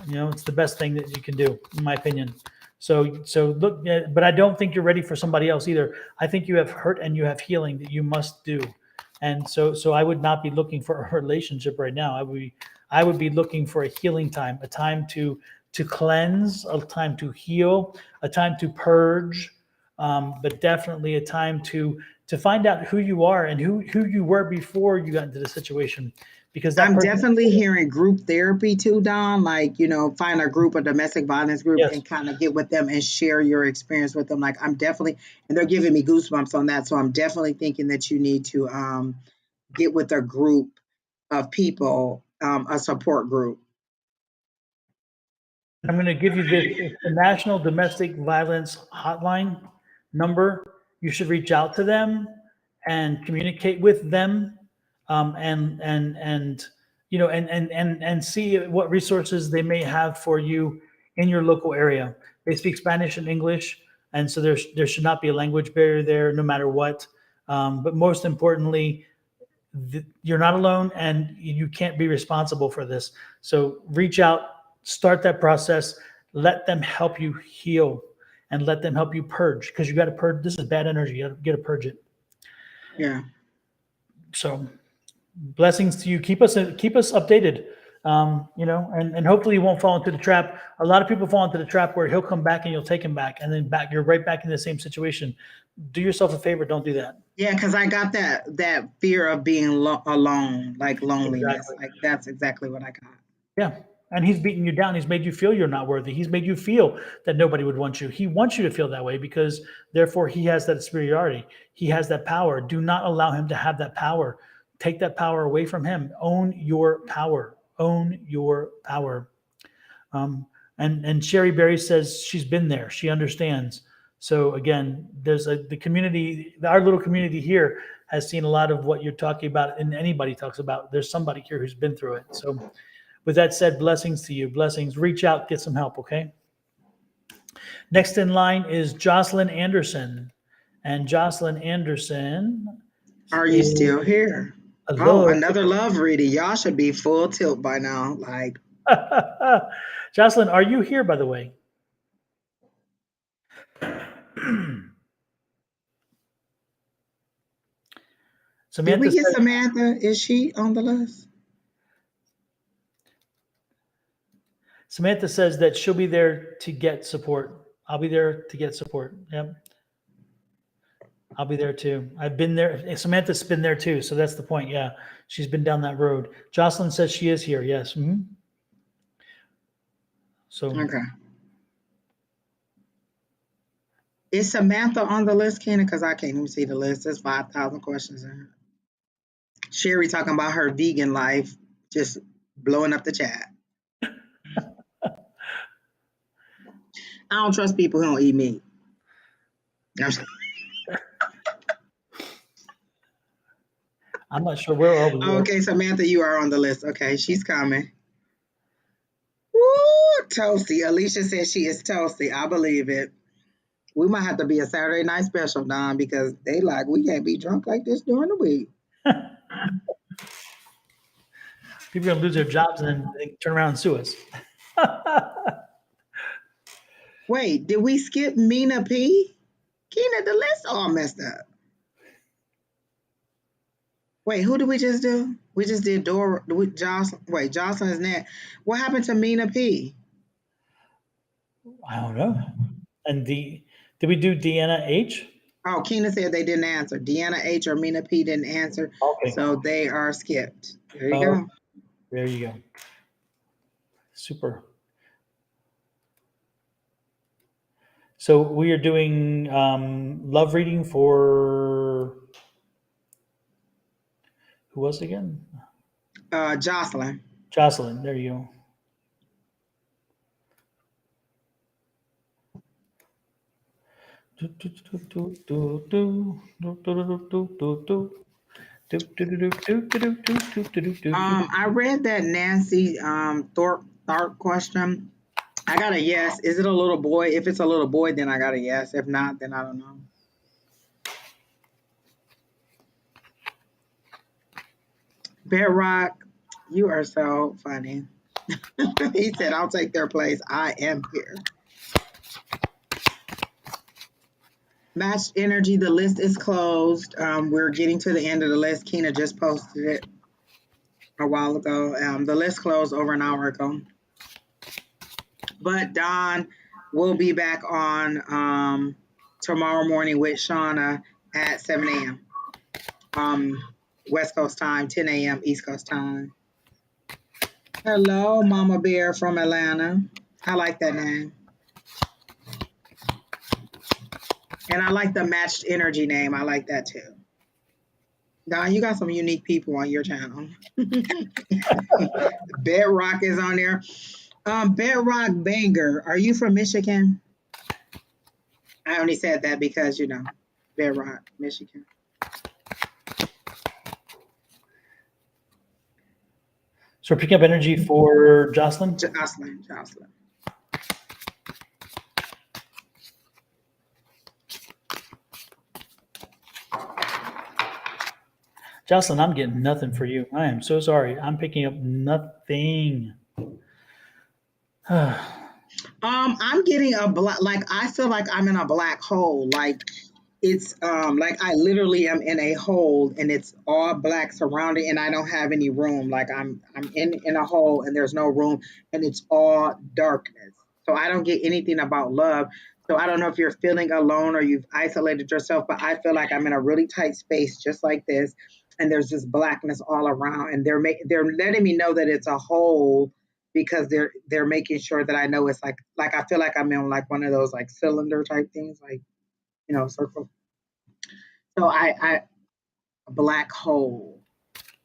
Speaker 1: You know, it's the best thing that you can do, in my opinion. So look, but I don't think you're ready for somebody else either. I think you have hurt and you have healing that you must do, and so I would not be looking for a relationship right now. I would be looking for a healing time, a time to cleanse, a time to heal, a time to purge, but definitely a time to find out who you are and who you were before you got into the situation, because that
Speaker 2: I'm
Speaker 1: person.
Speaker 2: definitely hearing group therapy too, Don. Like, find a group, a domestic violence group,
Speaker 1: Yes.
Speaker 2: and kind of get with them and share your experience with them. Like, I'm definitely, and they're giving me goosebumps on that. So I'm definitely thinking that you need to get with a group of people, a support group.
Speaker 1: I'm going to give you this. It's the National Domestic Violence Hotline number. You should reach out to them and communicate with them, and and see what resources they may have for you in your local area. They speak Spanish and English, and so there should not be a language barrier there, no matter what. But most importantly, you're not alone and you can't be responsible for this. So reach out, start that process, let them help you heal and let them help you purge, because you got to purge. This is bad energy. You got to purge it.
Speaker 2: Yeah.
Speaker 1: So blessings to you. Keep us updated. And hopefully you won't fall into the trap. A lot of people fall into the trap where he'll come back and you'll take him back, and then you're right back in the same situation. Do yourself a favor. Don't do that.
Speaker 2: Yeah, because I got that fear of being alone, like loneliness.
Speaker 1: Exactly.
Speaker 2: Like that's exactly what I got.
Speaker 1: Yeah. And he's beaten you down. He's made you feel you're not worthy. He's made you feel that nobody would want you. He wants you to feel that way because therefore he has that superiority. He has that power. Do not allow him to have that power. Take that power away from him. Own your power. Own your power. And Sherry Berry says she's been there. She understands. So again, the community, our little community here has seen a lot of what you're talking about, and anybody talks about. There's somebody here who's been through it. So with that said, blessings to you. Blessings. Reach out, get some help, okay? Next in line is Jocelyn Anderson. And Jocelyn Anderson
Speaker 2: Are you
Speaker 1: is
Speaker 2: still here? Oh,
Speaker 1: hello.
Speaker 2: another love reading. Y'all should be full tilt by now. Like,
Speaker 1: Jocelyn, are you here, by the way?
Speaker 2: did we
Speaker 1: Samantha
Speaker 2: get
Speaker 1: says,
Speaker 2: Samantha? Is she on the list?
Speaker 1: Samantha says that she'll be there to get support. I'll be there to get support. Yep. I'll be there too. I've been there. Samantha's been there too. So that's the point. Yeah. She's been down that road. Jocelyn says she is here. Yes. So
Speaker 2: Okay. Is Samantha on the list, Keena? Because I can't even see the list. There's 5,000 questions in here. Sherry talking about her vegan life, just blowing up the chat. I don't trust people who don't eat meat.
Speaker 1: I'm not sure where are we.
Speaker 2: Okay, Samantha, you are on the list. Okay, she's coming. Woo, toasty. Alicia says she is toasty. I believe it. We might have to be a Saturday night special, Don, because they like we can't be drunk like this during the week.
Speaker 1: People are gonna lose their jobs and then they turn around and sue us.
Speaker 2: Wait, did we skip Mina P? Keena, the list all messed up. Wait, who did we just do? We just did Dora. Jocelyn. Wait, Jocelyn is next. What happened to Mina P?
Speaker 1: I don't know. And did we do Deanna H?
Speaker 2: Oh, Keena said they didn't answer. Deanna H or Mina P didn't answer,
Speaker 1: Okay.
Speaker 2: so they are skipped. There you
Speaker 1: Oh,
Speaker 2: go.
Speaker 1: there you go. Super. So we are doing love reading for who was it again?
Speaker 2: Jocelyn.
Speaker 1: Jocelyn. There you go.
Speaker 2: I read that Nancy Thorpe question. I got a yes. Is it a little boy? If it's a little boy, then I got a yes. If not, then I don't know. Bedrock, you are so funny. He said, I'll take their place. I am here. Matched energy, the list is closed. We're getting to the end of the list. Keena just posted it a while ago. The list closed over an hour ago. But Don will be back on tomorrow morning with Shauna at 7 a.m. West Coast time, 10 a.m. East Coast time. Hello, Mama Bear from Atlanta. I like that name. And I like the matched energy name. I like that too. Don, you got some unique people on your channel. Bedrock is on there. Bedrock Banger, are you from Michigan? I only said that because, Bedrock, Michigan.
Speaker 1: So we're picking up energy for Jocelyn.
Speaker 2: Jocelyn.
Speaker 1: Jocelyn, I'm getting nothing for you. I am so sorry. I'm picking up nothing.
Speaker 2: I'm getting a black, like, I feel like I'm in a black hole. Like, it's like I literally am in a hole and it's all black surrounding and I don't have any room. Like I'm in a hole and there's no room and it's all darkness. So I don't get anything about love. So I don't know if you're feeling alone or you've isolated yourself, but I feel like I'm in a really tight space just like this and there's just blackness all around and they're letting me know that it's a hole because they're making sure that I know it's like I feel like I'm in like one of those like cylinder type things, like circle. So I a black hole.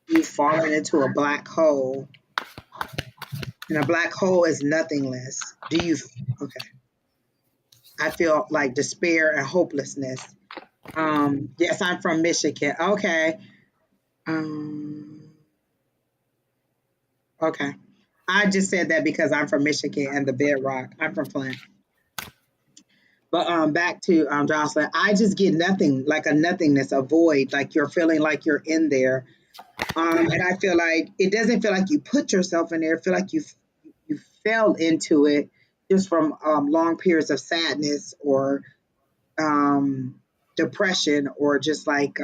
Speaker 2: You've fallen into a black hole, and a black hole is nothingness. Okay? I feel like despair and hopelessness. Yes, I'm from Michigan. Okay. Um, okay. I just said that because I'm from Michigan and the bedrock. I'm from Flint. But back to Jocelyn, I just get nothing, like a nothingness, a void, like you're feeling like you're in there. And I feel like it doesn't feel like you put yourself in there. I feel like you fell into it just from long periods of sadness or depression or just like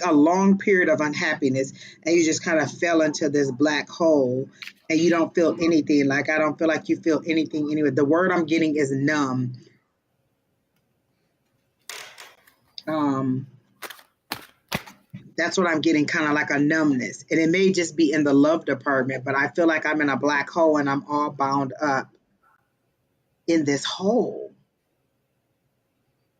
Speaker 2: a long period of unhappiness, and you just kind of fell into this black hole, and you don't feel anything. Like I don't feel like you feel anything anyway. The word I'm getting is numb. Um, That's what I'm getting, kind of like a numbness. And it may just be in the love department, but I feel like I'm in a black hole and I'm all bound up in this hole.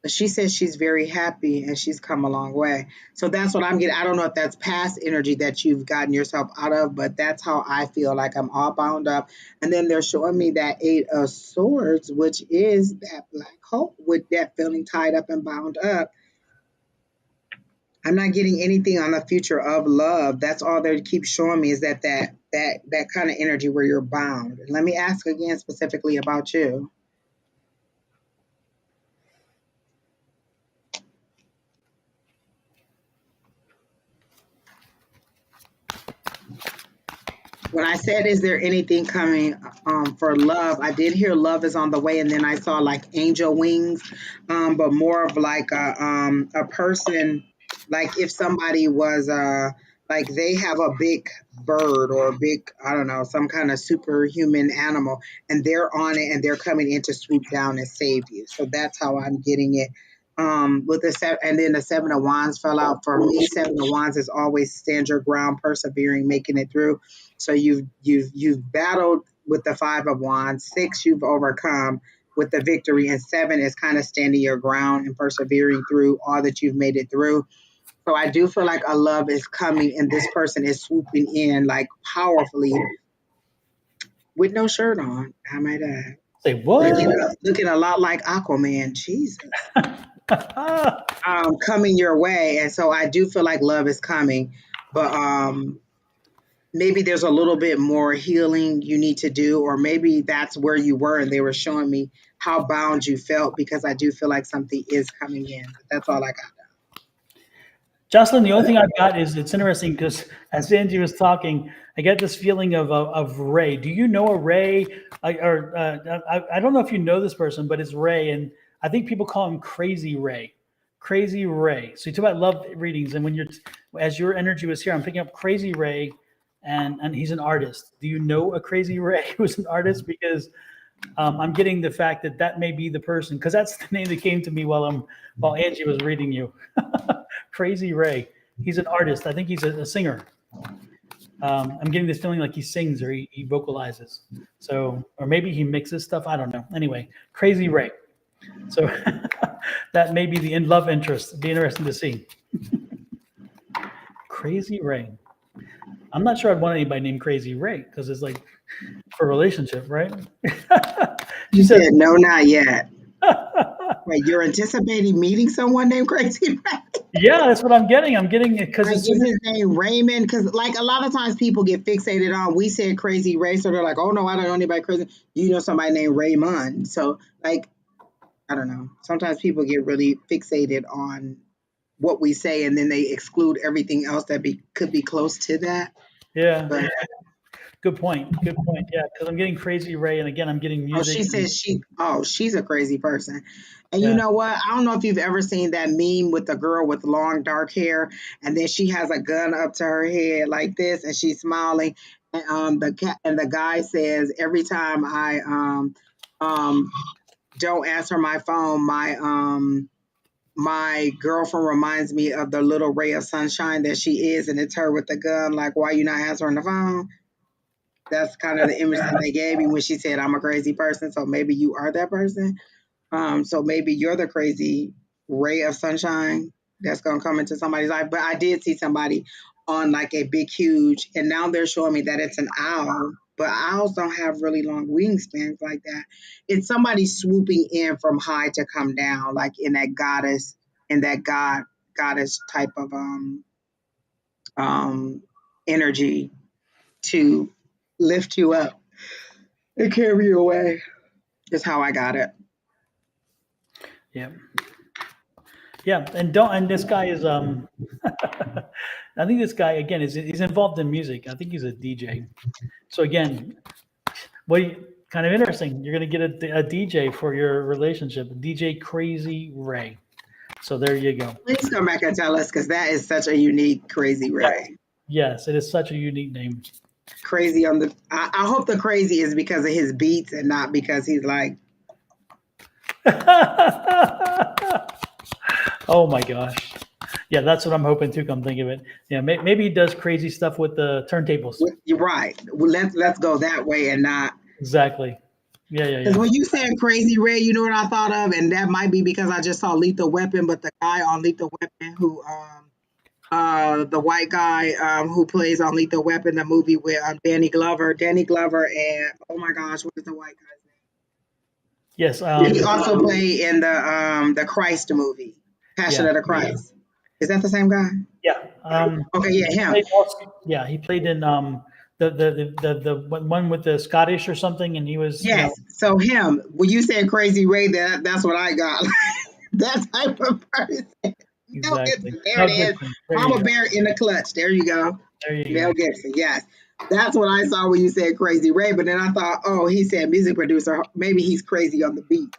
Speaker 2: But she says she's very happy and she's come a long way. So that's what I'm getting. I don't know if that's past energy that you've gotten yourself out of, but that's how I feel, like I'm all bound up. And then they're showing me that Eight of Swords, which is that black hole with that feeling tied up and bound up. I'm not getting anything on the future of love. That's all they keep showing me is that kind of energy where you're bound. Let me ask again specifically about you. When I said, is there anything coming for love? I did hear love is on the way, and then I saw like angel wings, but more of like a person, like if somebody was like they have a big bird or a big, I don't know, some kind of superhuman animal, and they're on it and they're coming in to swoop down and save you. So that's how I'm getting it. With the seven, and then the seven of wands fell out for me. Seven of wands is always stand your ground, persevering, making it through. So you've battled with the five of wands. Six, you've overcome with the victory, and seven is kind of standing your ground and persevering through all that you've made it through. So I do feel like a love is coming, and this person is swooping in like powerfully with no shirt on. I might add,
Speaker 1: Say what?
Speaker 2: looking a lot like Aquaman. Jesus, coming your way, and so I do feel like love is coming, but maybe there's a little bit more healing you need to do, or maybe that's where you were, and they were showing me how bound you felt because I do feel like something is coming in. But that's all I got.
Speaker 1: Jocelyn, the only thing I've got is it's interesting because as Angie was talking, I get this feeling of Ray. Do you know a Ray? I don't know if you know this person, but it's Ray, and I think people call him Crazy Ray. Crazy Ray. So you talk about love readings, and when you're as your energy was here, I'm picking up Crazy Ray, and he's an artist. Do you know a Crazy Ray who's an artist? Because I'm getting the fact that that may be the person, because that's the name that came to me while Angie was reading you. Crazy Ray. He's an artist. I think he's a singer. I'm getting this feeling like he sings or he vocalizes. So, or maybe he mixes stuff. I don't know. Anyway, Crazy Ray. So that may be the love interest. It'd be interesting to see. Crazy Ray. I'm not sure I'd want anybody named Crazy Ray because it's like for a relationship, right?
Speaker 2: You said no, not yet. Wait, you're anticipating meeting someone named Crazy Ray?
Speaker 1: Yeah, that's what I'm getting. I'm getting it because
Speaker 2: Like,
Speaker 1: it's
Speaker 2: is his name Raymond? Because, like, a lot of times people get fixated on, we said Crazy Ray, so they're like, oh no, I don't know anybody crazy. You know somebody named Raymond. So, like, I don't know. Sometimes people get really fixated on what we say and then they exclude everything else that could be close to that.
Speaker 1: yeah.
Speaker 2: But
Speaker 1: Good point. Good point. Yeah, because I'm getting Crazy Ray, and again, I'm getting
Speaker 2: oh,
Speaker 1: music.
Speaker 2: she says she's a crazy person. And you
Speaker 1: Yeah.
Speaker 2: know what? I don't know if you've ever seen that meme with the girl with long dark hair, and then she has a gun up to her head like this, and she's smiling. And the guy says every time I um don't answer my phone, my girlfriend reminds me of the little ray of sunshine that she is, and it's her with the gun. Like, why you not answering the phone? That's kind of the image that they gave me when she said I'm a crazy person. So maybe you are that person. So maybe you're the crazy ray of sunshine that's gonna come into somebody's life. But I did see somebody on like a big, huge, and now they're showing me that it's an owl. But owls don't have really long wingspans like that. It's somebody swooping in from high to come down, like in that goddess, in that goddess type of um energy to lift you up and carry you away. Is how I got it.
Speaker 1: Yeah. Yeah. And this guy is I think this guy again is he's involved in music. I think he's a DJ. So again, kind of interesting. You're gonna get a DJ for your relationship, DJ Crazy Ray. So there you go.
Speaker 2: Please come back and tell us because that is such a unique, crazy
Speaker 1: Yes.
Speaker 2: Ray.
Speaker 1: Yes, it is such a unique name.
Speaker 2: Crazy on the. I hope the crazy is because of his beats and not because he's like.
Speaker 1: Oh my gosh. Yeah, that's what I'm hoping to come think of it. Yeah, maybe he does crazy stuff with the turntables.
Speaker 2: You're right. Well, let's go that way and not.
Speaker 1: Exactly. Yeah.
Speaker 2: Because when you said Crazy Ray, you know what I thought of, and that might be because I just saw Lethal Weapon, but the guy on Lethal Weapon who the white guy who plays on Lethal Weapon, the movie with Danny Glover, and oh my gosh, what is the white guy's name?
Speaker 1: Yes.
Speaker 2: He also played in the Christ movie, Passion
Speaker 1: Yeah.
Speaker 2: of the Christ. Is that the same guy?
Speaker 1: Yeah.
Speaker 2: Okay, yeah,
Speaker 1: He
Speaker 2: him.
Speaker 1: played yeah, he played in the one with the Scottish or something, and he was
Speaker 2: Yes. So him. When you said Crazy Ray, that's what I got. That type of person. Mel
Speaker 1: exactly.
Speaker 2: Gibson. There
Speaker 1: Mel
Speaker 2: it is.
Speaker 1: Gibson. There you
Speaker 2: Mama
Speaker 1: go.
Speaker 2: Bear in the clutch. There you go.
Speaker 1: There you
Speaker 2: Mel
Speaker 1: go.
Speaker 2: Gibson. Yes. That's what I saw when you said Crazy Ray. But then I thought, oh, he said music producer. Maybe he's crazy on the beat,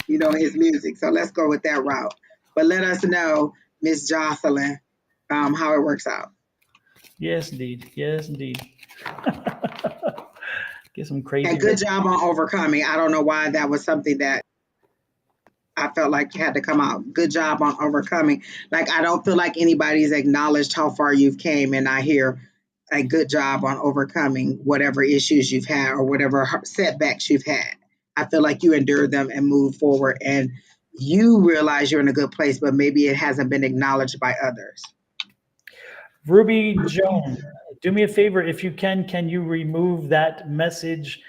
Speaker 2: his music. So let's go with that route. But let us know, Miss Jocelyn, how it works out.
Speaker 1: Yes, indeed. Yes, indeed. Get some crazy.
Speaker 2: And good job on overcoming. I don't know why that was something that I felt like had to come out. Good job on overcoming. Like I don't feel like anybody's acknowledged how far you've came, and I hear a good job on overcoming whatever issues you've had or whatever setbacks you've had. I feel like you endured them and moved forward, and you realize you're in a good place, but maybe it hasn't been acknowledged by others.
Speaker 1: Ruby Joan, do me a favor if you can you remove that message?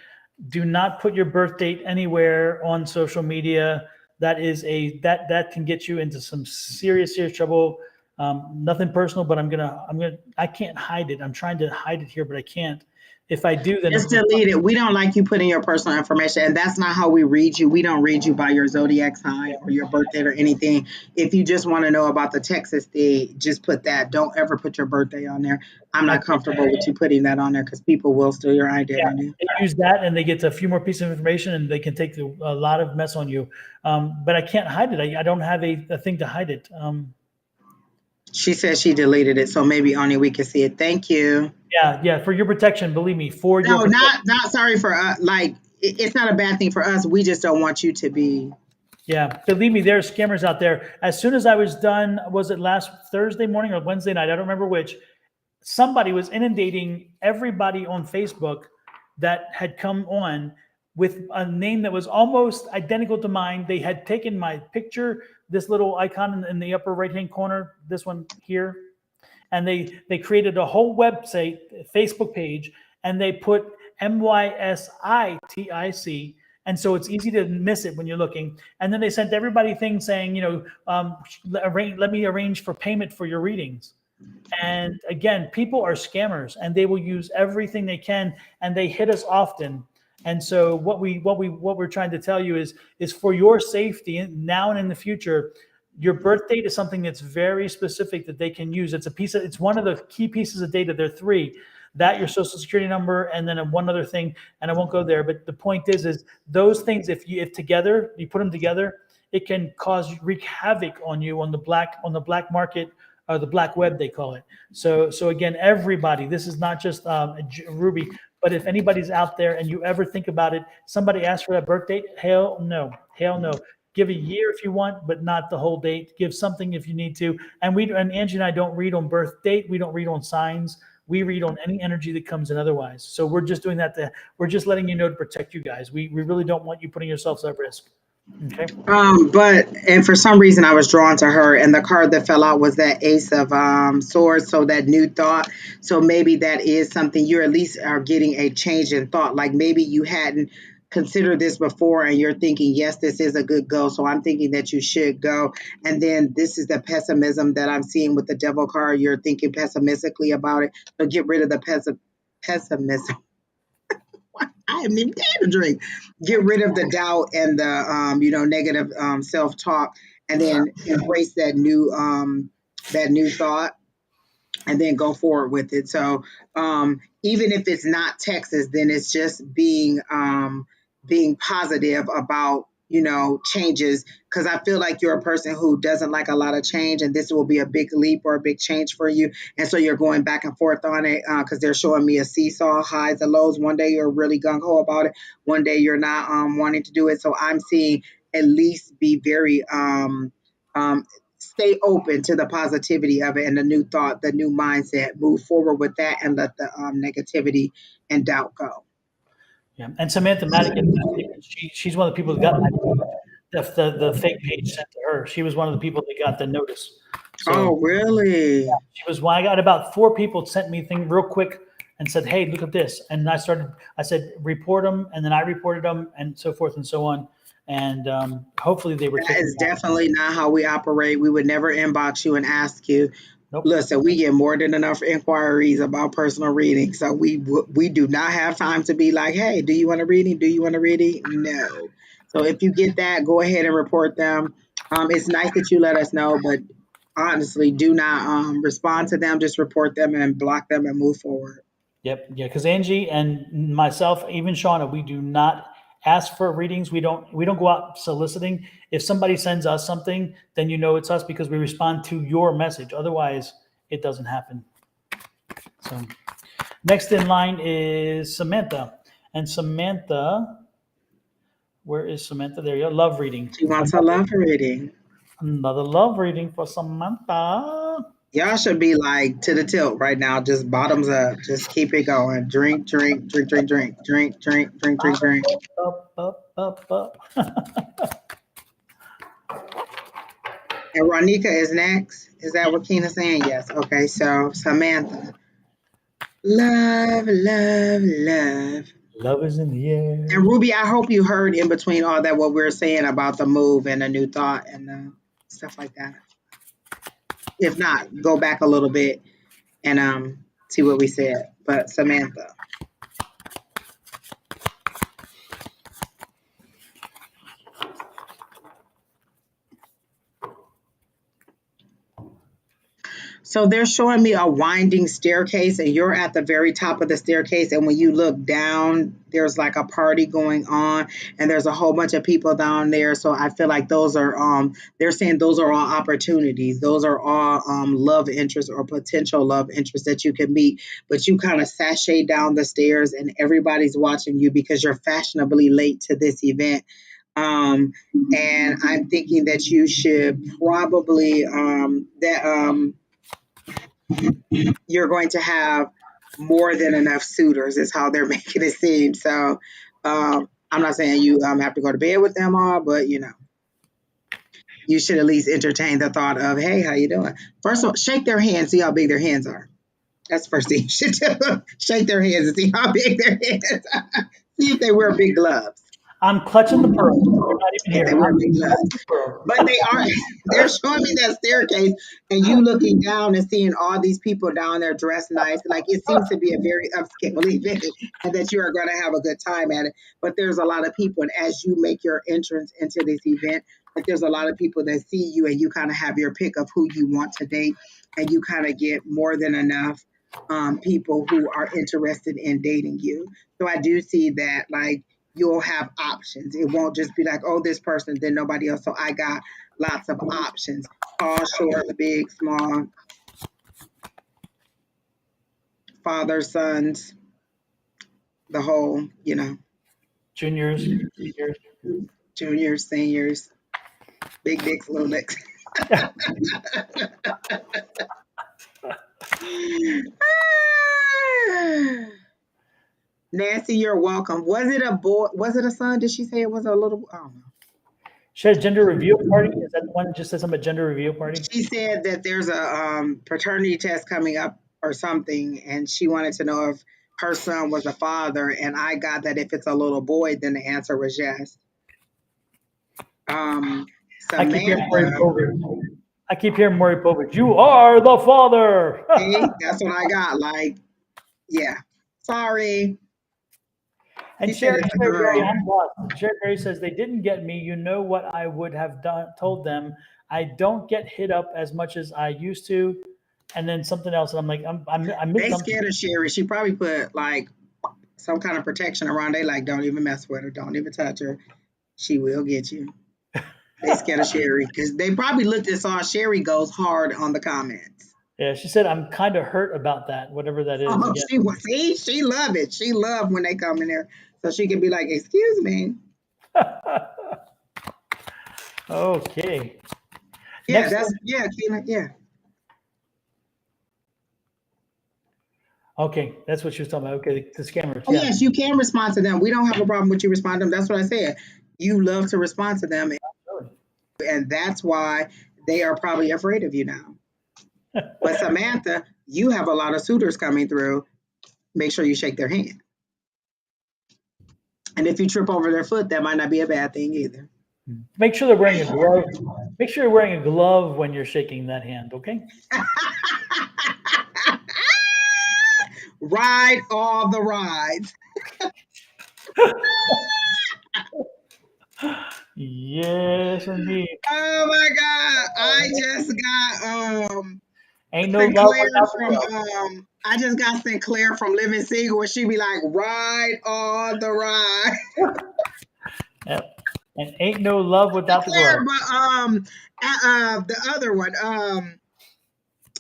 Speaker 1: Do not put your birth date anywhere on social media. That is that can get you into some serious trouble. Nothing personal, but I can't hide it. I'm trying to hide it here, but I can't. If I do, then
Speaker 2: Just delete it. We don't like you putting your personal information, and that's not how we read you. We don't read you by your zodiac sign or your birth date or anything. If you just want to know about the Texas day, just put that. Don't ever put your birthday on there. I'm not comfortable with you putting that on there because people will steal your identity.
Speaker 1: they use that and they get a few more pieces of information and they can take a lot of mess on you. But I can't hide it. I don't have a thing to hide it.
Speaker 2: She said she deleted it, so maybe only we can see it. Thank you.
Speaker 1: Yeah. For your protection, believe me. For your
Speaker 2: No, not sorry for us. Like it's not a bad thing for us. We just don't want you to be.
Speaker 1: Yeah, believe me, there are scammers out there. As soon as I was done, was it last Thursday morning or Wednesday night? I don't remember which. Somebody was inundating everybody on Facebook that had come on with a name that was almost identical to mine. They had taken my picture, this little icon in the upper right-hand corner, this one here, and they created a whole website, Facebook page, and they put MYSITIC. And so it's easy to miss it when you're looking. And then they sent everybody things saying, let me arrange for payment for your readings. And again, people are scammers and they will use everything they can and they hit us often. And so what we're trying to tell you is for your safety now and in the future, your birth date is something that's very specific that they can use. It's one of the key pieces of data. There are three. That, your social security number, and then one other thing, and I won't go there. But the point is those things, if together you put them together, it can wreak havoc on you on the black market, or the black web they call it. So again, everybody, this is not just Ruby, but if anybody's out there and you ever think about it, somebody asks for that birth date, hell no. Give a year if you want, but not the whole date. Give something if you need to. And Angie and I don't read on birth date. We don't read on signs. We read on any energy that comes in otherwise. So we're just doing that. We're just letting you know to protect you guys. We really don't want you putting yourselves at risk. Okay.
Speaker 2: And for some reason I was drawn to her, and the card that fell out was that Ace of Swords. So that new thought. So maybe that is something you at least are getting a change in thought. Like maybe you hadn't considered this before and you're thinking, yes, this is a good go. So I'm thinking that you should go. And then this is the pessimism that I'm seeing with the devil card. You're thinking pessimistically about it. So get rid of the pessimism. I haven't even had a drink. Get rid of the doubt and the negative self-talk, and then embrace that new thought, and then go forward with it. So even if it's not Texas, then it's just being positive about changes, because I feel like you're a person who doesn't like a lot of change, and this will be a big leap or a big change for you, and so you're going back and forth on it, because they're showing me a seesaw, highs and lows. One day you're really gung-ho about it, one day you're not wanting to do it. So I'm seeing at least be very stay open to the positivity of it and the new thought, the new mindset, move forward with that and let the negativity and doubt go.
Speaker 1: Yeah, and Samantha Madigan, she's one of the people that got the fake page sent to her. She was one of the people that got the notice. So,
Speaker 2: oh, really?
Speaker 1: Yeah, she was. Well, I got about 4 people sent me thing real quick and said, "Hey, look at this," and I said, "Report them," and then I reported them, and so forth and so on. And hopefully they were.
Speaker 2: That is definitely not how we operate. We would never inbox you and ask you.
Speaker 1: Nope.
Speaker 2: Listen, we get more than enough inquiries about personal reading, so we do not have time to be like, "Hey, do you want a reading? Do you want a reading?" No. So if you get that, go ahead and report them. It's nice that you let us know, but honestly, do not respond to them. Just report them and block them and move forward.
Speaker 1: Yep. Yeah, because Angie and myself, even Shauna, we do not ask for readings. We don't go out soliciting. If somebody sends us something, then it's us because we respond to your message. Otherwise, it doesn't happen. So next in line is Samantha. And Samantha, where is Samantha? There you go. Love reading.
Speaker 2: She wants a love reading.
Speaker 1: Another love reading for Samantha.
Speaker 2: Y'all should be like to the tilt right now, just bottoms up. Just keep it going. Drink, drink, drink, drink, drink, drink, drink, drink, drink, drink.
Speaker 1: Up.
Speaker 2: And Ronika is next. Is that what Keena's saying? Yes. Okay, so Samantha. Love, love, love.
Speaker 1: Love is in the air.
Speaker 2: And Ruby, I hope you heard in between all that what we were saying about the move and the new thought and stuff like that. If not, go back a little bit and see what we said. But Samantha. So they're showing me a winding staircase, and you're at the very top of the staircase. And when you look down, there's like a party going on, and there's a whole bunch of people down there. So I feel like those are they're saying those are all opportunities. Those are all love interests or potential love interests that you can meet. But you kind of sashay down the stairs, and everybody's watching you because you're fashionably late to this event. And I'm thinking that you should probably you're going to have more than enough suitors is how they're making it seem. So I'm not saying you have to go to bed with them all, but you should at least entertain the thought of, hey, how you doing? First of all, shake their hands, see how big their hands are. That's the first thing you should do. Shake their hands and see how big their hands are. See if they wear big gloves.
Speaker 1: I'm clutching the pearl. They're not even
Speaker 2: If they
Speaker 1: here.
Speaker 2: wear big gloves. But they're showing me that staircase and you looking down and seeing all these people down there dressed nice. Like it seems to be a very upscale event and that you are going to have a good time at it. But there's a lot of people. And as you make your entrance into this event, like there's a lot of people that see you and you kind of have your pick of who you want to date. And you kind of get more than enough people who are interested in dating you. So I do see that like, you'll have options. It won't just be like, oh, this person, then nobody else. So I got lots of options. Tall, short, big, small, fathers, sons, the whole,
Speaker 1: Juniors.
Speaker 2: juniors, seniors, big dicks, little dicks. Nancy, you're welcome. Was it a boy? Was it a son? Did she say it was a little? I don't know.
Speaker 1: She had a gender reveal party. Is that the one that just says something about gender reveal party?
Speaker 2: She said that there's a paternity test coming up or something, and she wanted to know if her son was a father. And I got that if it's a little boy, then the answer was yes.
Speaker 1: I keep hearing Maury Povich. You are the father.
Speaker 2: See, that's what I got. Like, yeah. Sorry.
Speaker 1: And Sherry Perry says they didn't get me. You know what I would have told them. I don't get hit up as much as I used to. And then something else. And I'm like, I'm
Speaker 2: They scared of Sherry. She probably put like some kind of protection around. They like, don't even mess with her. Don't even touch her. She will get you. They scared of Sherry because they probably looked and saw Sherry goes hard on the comments.
Speaker 1: Yeah, she said I'm kind of hurt about that, whatever that is.
Speaker 2: Oh, she love it. She love when they come in there, so she can be like, "Excuse me."
Speaker 1: Okay.
Speaker 2: Yeah, Keena, yeah.
Speaker 1: Okay, that's what she was talking about. Okay, the scammers.
Speaker 2: Oh, yes, you can respond to them. We don't have a problem with you responding to them. That's what I said. You love to respond to them, and that's why they are probably afraid of you now. But Samantha, you have a lot of suitors coming through. Make sure you shake their hand. And if you trip over their foot, that might not be a bad thing either.
Speaker 1: Make sure they're wearing a glove. Make sure you're wearing a glove when you're shaking that hand, okay?
Speaker 2: Ride all the rides.
Speaker 1: Yes, indeed.
Speaker 2: Oh my God. I just got
Speaker 1: Ain't no love without
Speaker 2: from I just got Sinclair from Living Single where she be like, ride all the ride.
Speaker 1: Yep. And ain't no love without the glove.
Speaker 2: But the other one,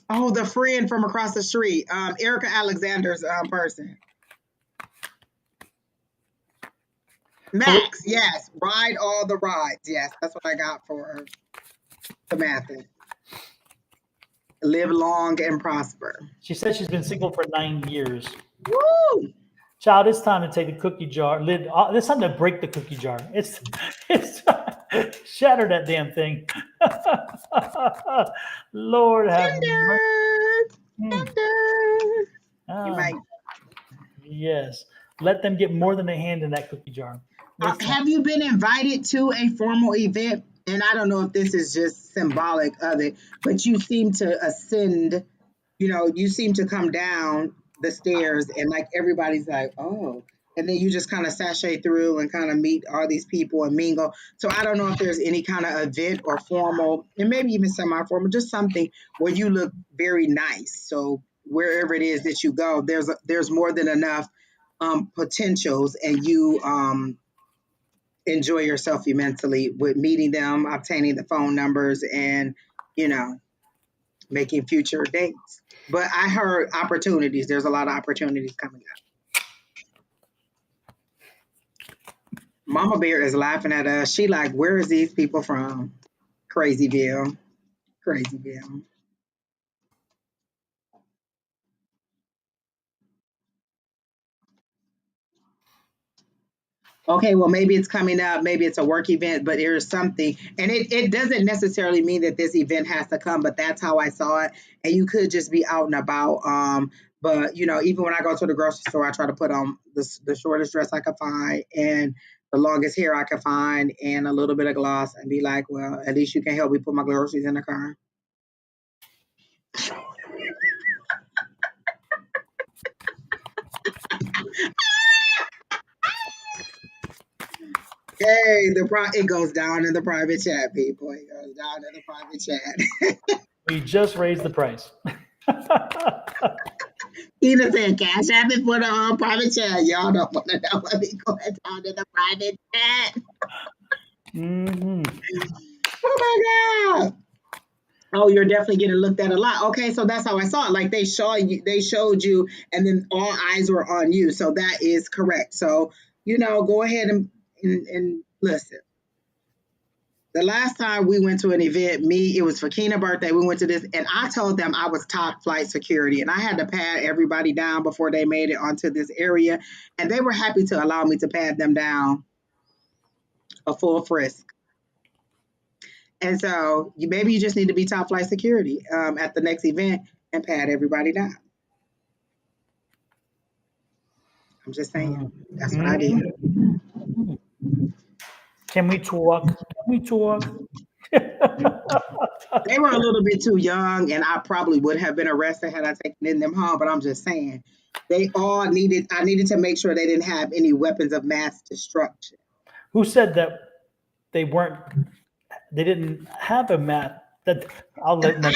Speaker 2: Oh, the friend from across the street, Erica Alexander's person. Max, yes, ride all the rides. Yes, that's what I got for Samantha. Live long and prosper.
Speaker 1: She said she's been single for 9 years.
Speaker 2: Woo!
Speaker 1: Child, it's time to take the cookie jar lid off. It's time to break the cookie jar. It's shatter that damn thing. Lord have mercy.
Speaker 2: Tender, tender. You might.
Speaker 1: Yes. Let them get more than a hand in that cookie jar.
Speaker 2: Have you been invited to a formal event? And I don't know if this is just symbolic of it, but you seem to ascend, you seem to come down the stairs and like everybody's like, oh, and then you just kind of sashay through and kind of meet all these people and mingle. So I don't know if there's any kind of event or formal, and maybe even semi-formal, just something where you look very nice. So wherever it is that you go, there's more than enough potentials, and you enjoy yourself immensely with meeting them, obtaining the phone numbers, and making future dates. But I heard opportunities. There's a lot of opportunities coming up. Mama Bear is laughing at us. She like, where is these people from? Crazyville. Crazyville. Okay, well, maybe it's coming up, maybe it's a work event, but there's something. And it doesn't necessarily mean that this event has to come, but that's how I saw it. And you could just be out and about. But even when I go to the grocery store, I try to put on the shortest dress I could find and the longest hair I could find and a little bit of gloss and be like, well, at least you can help me put my groceries in the car. Hey, it goes down in the private chat, people. It goes down in the private chat.
Speaker 1: We just raised the price.
Speaker 2: Tina said, "Cash app it for the private chat." Y'all don't want to know what be going down in the private chat. Oh my god! Oh, you're definitely getting looked at a lot. Okay, so that's how I saw it. Like they showed you, and then all eyes were on you. So that is correct. So go ahead and listen. The last time we went to an event, it was for Keena's birthday. We went to this, and I told them I was top flight security, and I had to pat everybody down before they made it onto this area, and they were happy to allow me to pat them down a full frisk. And so maybe you just need to be top flight security at the next event and pat everybody down. I'm just saying. That's what I did.
Speaker 1: Can we talk? Can we talk?
Speaker 2: They were a little bit too young, and I probably would have been arrested had I taken them home. But I'm just saying, I needed to make sure they didn't have any weapons of mass destruction.
Speaker 1: Who said that they didn't have a map? I'll let no.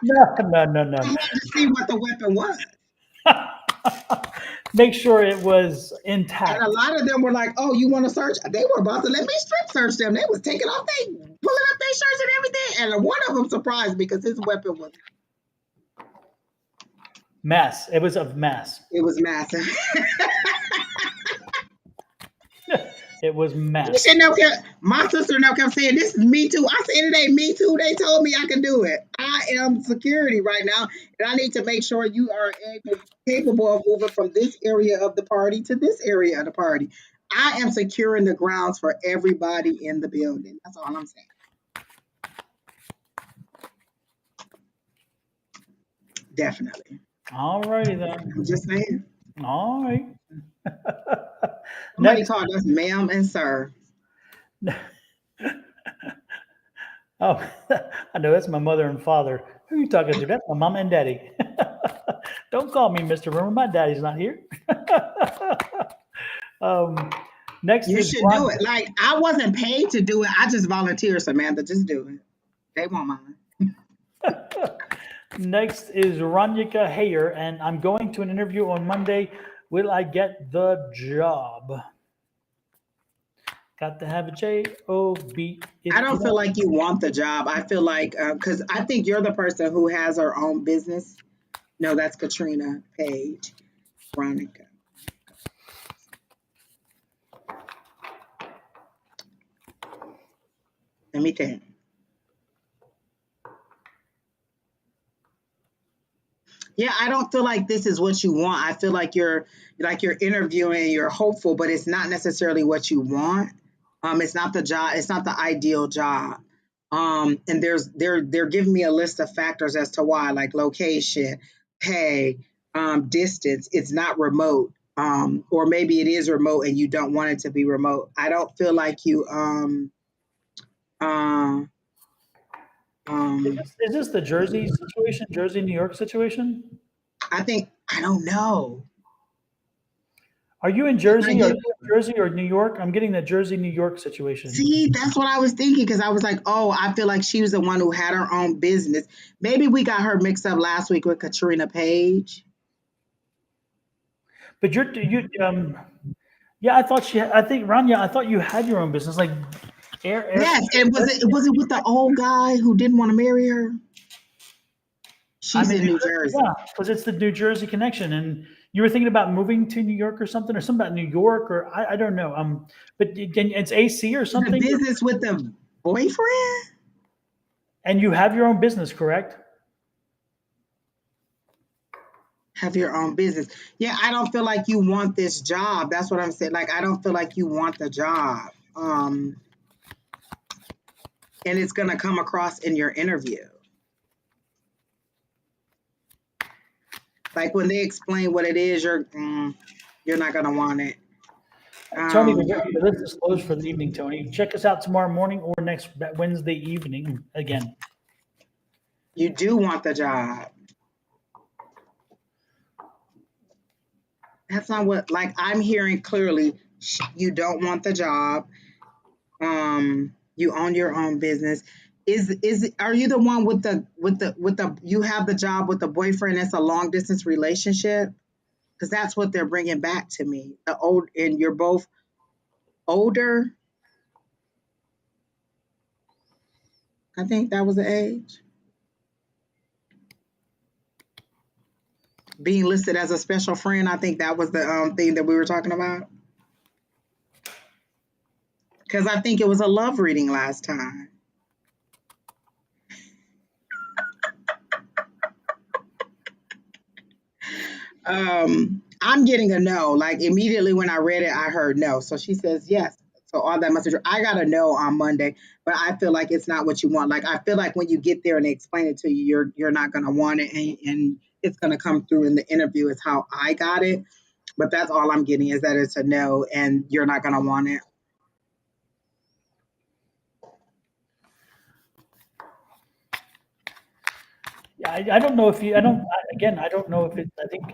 Speaker 1: No.
Speaker 2: I had to see what the weapon was.
Speaker 1: Make sure it was intact.
Speaker 2: And a lot of them were like, "Oh, you want to search?" They were about to let me strip search them. They was taking off, pulling up their shirts and everything. And one of them surprised me because his weapon was
Speaker 1: mass. It was of mass.
Speaker 2: It was massive.
Speaker 1: It was mass.
Speaker 2: My sister now kept saying, "This is me too." I said, "It ain't me too. They told me I can do it. I am security right now, and I need to make sure you are capable of moving from this area of the party to this area of the party. I am securing the grounds for everybody in the building." That's all I'm saying. Definitely.
Speaker 1: All righty then.
Speaker 2: I'm just saying.
Speaker 1: All right.
Speaker 2: Somebody called us ma'am and sir.
Speaker 1: Oh, I know that's my mother and father. Who are you talking to? That's my mom and daddy. Don't call me Mr. Rumor. My daddy's not here. Next,
Speaker 2: you should do it. Like I wasn't paid to do it. I just volunteered, Samantha. Just do it. They won't mind.
Speaker 1: Next is Ronyika Hayer, and I'm going to an interview on Monday. Will I get the job? Got to have a J-O-B.
Speaker 2: I don't feel like you want the job. I feel like because I think you're the person who has her own business. No, that's Katrina Page, Veronica. Let me think. Yeah, I don't feel like this is what you want. I feel like you're interviewing, you're hopeful, but it's not necessarily what you want. It's not the job, it's not the ideal job. And they're giving me a list of factors as to why, like location, pay, distance. It's not remote. Or maybe it is remote and you don't want it to be remote. I don't feel like you um
Speaker 1: Is this the Jersey situation, Jersey, New York situation?
Speaker 2: I don't know.
Speaker 1: Are you in
Speaker 2: I
Speaker 1: Jersey? Are
Speaker 2: get
Speaker 1: you in Jersey or New York? I'm getting the Jersey, New York situation.
Speaker 2: See, that's what I was thinking because I was like, oh, I feel like she was the one who had her own business. Maybe we got her mixed up last week with Katrina Page.
Speaker 1: But yeah, I thought I think Rania, I thought you had your own business, like air.
Speaker 2: Yes, and was it with the old guy who didn't want to marry her?
Speaker 1: I'm
Speaker 2: She's
Speaker 1: in
Speaker 2: in
Speaker 1: New
Speaker 2: New
Speaker 1: Jersey,
Speaker 2: Jersey.
Speaker 1: yeah, because it's the New Jersey connection, and you were thinking about moving to New York or something, or something about New York, or I don't know. But it's AC or
Speaker 2: The
Speaker 1: something,
Speaker 2: business with the boyfriend?
Speaker 1: and you have your own business, correct?
Speaker 2: Have your own business. Yeah, I don't feel like you want this job. That's what I'm saying. Like, I don't feel like you want the job. And it's gonna come across in your interview. Like when they explain what it is, you're not gonna want it.
Speaker 1: Tony,
Speaker 2: Um,
Speaker 1: the list is closed for the evening. Tony, check us out tomorrow morning or next Wednesday evening again.
Speaker 2: you do want the job. That's not what, like, I'm hearing clearly. You don't want the job. You own your own business. Are you the one with the you have the job with the boyfriend? That's a long distance relationship because that's what they're bringing back to me. The old and you're both older. I think that was the age. Being listed as a special friend. I think that was the thing that we were talking about. Because I think it was a love reading last time. I'm getting a no. Like immediately when I read it, I heard no. So she says yes. So all that must be true. I got a no on Monday, but I feel like it's not what you want. Like I feel like when you get there and they explain it to you, you're not gonna want it, and it's gonna come through in the interview. Is how I got it, but that's all I'm getting is that it's a no, and you're not gonna want it.
Speaker 1: Yeah, I don't know if you. I don't. Again, I don't know if it. I think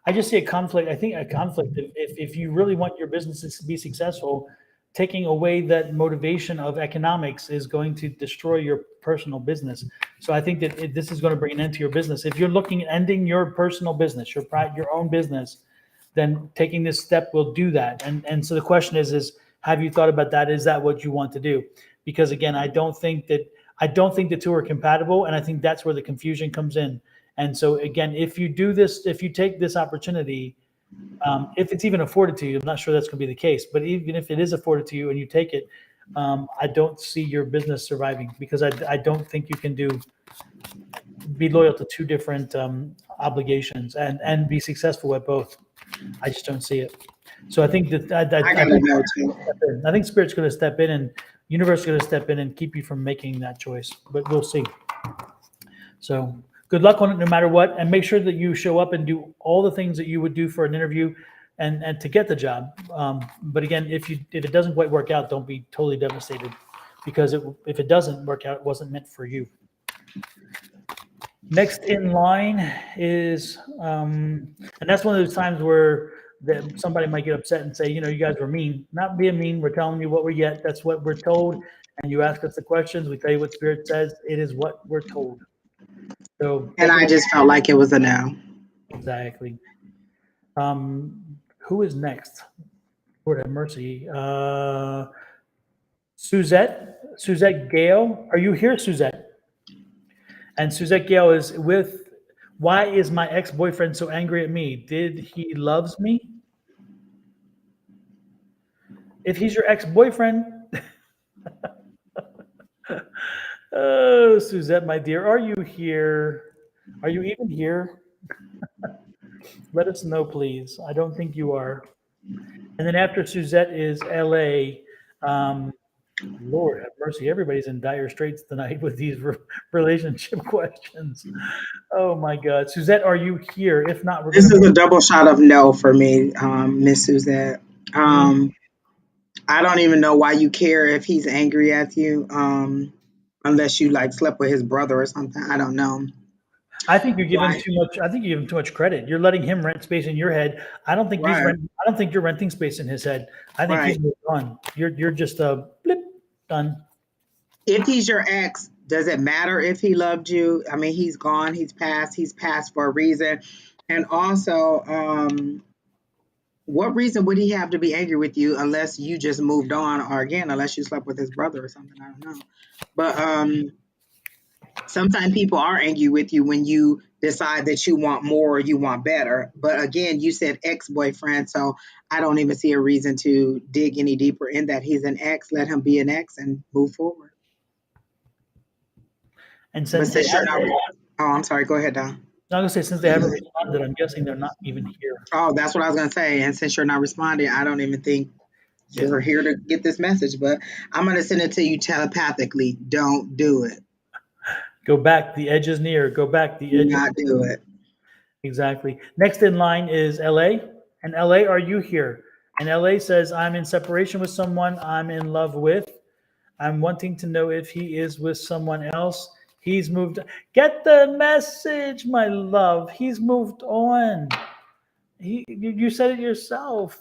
Speaker 1: I just see a conflict. I think a conflict. If you really want your business to be successful, taking away that motivation of economics is going to destroy your personal business. So I think that this is going to bring an end to your business. If you're looking at ending your personal business, your own business, then taking this step will do that. And so the question is have you thought about that? Is that what you want to do? Because again, I don't think the two are compatible, and I think that's where the confusion comes in. And so again, if you do this, if you take this opportunity, if it's even afforded to you, I'm not sure that's going to be the case, but even if it is afforded to you and you take it, I don't see your business surviving because I don't think you can be loyal to two different obligations and be successful at both. I just don't see it. So I think that
Speaker 2: I got a no too.
Speaker 1: I think Spirit's going to step in and universe is going to step in and keep you from making that choice, but we'll see. So good luck on it no matter what, and make sure that you show up and do all the things that you would do for an interview and to get the job. But again, if it doesn't quite work out, don't be totally devastated because if it doesn't work out, it wasn't meant for you. Next in line is, and that's one of those times where somebody might get upset and say, you guys were mean. Not being mean, we're telling you what we get. That's what we're told. And you ask us the questions, we tell you what Spirit says. It is what we're told. So
Speaker 2: And I just felt like it was a no.
Speaker 1: exactly. Who is next? Lord have mercy. Suzette Gale. Are you here, Suzette? And Suzette Gale is with, why is my ex-boyfriend so angry at me? Did he loves me? If he's your ex-boyfriend, oh, Suzette, my dear, are you here? Are you even here? Let us know, please. I don't think you are. And then after Suzette is LA. Lord have mercy. Everybody's in dire straits tonight with these relationship questions. Oh my God. Suzette, are you here? If not, we're going
Speaker 2: This
Speaker 1: to
Speaker 2: is
Speaker 1: move.
Speaker 2: a double shot of no for me, Miss Suzette.
Speaker 1: Mm,
Speaker 2: I don't even know why you care if he's angry at you, unless you like slept with his brother or something. I don't know
Speaker 1: I think you give him
Speaker 2: why.
Speaker 1: too much. I think you give him too much credit. You're letting him rent space in your head. I don't think
Speaker 2: Right,
Speaker 1: I don't think you're renting space in his head. I think he's
Speaker 2: right.
Speaker 1: moved on. You're just a blip done.
Speaker 2: If he's your ex, does it matter if he loved you? I mean, he's gone, he's passed for a reason. And also, what reason would he have to be angry with you unless you just moved on, or again, unless you slept with his brother or something? I don't know. But sometimes people are angry with you when you decide that you want more or you want better. But again, you said ex-boyfriend, so I don't even see a reason to dig any deeper in that. He's an ex, let him be an ex and move forward.
Speaker 1: And
Speaker 2: But
Speaker 1: since they
Speaker 2: since you're
Speaker 1: haven't,
Speaker 2: not, oh, I'm sorry, go ahead, Don.
Speaker 1: I'm gonna say since they haven't responded, I'm guessing they're not even here.
Speaker 2: Oh, that's what I was gonna say. And since you're not responding, I don't even think
Speaker 1: Yeah.
Speaker 2: you're here to get this message. But I'm gonna send it to you telepathically. Don't do it.
Speaker 1: Go back. The edge is near. Go back. The
Speaker 2: Do
Speaker 1: edge is
Speaker 2: not do it.
Speaker 1: exactly. Next in line is LA. And LA, are you here? And LA says, I'm in separation with someone I'm in love with. I'm wanting to know if he is with someone else. He's moved. Get the message, my love. He's moved on. You said it yourself.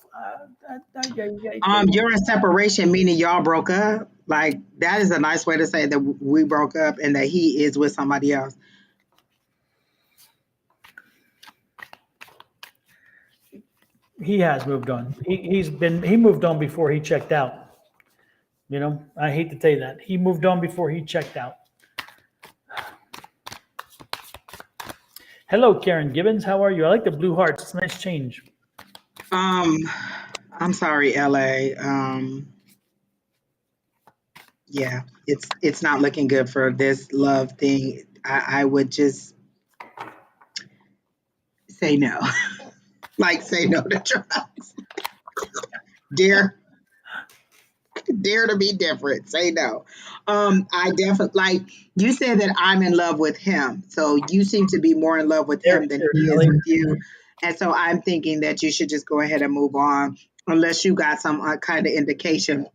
Speaker 2: You're in separation, meaning y'all broke up. Like that is a nice way to say that we broke up and that he is with somebody else.
Speaker 1: He has moved on. He moved on before he checked out. You know, I hate to tell you that. He moved on before he checked out. Hello, Karen Gibbons. How are you? I like the blue hearts. It's a nice change.
Speaker 2: Um, I'm sorry, LA. Yeah, it's not looking good for this love thing. I would just say no. Like say no to drugs. Dare dare to be different. Say no. I definitely like you said that I'm in love with him. So you seem to be more in love with
Speaker 1: There,
Speaker 2: him than
Speaker 1: there,
Speaker 2: he is
Speaker 1: Ellie.
Speaker 2: with you. And so I'm thinking that you should just go ahead and move on unless you got some kind of indication.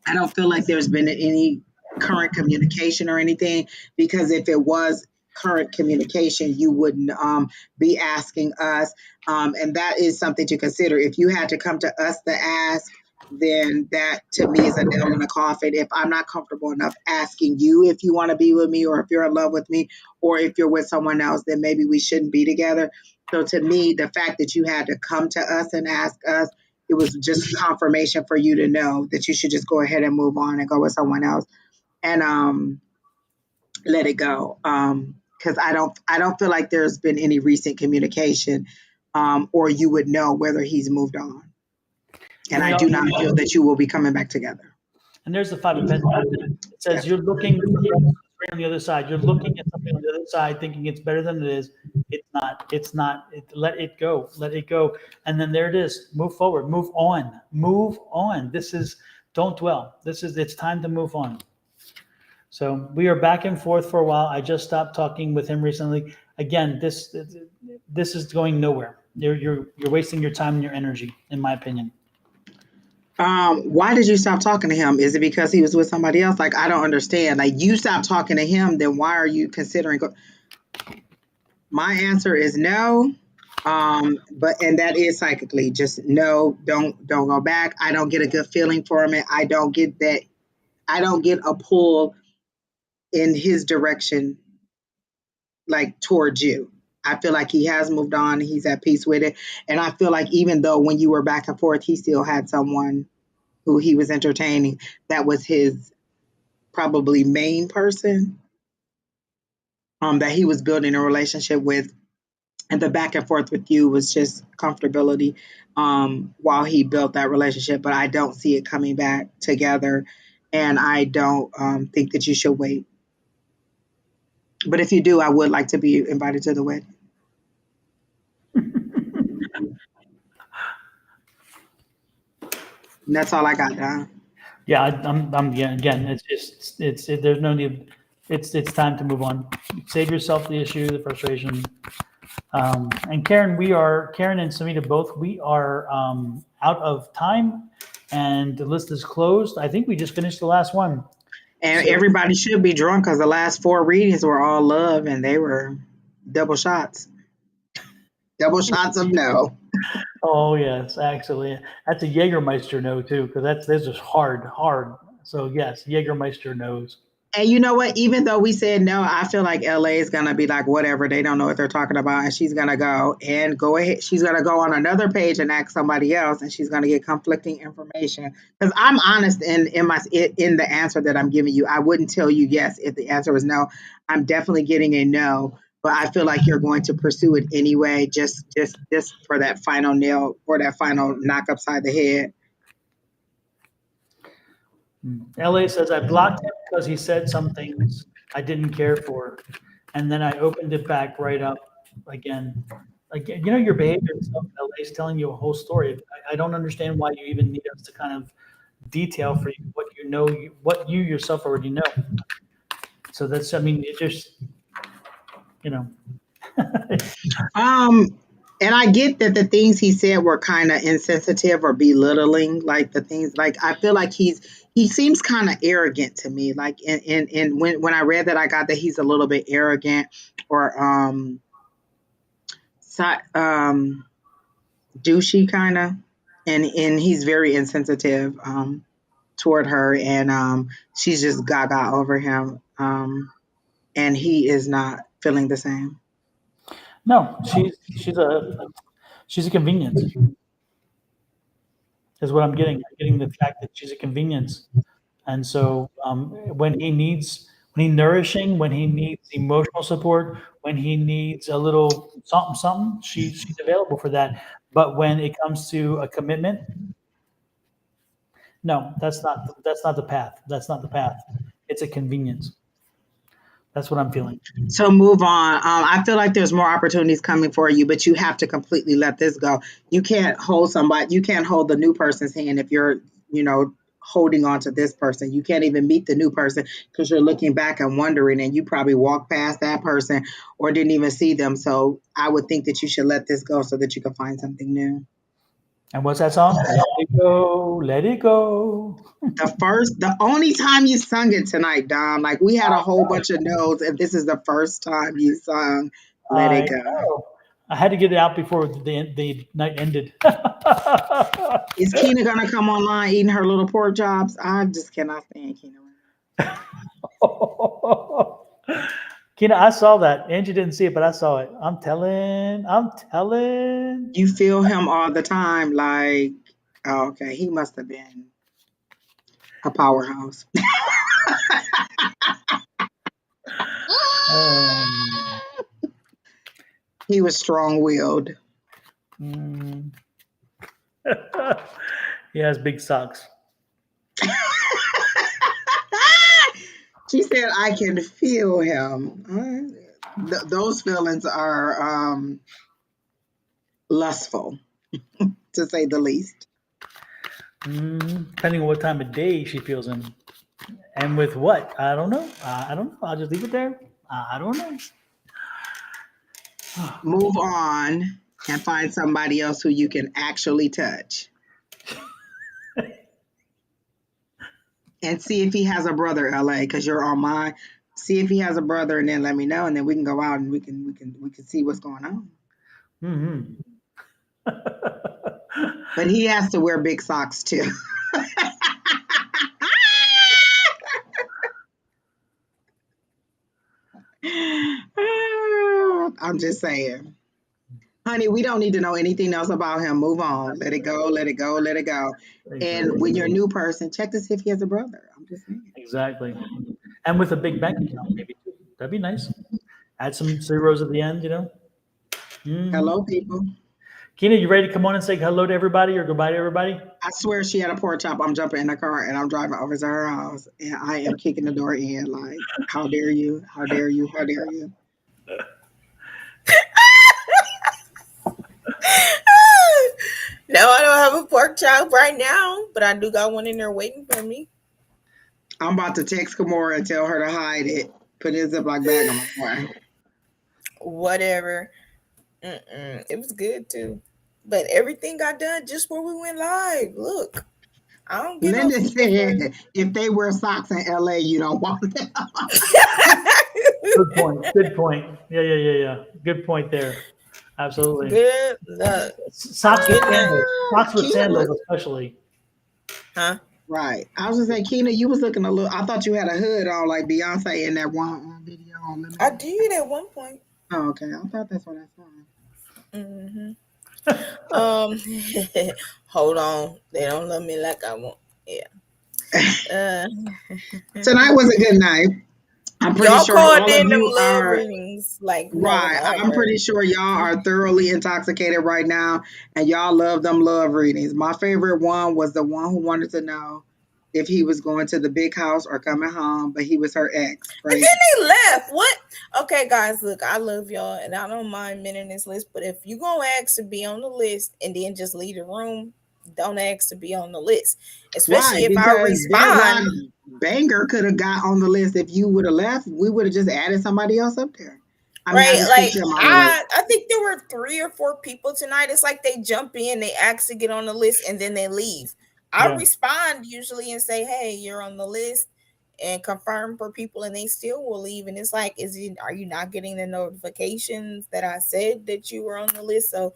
Speaker 2: I don't feel like there's been any current communication or anything because if it was current communication, you wouldn't be asking us. And that is something to consider. If you had to come to us to ask, then that to me is a nail in the coffin. If I'm not comfortable enough asking you if you want to be with me or if you're in love with me or if you're with someone else, then maybe we shouldn't be together. So to me, the fact that you had to come to us and ask us, it was just confirmation for you to know that you should just go ahead and move on and go with someone else and let it go. Because I don't feel like there's been any recent communication, or you would know whether he's moved on. And
Speaker 1: And
Speaker 2: I
Speaker 1: we
Speaker 2: do
Speaker 1: all,
Speaker 2: not feel that you will be coming back together.
Speaker 1: and there's the five of pentacles. It says
Speaker 2: Yes.
Speaker 1: you're looking for right on the other side. You're looking at something on the other side, thinking it's better than it is. It's not. It's not. Let it go. Let it go. And then there it is. Move forward. Move on. Move on. This is. Don't dwell. This is. It's time to move on. So we are back and forth for a while. I just stopped talking with him recently. Again, this is going nowhere. You're wasting your time and your energy, in my opinion.
Speaker 2: Why did you stop talking to him? Is it because he was with somebody else? Like I don't understand. Like you stopped talking to him, then why are you considering? My answer is no. But and that is psychically just no. Don't go back. I don't get a good feeling for him. I don't get that. I don't get a pull in his direction, like towards you. I feel like he has moved on. He's at peace with it. And I feel like even though when you were back and forth, he still had someone who he was entertaining that was his probably main person that he was building a relationship with. And the back and forth with you was just comfortability while he built that relationship. But I don't see it coming back together. And I don't think that you should wait. But if you do, I would like to be invited to the wedding. And that's all I got, Don.
Speaker 1: Yeah, yeah, again, there's no need. It's time to move on. Save yourself the issue, the frustration. And Karen and Samita both, we are out of time and the list is closed. I think we just finished the last one.
Speaker 2: And
Speaker 1: So,
Speaker 2: everybody should be drunk because the last four readings were all love and they were double shots. Double shots of no.
Speaker 1: oh yes, actually, that's a Jägermeister no too, because that's just hard. So yes, Jägermeister knows.
Speaker 2: And you know what? Even though we said no, I feel like LA is gonna be like whatever. They don't know what they're talking about, and she's gonna go ahead. She's gonna go on another page and ask somebody else, and she's gonna get conflicting information. Because I'm honest in the answer that I'm giving you. I wouldn't tell you yes if the answer was no. I'm definitely getting a no, but I feel like you're going to pursue it anyway, just for that final nail or that final knock upside the head.
Speaker 1: LA says I blocked him because he said some things I didn't care for, and then I opened it back right up again. Like your behavior itself, LA is telling you a whole story. I don't understand why you even need us to kind of detail for you what you know, what you yourself already know. So that's, I mean, it just, you know.
Speaker 2: Um, and I get that the things he said were kind of insensitive or belittling, like the things like I feel like he seems kind of arrogant to me. Like and when I read that I got that he's a little bit arrogant or um douchey kind of and he's very insensitive toward her and she's just gaga over him and he is not feeling the same.
Speaker 1: No, she's a convenience, is what I'm getting. I'm getting the fact that she's a convenience. And so when he nourishing, when he needs emotional support, when he needs a little something, she's available for that. But when it comes to a commitment, no, that's not the path. That's not the path. It's a convenience. That's what I'm feeling.
Speaker 2: So move on. I feel like there's more opportunities coming for you, but you have to completely let this go. You can't hold somebody. You can't hold the new person's hand if you're, holding on to this person. You can't even meet the new person because you're looking back and wondering, and you probably walked past that person or didn't even see them. So I would think that you should let this go so that you can find something new.
Speaker 1: And what's that song? Let it go, let it go.
Speaker 2: The only time you sung it tonight, Dom, like we had a whole bunch of notes, and this is the first time you sung Let It
Speaker 1: I
Speaker 2: Go.
Speaker 1: know. I had to get it out before the night ended.
Speaker 2: Is Keena gonna come online eating her little pork chops? I just cannot stand Keena right
Speaker 1: Kina, I saw that. Angie didn't see it, but I saw it. I'm telling.
Speaker 2: now. You feel him all the time, like, oh, okay, he must have been a powerhouse.
Speaker 1: Um,
Speaker 2: He was strong willed.
Speaker 1: mm. He has big socks.
Speaker 2: She said, I can feel him. Those feelings are lustful, to say the least.
Speaker 1: Depending on what time of day she feels him. And with what? I don't know. I don't know. I'll just leave it there. I don't know.
Speaker 2: Move on and find somebody else who you can actually touch. And see if he has a brother, LA, because you're on mine. See if he has a brother, and then let me know, and then we can go out and we can see what's going on.
Speaker 1: Mm-hmm.
Speaker 2: But he has to wear big socks too. I'm just saying. Honey, we don't need to know anything else about him. Move on. Let it go, let it go, let it go. And when
Speaker 1: Exactly.
Speaker 2: you're a new person, check to see if he has a brother. I'm just saying.
Speaker 1: Exactly. And with a big bank account, maybe too. That'd be nice. Add some zeros at the end, you know. Hmm.
Speaker 2: Hello, people.
Speaker 1: Kina, you ready to come on and say hello to everybody or goodbye to everybody?
Speaker 2: I swear she had a pork chop. I'm jumping in the car and I'm driving over to her house and I am kicking the door in like, how dare you? How dare you? How dare you?
Speaker 3: No, I don't have a pork chop right now, but I do got one in there waiting for me.
Speaker 2: I'm about to text Kimora and tell her to hide it. Put it in a Ziploc bag on my car.
Speaker 3: Whatever. It was good too. But everything got done just before we went live. Look, I don't get no
Speaker 2: Linda
Speaker 3: feedback for
Speaker 2: said, if they wear socks in LA, you don't want them.
Speaker 1: Good point. Good point. Yeah. Good point there. Absolutely.
Speaker 3: good luck.
Speaker 1: Socks with
Speaker 3: Good luck.
Speaker 1: sandals. Socks with
Speaker 2: Keena
Speaker 1: sandals,
Speaker 2: look
Speaker 1: especially.
Speaker 3: Huh?
Speaker 2: right. I was just saying, Keena, you was looking a little. I thought you had a hood on like Beyonce in that one video on
Speaker 3: I
Speaker 2: Limited.
Speaker 3: did at one point.
Speaker 2: Oh, okay. I thought that's what I saw.
Speaker 3: hmm Um, hold on. They don't love me like I want. Yeah. Uh,
Speaker 2: Tonight was a good night. I'm pretty
Speaker 3: y'all
Speaker 2: sure
Speaker 3: called
Speaker 2: all of
Speaker 3: in them
Speaker 2: you
Speaker 3: love
Speaker 2: are
Speaker 3: readings like no
Speaker 2: right. I'm
Speaker 3: other.
Speaker 2: pretty sure y'all are thoroughly intoxicated right now and y'all love them love readings. My favorite one was the one who wanted to know if he was going to the big house or coming home, but he was her ex.
Speaker 3: And then
Speaker 2: Crazy.
Speaker 3: they left. What? Okay, guys, look, I love y'all and I don't mind men in this list, but if you gonna ask to be on the list and then just leave the room, don't ask to be on the list.
Speaker 2: Right,
Speaker 3: Especially if I
Speaker 2: because Bedrock
Speaker 3: respond,
Speaker 2: Banger could have got on the list if you would have left. We would have just added somebody else up there. I mean, I
Speaker 3: right?
Speaker 2: just
Speaker 3: Like
Speaker 2: picture him on the list.
Speaker 3: I think there were 3 or 4 people tonight. It's like they jump in, they ask to get on the list, and then they leave. I
Speaker 1: Yeah.
Speaker 3: respond usually and say, "Hey, you're on the list," and confirm for people, and they still will leave. And it's like, are you not getting the notifications that I said that you were on the list? So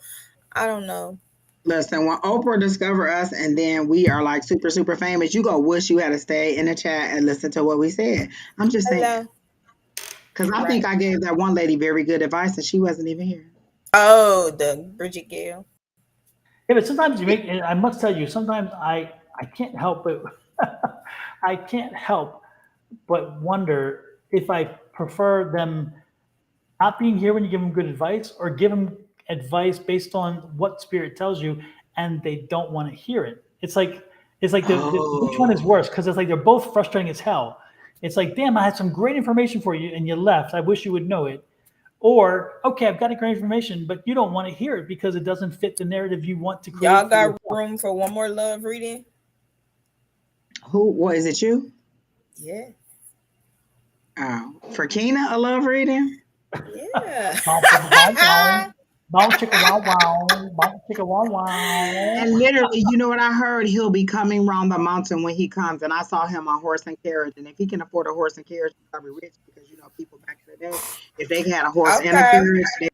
Speaker 3: I don't know.
Speaker 2: Listen, when Oprah discover us and then we are like super, super famous, you go wish you had to stay in the chat and listen to what we said. I'm just saying.
Speaker 3: Hello,
Speaker 2: Because I think
Speaker 3: right?
Speaker 2: I gave that one lady very good advice and she wasn't even here.
Speaker 3: Oh, the Bridget Gale.
Speaker 1: Yeah, but sometimes you make. I must tell you, sometimes I can't help but I can't help but wonder if I prefer them not being here when you give them good advice, or give them advice based on what spirit tells you, and they don't want to hear it. It's like which one is
Speaker 2: Oh,
Speaker 1: worse? Because it's like they're both frustrating as hell. It's like, damn, I had some great information for you and you left. I wish you would know it. Or, okay, I've got a great information, but you don't want to hear it because it doesn't fit the narrative you want to
Speaker 3: Y'all
Speaker 1: create for
Speaker 3: got
Speaker 1: yourself.
Speaker 3: room for one more love reading?
Speaker 2: who? What is it? You?
Speaker 3: Yeah,
Speaker 2: Oh, for Keena, a love reading.
Speaker 3: yeah.
Speaker 1: Bow, bow, bow, bow. Bow, chicka, wow, wow. Bow, chicka, wow, wow.
Speaker 2: And literally, you know what I heard? He'll be coming round the mountain when he comes. And I saw him on horse and carriage. And if he can afford a horse and carriage, he's probably rich because you know people back in the day, if they had a horse and a
Speaker 3: Okay.
Speaker 2: carriage, they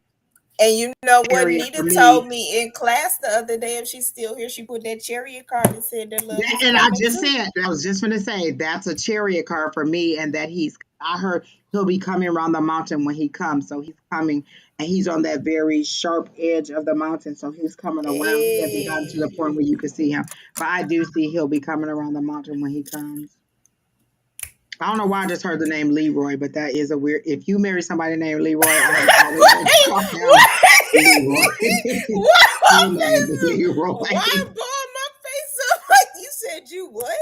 Speaker 3: And you know what
Speaker 2: chariot for
Speaker 3: Nita told
Speaker 2: me.
Speaker 3: me in class the other day, if she's still here, she put that chariot card and said their love is
Speaker 2: And I
Speaker 3: coming
Speaker 2: just
Speaker 3: too.
Speaker 2: said, I was just going to say, that's a chariot card for me. And that I heard he'll be coming around the mountain when he comes. So he's coming and he's on that very sharp edge of the mountain. So he's coming around. He hasn't gotten to the
Speaker 3: Hey.
Speaker 2: point where you can see him. But I do see he'll be coming around the mountain when he comes. I don't know why I just heard the name Leroy, but that is a weird. If you marry somebody named Leroy, I have always said
Speaker 3: Wait,
Speaker 2: call him Leroy.
Speaker 3: wait. What?
Speaker 2: Your name is Leroy.
Speaker 3: Why ball my face up like you said you what?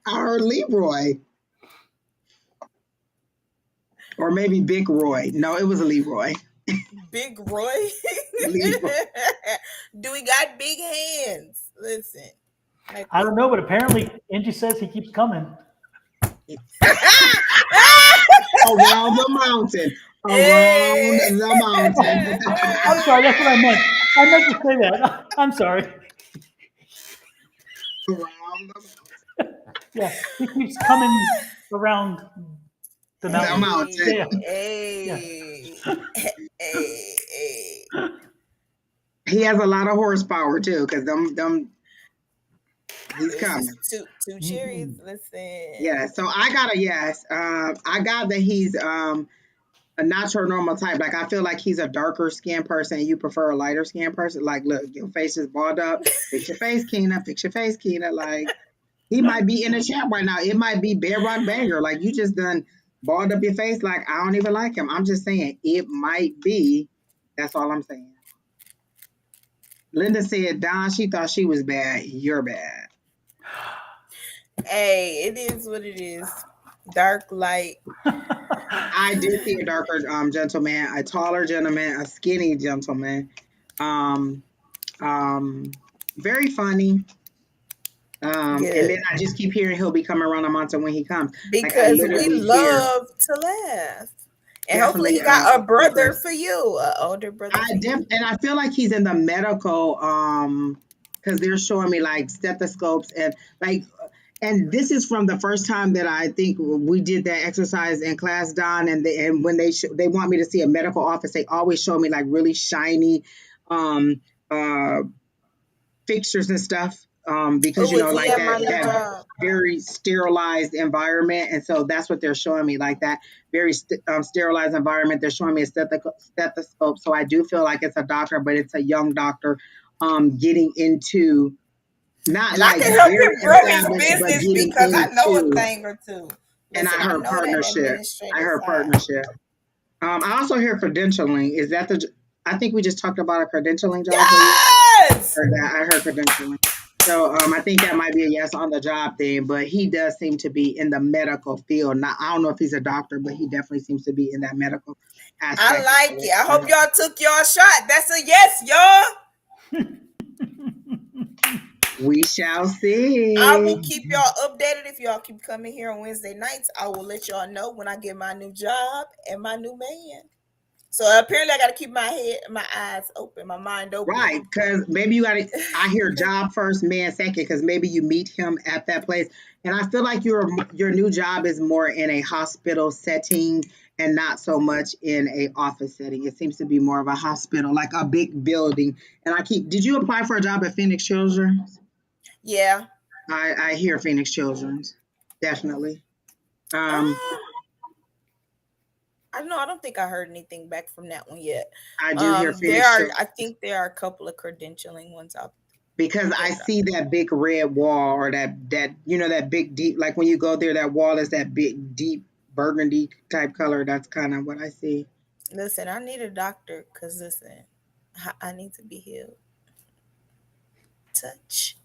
Speaker 2: I heard Leroy, or maybe Big Roy. No, it was a Leroy.
Speaker 3: Big Roy?
Speaker 2: Leroy.
Speaker 3: Do we got big hands? Listen. Like
Speaker 1: I don't know, but apparently Angie says he keeps coming.
Speaker 2: Around the mountain. Around
Speaker 3: Hey.
Speaker 2: the mountain.
Speaker 1: I'm sorry, that's what I meant. I meant to say that. I'm sorry.
Speaker 2: Around the
Speaker 1: Yeah, he keeps coming around the
Speaker 2: mountain. The
Speaker 1: mountain.
Speaker 2: mountain.
Speaker 1: Yeah, yeah.
Speaker 3: Hey, hey.
Speaker 2: He has a lot of horsepower too, because them he's
Speaker 3: This is
Speaker 2: coming.
Speaker 3: two
Speaker 1: Mm-hmm.
Speaker 3: cherries. Listen.
Speaker 2: Yeah, so I got a yes. I got that he's a natural normal type. Like I feel like he's a darker skinned person and you prefer a lighter skinned person. Like, look, your face is balled up. Fix your face, Keena. Fix your face, Keena. Like he might be in the chat right now. It might be Bedrock Banger. Like you just done balled up your face. Like I don't even like him. I'm just saying it might be. That's all I'm saying. Linda said, Don, she thought she was bad. You're bad.
Speaker 3: Hey, it is what it is. Dark, light.
Speaker 2: I did see a darker gentleman, a taller gentleman, a skinny gentleman. Um, Very funny. And
Speaker 3: Good.
Speaker 2: then I just keep hearing he'll be coming around a mountain when he comes. Like I
Speaker 3: Because we
Speaker 2: literally hear
Speaker 3: love to laugh. And hopefully
Speaker 2: definitely
Speaker 3: he got a brother
Speaker 2: progress.
Speaker 3: for you, an older brother for you.
Speaker 2: And I feel like he's in the medical because they're showing me like stethoscopes and like and this is from the first time that I think we did that exercise in class, Don. And when they want me to see a medical office, they always show me like really shiny uh, fixtures and stuff because
Speaker 3: Who is
Speaker 2: like
Speaker 3: he at my new
Speaker 2: that
Speaker 3: job?
Speaker 2: very sterilized environment, and so that's what they're showing me, like that very sterilized environment. They're showing me a stethoscope, so I do feel like it's a doctor, but it's a young doctor getting into not
Speaker 3: And I
Speaker 2: like
Speaker 3: can help
Speaker 2: very
Speaker 3: him grow his
Speaker 2: established, but
Speaker 3: business
Speaker 2: getting
Speaker 3: because I know a
Speaker 2: into.
Speaker 3: thing or two.
Speaker 2: And
Speaker 3: Listen,
Speaker 2: I
Speaker 3: I
Speaker 2: heard
Speaker 3: know that
Speaker 2: partnership.
Speaker 3: administrative
Speaker 2: I heard
Speaker 3: side.
Speaker 2: partnership. I also hear credentialing. Is that I think we just talked about a credentialing job for you.
Speaker 3: Yes!
Speaker 2: I heard credentialing. So I think that might be a yes on the job thing, but he does seem to be in the medical field. Now I don't know if he's a doctor, but he definitely seems to be in that medical aspect.
Speaker 3: I like it. I hope y'all took your shot. That's a yes, y'all.
Speaker 2: We shall see.
Speaker 3: I will keep y'all updated if y'all keep coming here on Wednesday nights. I will let y'all know when I get my new job and my new man. So apparently I got to keep my eyes open, my mind open.
Speaker 2: Right, because maybe you got to. I hear job first, man second, because maybe you meet him at that place. And I feel like your new job is more in a hospital setting and not so much in a office setting. It seems to be more of a hospital, like a big building. And did you apply for a job at Phoenix Children's?
Speaker 3: Yeah.
Speaker 2: I hear Phoenix Children's, definitely.
Speaker 3: I know. I don't think I heard anything back from that one yet.
Speaker 2: I do hear Phoenix Children's.
Speaker 3: I think there are a couple of credentialing ones out there.
Speaker 2: Because I see that big red wall or that big deep, like when you go there, that wall is that big deep burgundy type color. That's kind of what I see.
Speaker 3: Listen, I need a doctor because listen, I need to be healed. Touch.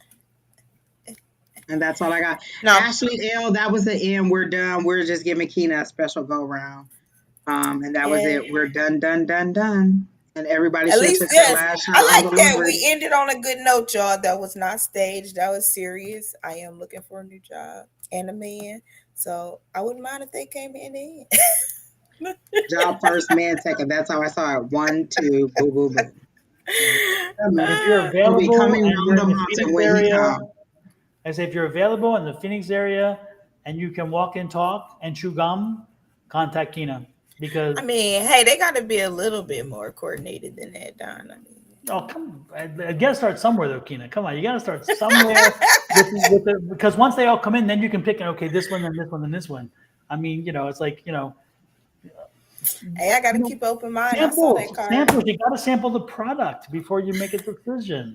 Speaker 2: And that's all I got.
Speaker 3: No.
Speaker 2: Ashley L, that was the end. We're done. We're just giving Keena a special go round. And that was it. We're done. And everybody should have took their last shot.
Speaker 3: I like that we ended on a good note, y'all. That was not staged. That was serious. I am looking for a new job and a man. So I wouldn't mind if they came in.
Speaker 2: Job first, man second. That's how I saw it. 1, 2, boo, boo, boo.
Speaker 1: If you're available and you're in the Phoenix area, I say if you're available in the Phoenix area and you can walk and talk and chew gum, contact Keena. Because
Speaker 3: I mean, hey, they got to be a little bit more coordinated than that, Don. I mean,
Speaker 1: oh, come on. I got to start somewhere, though, Keena. Come on. You got to start somewhere because once they all come in, then you can pick, okay, this one, and this one, and this one. I mean, it's like,
Speaker 3: hey, I got to keep open mind.
Speaker 1: Samples. You got to sample the product before you make a decision,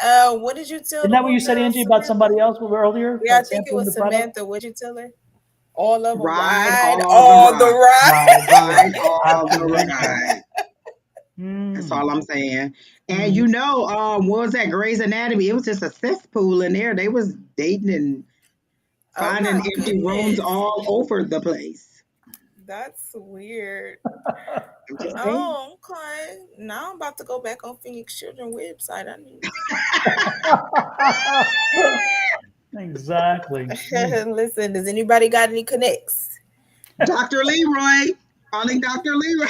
Speaker 3: What did you tell
Speaker 1: Isn't that what you said, Angie, about somebody else earlier?
Speaker 3: Yeah, I think it was Samantha. What did you tell her? All of them
Speaker 2: ride
Speaker 3: all the ride.
Speaker 2: That's all I'm saying. And what was that Grey's Anatomy? It was just a cesspool in there. They was dating and finding empty rooms all over the place.
Speaker 3: That's weird. Oh, okay. Now I'm about to go back on Phoenix Children website. I need
Speaker 1: Exactly.
Speaker 3: Listen, does anybody got any connects?
Speaker 2: Dr. Leroy. Calling Dr. Leroy.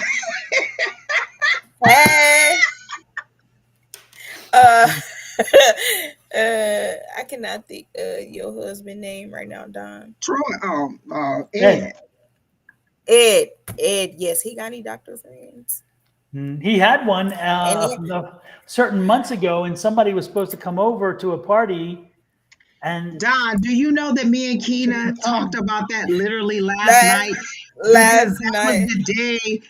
Speaker 3: Hey. I cannot think your husband's name right now, Don.
Speaker 2: Troy. Ed.
Speaker 3: Ed. Yes, he got any doctor friends?
Speaker 1: He had one certain months ago, and somebody was supposed to come over to a party. And
Speaker 2: Don, do you know that me and Keena talked about that literally last night?
Speaker 3: Last
Speaker 2: night was the day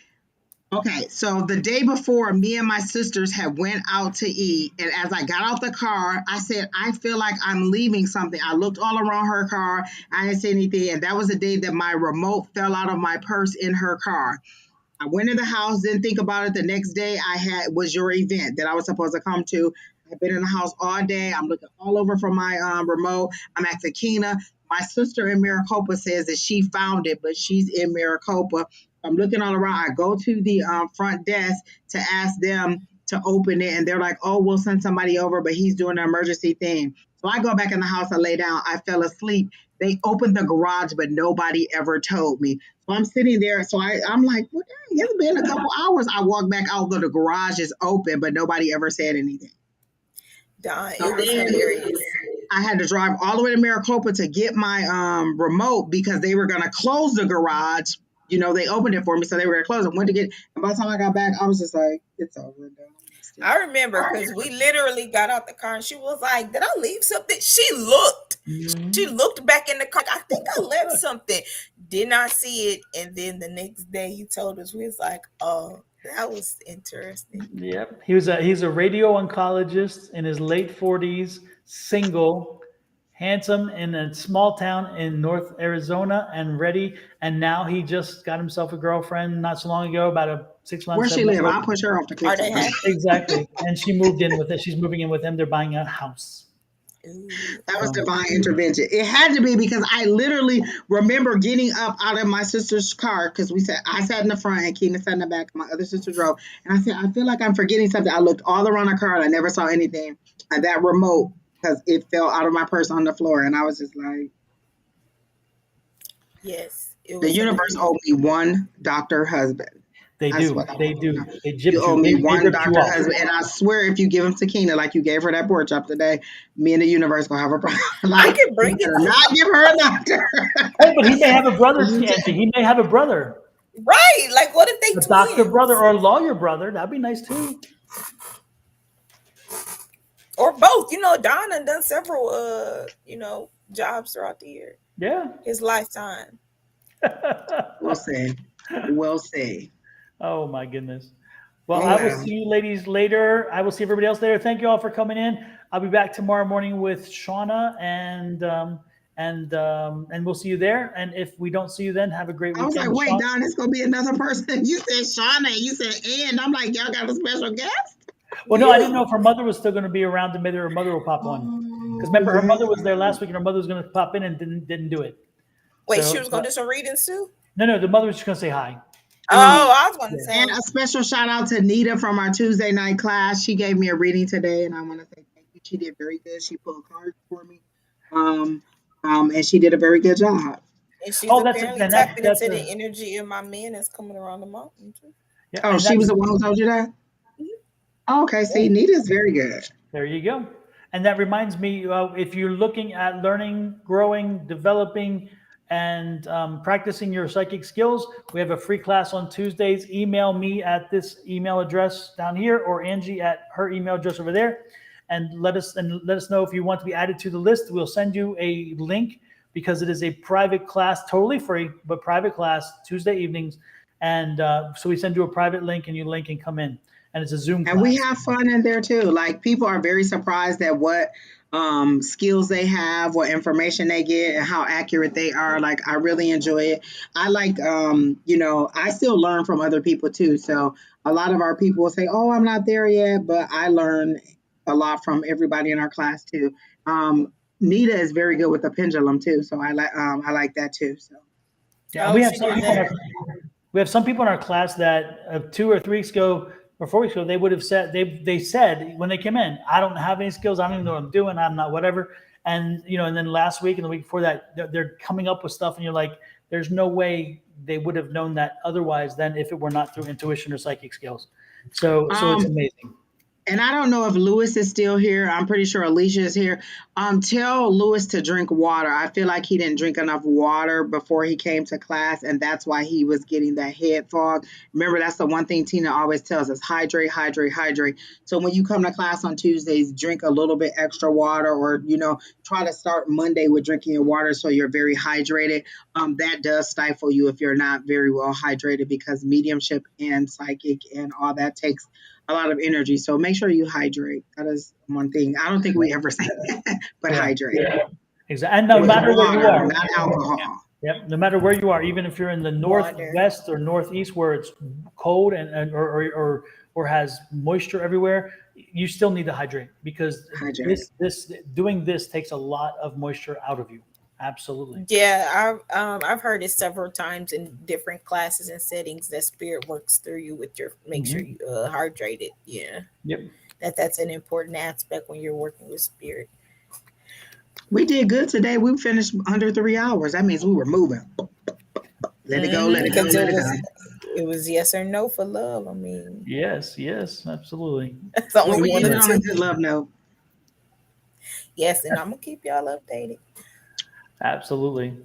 Speaker 2: Okay, so the day before, me and my sisters had went out to eat, and as I got out the car, I said, I feel like I'm leaving something. I looked all around her car, I didn't see anything, and that was the day that my remote fell out of my purse in her car. I went in the house, didn't think about it. The next day I had was your event that I was supposed to come to. I've been in the house all day. I'm looking all over for my remote. I'm at Sakina. My sister in Maricopa says that she found it, but she's in Maricopa. I'm looking all around. I go to the front desk to ask them to open it, and they're like, "Oh, we'll send somebody over, but he's doing an emergency thing." So I go back in the house. I lay down. I fell asleep. They opened the garage, but nobody ever told me. So I'm sitting there. So I'm like, well, dang, it's been a couple hours. I walk back out, the garage is open, but nobody ever said anything.
Speaker 3: Don,
Speaker 2: So
Speaker 3: it was
Speaker 2: then
Speaker 3: hilarious.
Speaker 2: I had to drive all the way to Maricopa to get my remote because they were going to close the garage. You know, they opened it for me, so they were going to close it. Went to get, and by the time I got back, I was just like, it's over.
Speaker 3: I remember because we literally got out the car and she was like, "Did I leave something?" She looked. She looked back in the car. I think I left something. Did not see it. And then the next day he told us, we was like, "Oh, that was interesting."
Speaker 1: Yep. He's a radio oncologist in his late 40s, single, handsome in a small town in North Arizona and ready. And now he just got himself a girlfriend not so long ago, about 6 months.
Speaker 2: Where she
Speaker 1: 7 months
Speaker 2: live?
Speaker 1: ago.
Speaker 2: I'll push her off the cliff.
Speaker 3: Are they happy?
Speaker 1: Exactly. And she moved in with it. She's moving in with him. They're buying a house.
Speaker 3: Ooh.
Speaker 2: That was divine intervention. It had to be because I literally remember getting up out of my sister's car because I sat in the front and Keena sat in the back. My other sister drove, and I said, I feel like I'm forgetting something. I looked all around the car and I never saw anything. And that remote, because it fell out of my purse on the floor, and I was just like,
Speaker 3: Yes, it
Speaker 2: the
Speaker 3: was
Speaker 2: universe
Speaker 3: hilarious.
Speaker 2: owed me one doctor husband.
Speaker 1: They
Speaker 2: That's
Speaker 1: do.
Speaker 2: what I
Speaker 1: They
Speaker 2: want.
Speaker 1: do. They
Speaker 2: You
Speaker 1: gypped
Speaker 2: owe
Speaker 1: you.
Speaker 2: me
Speaker 1: They
Speaker 2: one
Speaker 1: ripped you
Speaker 2: doctor
Speaker 1: off.
Speaker 2: husband, and I swear, if you give him to Keena like you gave her that pork chop today, me and the universe gonna have a problem.
Speaker 3: I
Speaker 2: Like,
Speaker 3: can bring
Speaker 2: you
Speaker 3: it
Speaker 2: better
Speaker 3: to
Speaker 2: not
Speaker 3: you.
Speaker 2: give her a doctor.
Speaker 1: Hey, but he may have a brother,
Speaker 2: You
Speaker 1: Angie. He may have a brother,
Speaker 3: Right. Like, what if they
Speaker 1: a doctor brother
Speaker 3: twins?
Speaker 1: or a lawyer brother. That'd be nice too.
Speaker 3: Or both. Don done several jobs throughout the year.
Speaker 1: Yeah.
Speaker 3: His lifetime.
Speaker 2: We'll see. We'll see.
Speaker 1: Oh my goodness. Well,
Speaker 2: Oh
Speaker 1: I will
Speaker 2: well.
Speaker 1: see you ladies later. I will see everybody else later. Thank you all for coming in. I'll be back tomorrow morning with Shauna and we'll see you there. And if we don't see you then, have a great
Speaker 2: I was like,
Speaker 1: weekend.
Speaker 2: wait, Don, it's gonna be another person. You said Shauna, you said and. I'm like, y'all got a special guest?
Speaker 1: Well, no, I didn't know if her mother was still going to be around and maybe her mother will pop on. Because remember, her mother was there last week and her mother was going to pop in and didn't do it.
Speaker 3: Wait,
Speaker 1: So,
Speaker 3: she was gonna do some readings too?
Speaker 1: no, the mother was just going to say hi.
Speaker 3: Oh, I was gonna say.
Speaker 2: And a special shout out to Nita from our Tuesday night class. She gave me a reading today, and I want to say thank you. She did very good. She pulled cards for me, and she did a very good job.
Speaker 3: And she's
Speaker 1: Oh,
Speaker 3: apparently tapping into the energy of my man that's coming around the mountain too.
Speaker 1: Yeah,
Speaker 2: Oh, she was the one who told you that? Oh, okay, see, Nita's very good.
Speaker 1: There you go. And that reminds me, if you're looking at learning, growing, developing, and practicing your psychic skills, we have a free class on Tuesdays. Email me at this email address down here, or Angie at her email address over there, and let us know if you want to be added to the list. We'll send you a link because it is a private class, totally free, but private class Tuesday evenings. And so we send you a private link, and you link and come in. And it's a Zoom class.
Speaker 2: And we have fun in there too. Like, people are very surprised at what skills they have, what information they get, and how accurate they are. Like, I really enjoy it. I like, I still learn from other people too. So a lot of our people will say, "Oh, I'm not there yet," but I learn a lot from everybody in our class too. Nita is very good with the pendulum too, so I like that too. So
Speaker 1: yeah, we have some people in our class that 2 or 3 weeks ago or 4 weeks ago, they would have said, they said when they came in, I don't have any skills. I don't even know what I'm doing. I'm not whatever. And, and then last week and the week before that, they're coming up with stuff. And you're like, there's no way they would have known that otherwise than if it were not through intuition or psychic skills. So it's amazing.
Speaker 2: And I don't know if Lewis is still here. I'm pretty sure Alicia is here. Tell Lewis to drink water. I feel like he didn't drink enough water before he came to class, and that's why he was getting that head fog. Remember, that's the one thing Tina always tells us: hydrate, hydrate, hydrate. So when you come to class on Tuesdays, drink a little bit extra water, or try to start Monday with drinking your water so you're very hydrated. That does stifle you if you're not very well hydrated, because mediumship and psychic and all that takes a lot of energy. So make sure you hydrate. That is one thing. I don't think we ever say that, but
Speaker 1: Yeah.
Speaker 2: hydrate.
Speaker 1: Exactly. And no
Speaker 2: With
Speaker 1: matter where you
Speaker 2: water,
Speaker 1: are,
Speaker 2: not alcohol.
Speaker 1: yep, no matter where you are, even if you're in the
Speaker 3: Water.
Speaker 1: northwest or northeast where it's cold or has moisture everywhere, you still need to hydrate, because
Speaker 2: Hydrate.
Speaker 1: this doing this takes a lot of moisture out of you. Absolutely.
Speaker 3: Yeah, I've heard it several times in different classes and settings that spirit works through you with your make sure you hydrated. Yeah,
Speaker 1: Yep.
Speaker 3: that's an important aspect when you're working with spirit.
Speaker 2: We did good today. We finished under 3 hours. That means we were moving. Let it go, let it go,
Speaker 3: Because
Speaker 2: let it go.
Speaker 3: it was yes or no for love. I mean,
Speaker 1: Yes. Yes. Absolutely.
Speaker 3: that's the only
Speaker 2: We
Speaker 3: one
Speaker 2: ended
Speaker 3: of
Speaker 2: on a
Speaker 3: two.
Speaker 2: good love note.
Speaker 3: Yes, and I'm gonna keep y'all updated.
Speaker 1: Absolutely.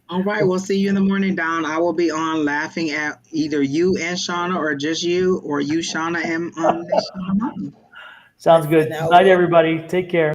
Speaker 2: All right, we'll see you in the morning, Don. I will be on laughing at either you and Shauna, or just you, or you, Shauna, and Shauna.
Speaker 1: Sounds good.
Speaker 3: And I
Speaker 1: Good night,
Speaker 3: will.
Speaker 1: everybody. Take care.